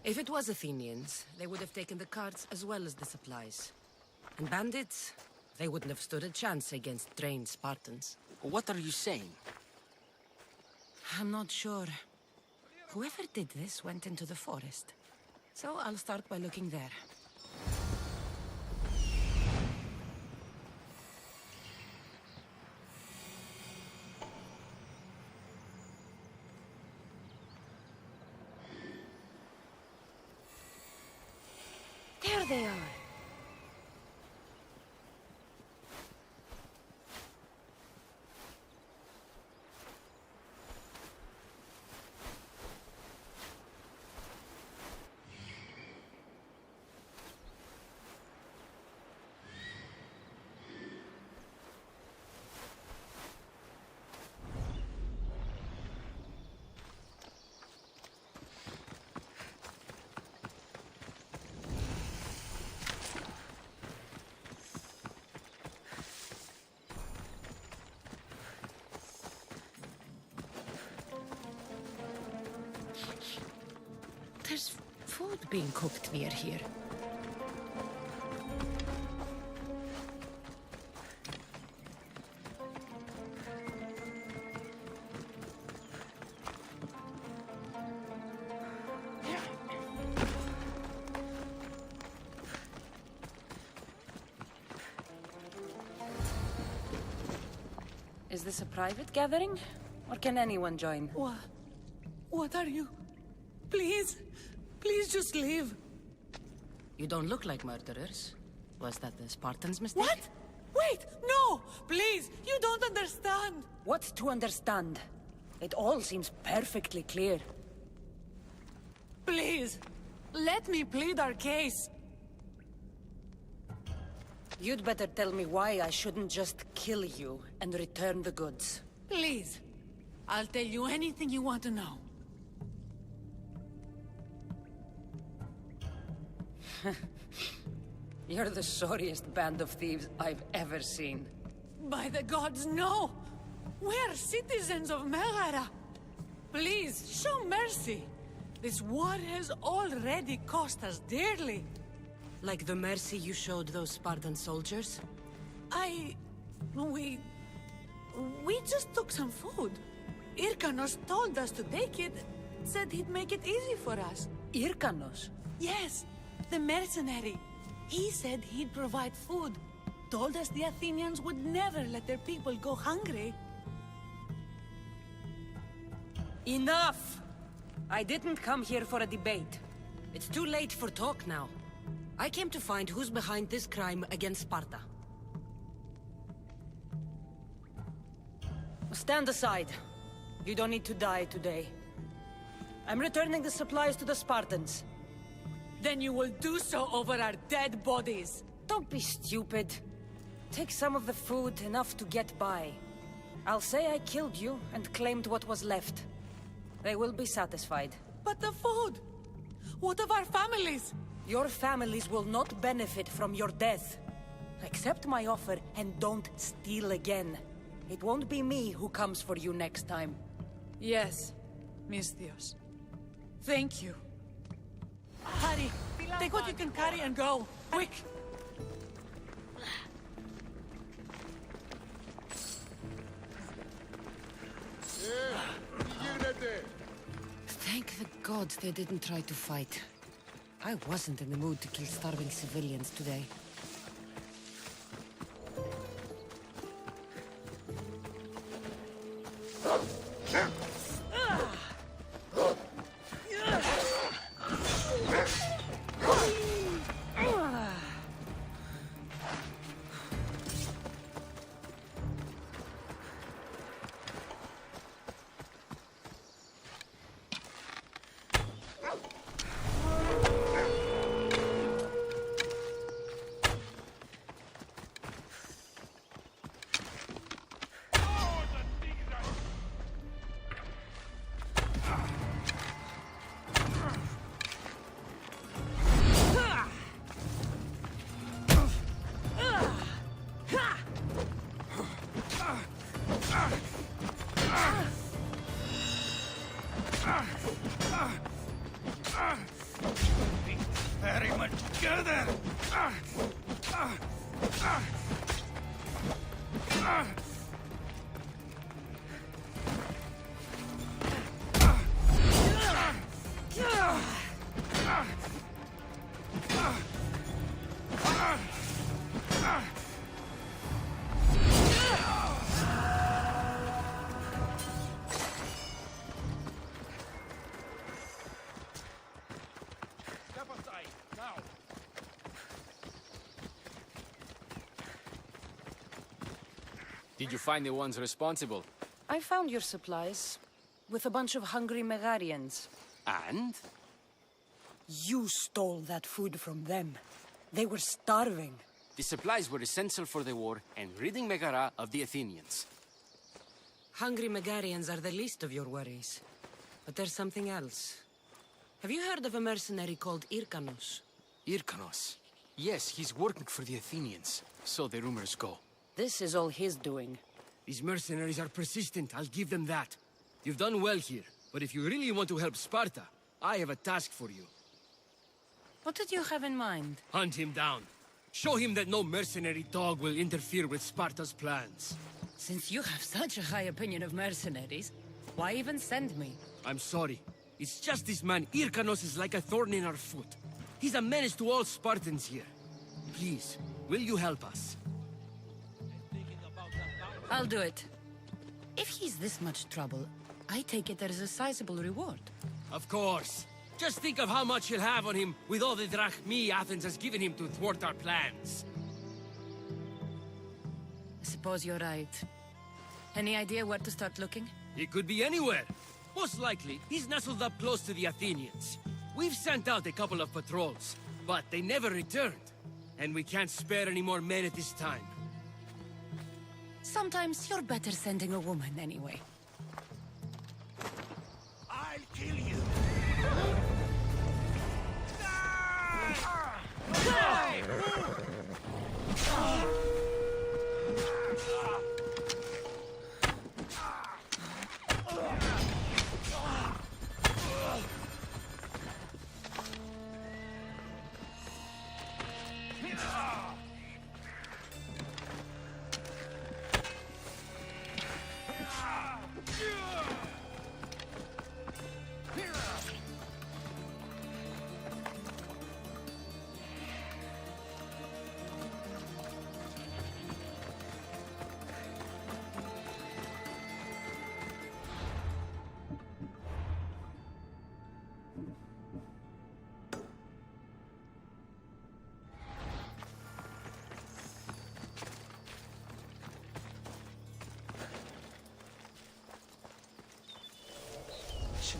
If it was Athenians, they would have taken the carts as well as the supplies. And bandits, they wouldn't have stood a chance against trained Spartans. What are you saying? I'm not sure. Whoever did this went into the forest. So I'll start by looking there. There they are. There's food being cooked near here. Is this a private gathering? Or can anyone join? What are you? Please! Please just leave. You don't look like murderers. Was that the Spartans' mistake? What? Wait! No! Please! You don't understand! What to understand? It all seems perfectly clear. Please! Let me plead our case! You'd better tell me why I shouldn't just kill you and return the goods. Please! I'll tell you anything you want to know. You're the sorriest band of thieves I've ever seen. By the gods, no! We're citizens of Megara! Please, show mercy! This war has already cost us dearly. Like the mercy you showed those Spartan soldiers? We just took some food. Irkanos told us to take it, said he'd make it easy for us. Irkanos? Yes, the mercenary. He said he'd provide food. Told us the Athenians would never let their people go hungry. Enough! I didn't come here for a debate. It's too late for talk now. I came to find who's behind this crime against Sparta. Stand aside. You don't need to die today. I'm returning the supplies to the Spartans. Then you will do so over our dead bodies. Don't be stupid. Take some of the food, enough to get by. I'll say I killed you and claimed what was left. They will be satisfied. But the food! What of our families? Your families will not benefit from your death. Accept my offer and don't steal again. It won't be me who comes for you next time. Yes, Misthios. Thank you. Hurry, take what you can carry and go. Quick! Thank the gods they didn't try to fight. I wasn't in the mood to kill starving civilians today. Very much together. Did you find the ones responsible? I found your supplies, with a bunch of hungry Megarians. And? You stole that food from them. They were starving. The supplies were essential for the war and ridding Megara of the Athenians. Hungry Megarians are the least of your worries. But there's something else. Have you heard of a mercenary called Irkanos? Irkanos? Yes, he's working for the Athenians. So the rumors go. This is all his doing. These mercenaries are persistent, I'll give them that. You've done well here, but if you really want to help Sparta, I have a task for you. What did you have in mind? Hunt him down. Show him that no mercenary dog will interfere with Sparta's plans. Since you have such a high opinion of mercenaries, why even send me? I'm sorry. It's just this man, Irkanos, is like a thorn in our foot. He's a menace to all Spartans here. Please, will you help us? I'll do it. If he's this much trouble, I take it there is a sizable reward. Of course. Just think of how much he'll have on him with all the drachmi Athens has given him to thwart our plans. I suppose you're right. Any idea where to start looking? He could be anywhere. Most likely, he's nestled up close to the Athenians. We've sent out a couple of patrols, but they never returned. And we can't spare any more men at this time. Sometimes you're better sending a woman anyway. I'll kill you.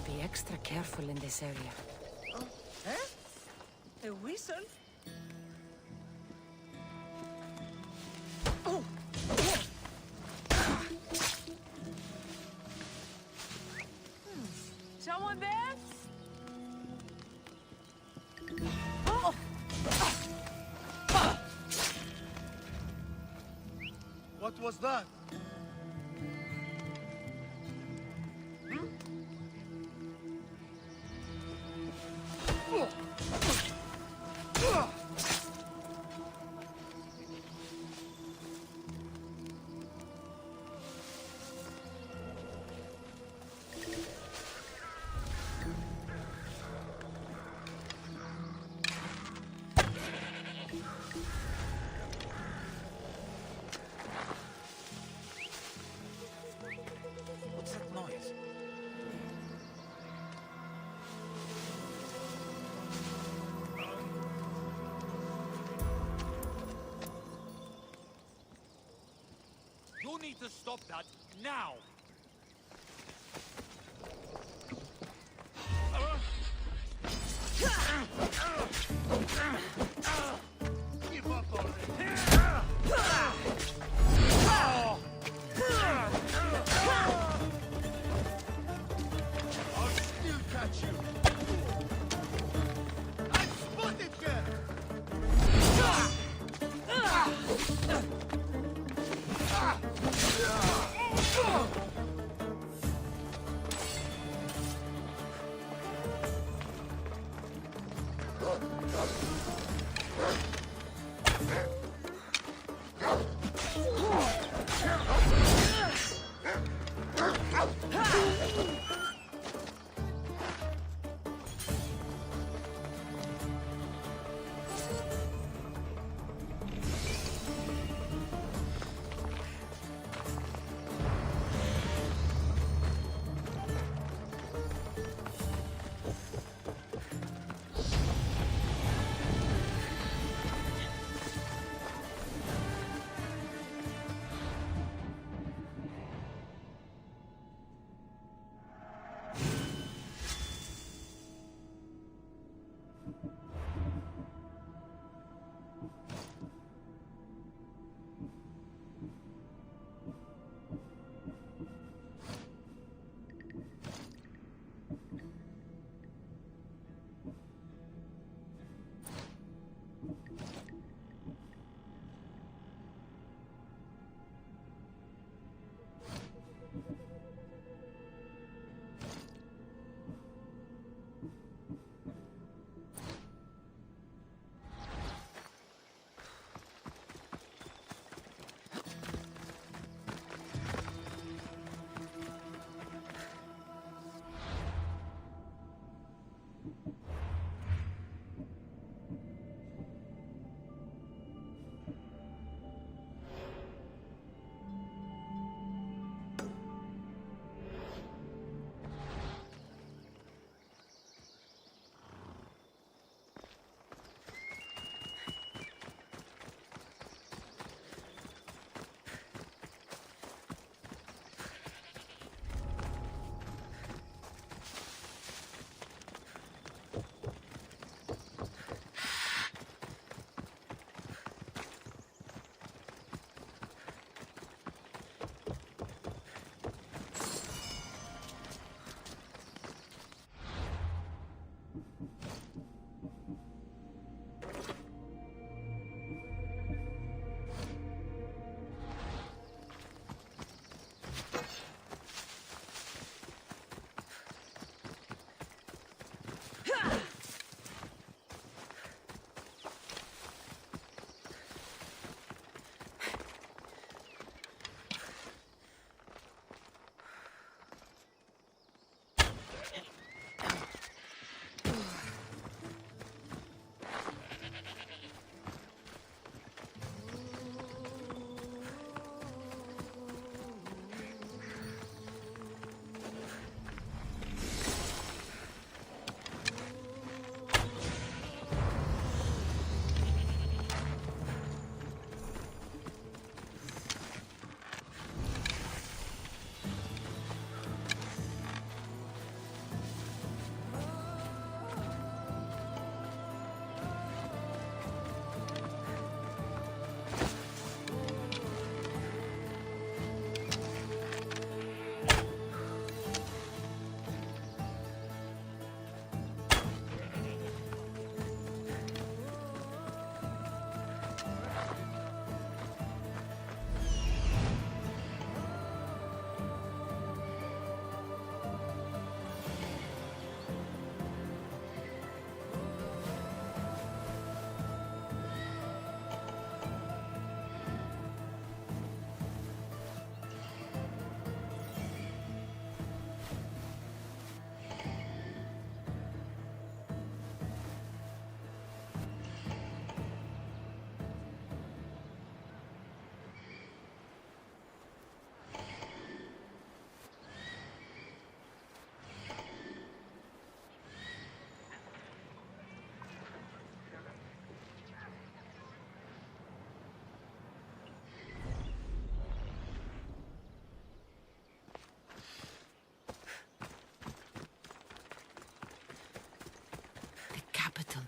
Be extra careful in this area. Oh, eh? A whistle? Oh! Someone there? Oh! What was that? What's that noise? You need to stop that now! Give up already! I'll still catch you! I'm spotted here!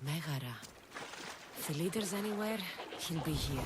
Megara. If the leader's anywhere, he'll be here.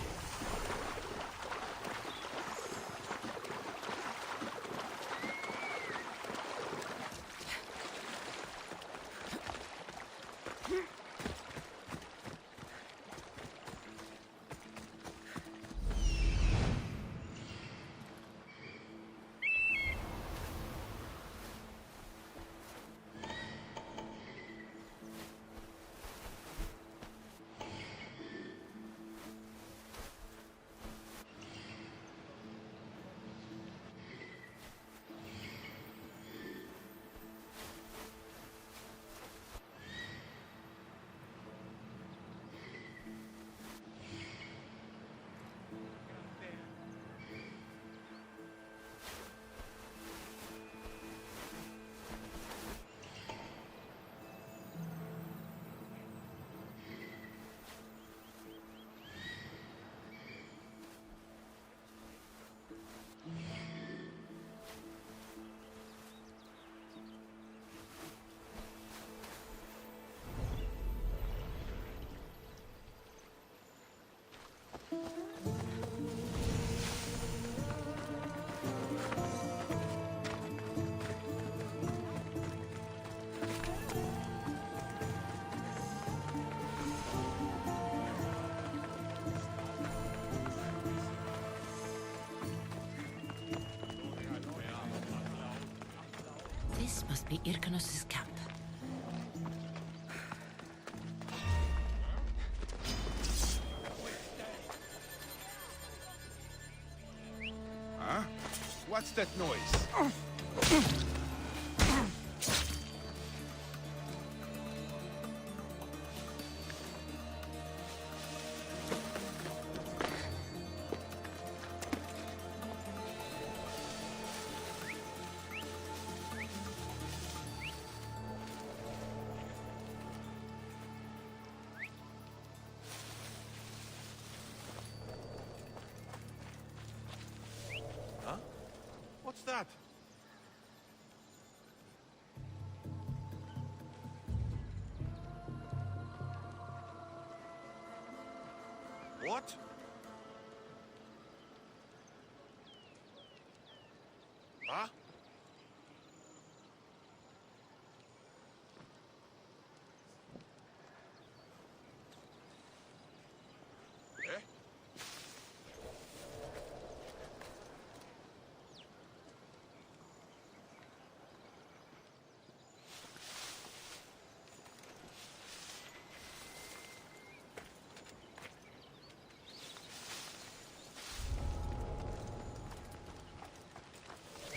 This must be Irkanos' camp. Huh? What's that noise? What's that? What? Huh? Eh?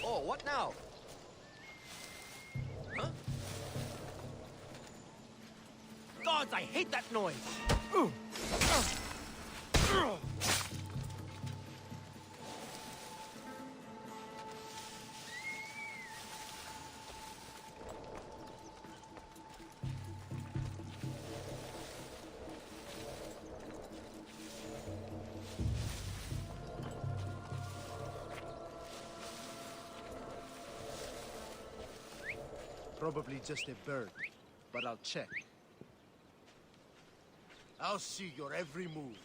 Oh, what now? Huh? Gods, I hate that noise! Probably just a bird, but I'll check. I'll see your every move.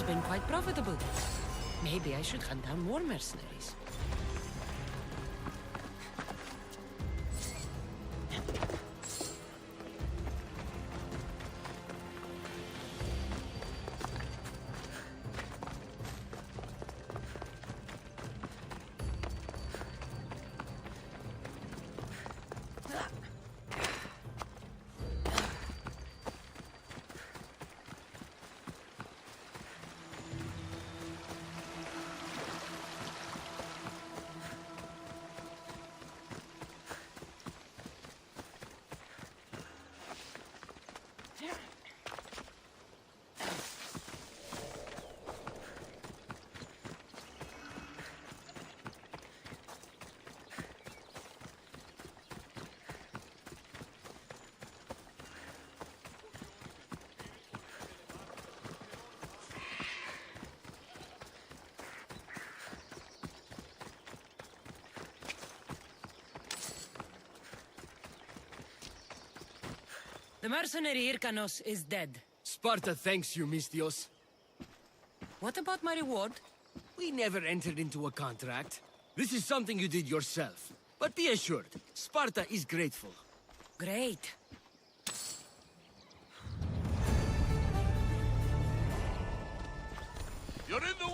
has been quite profitable. Maybe I should hunt down more mercenaries. The mercenary Hyrkanos is dead. Sparta thanks you, Mystios. What about my reward? We never entered into a contract. This is something you did yourself. But be assured, Sparta is grateful. Great. You're in the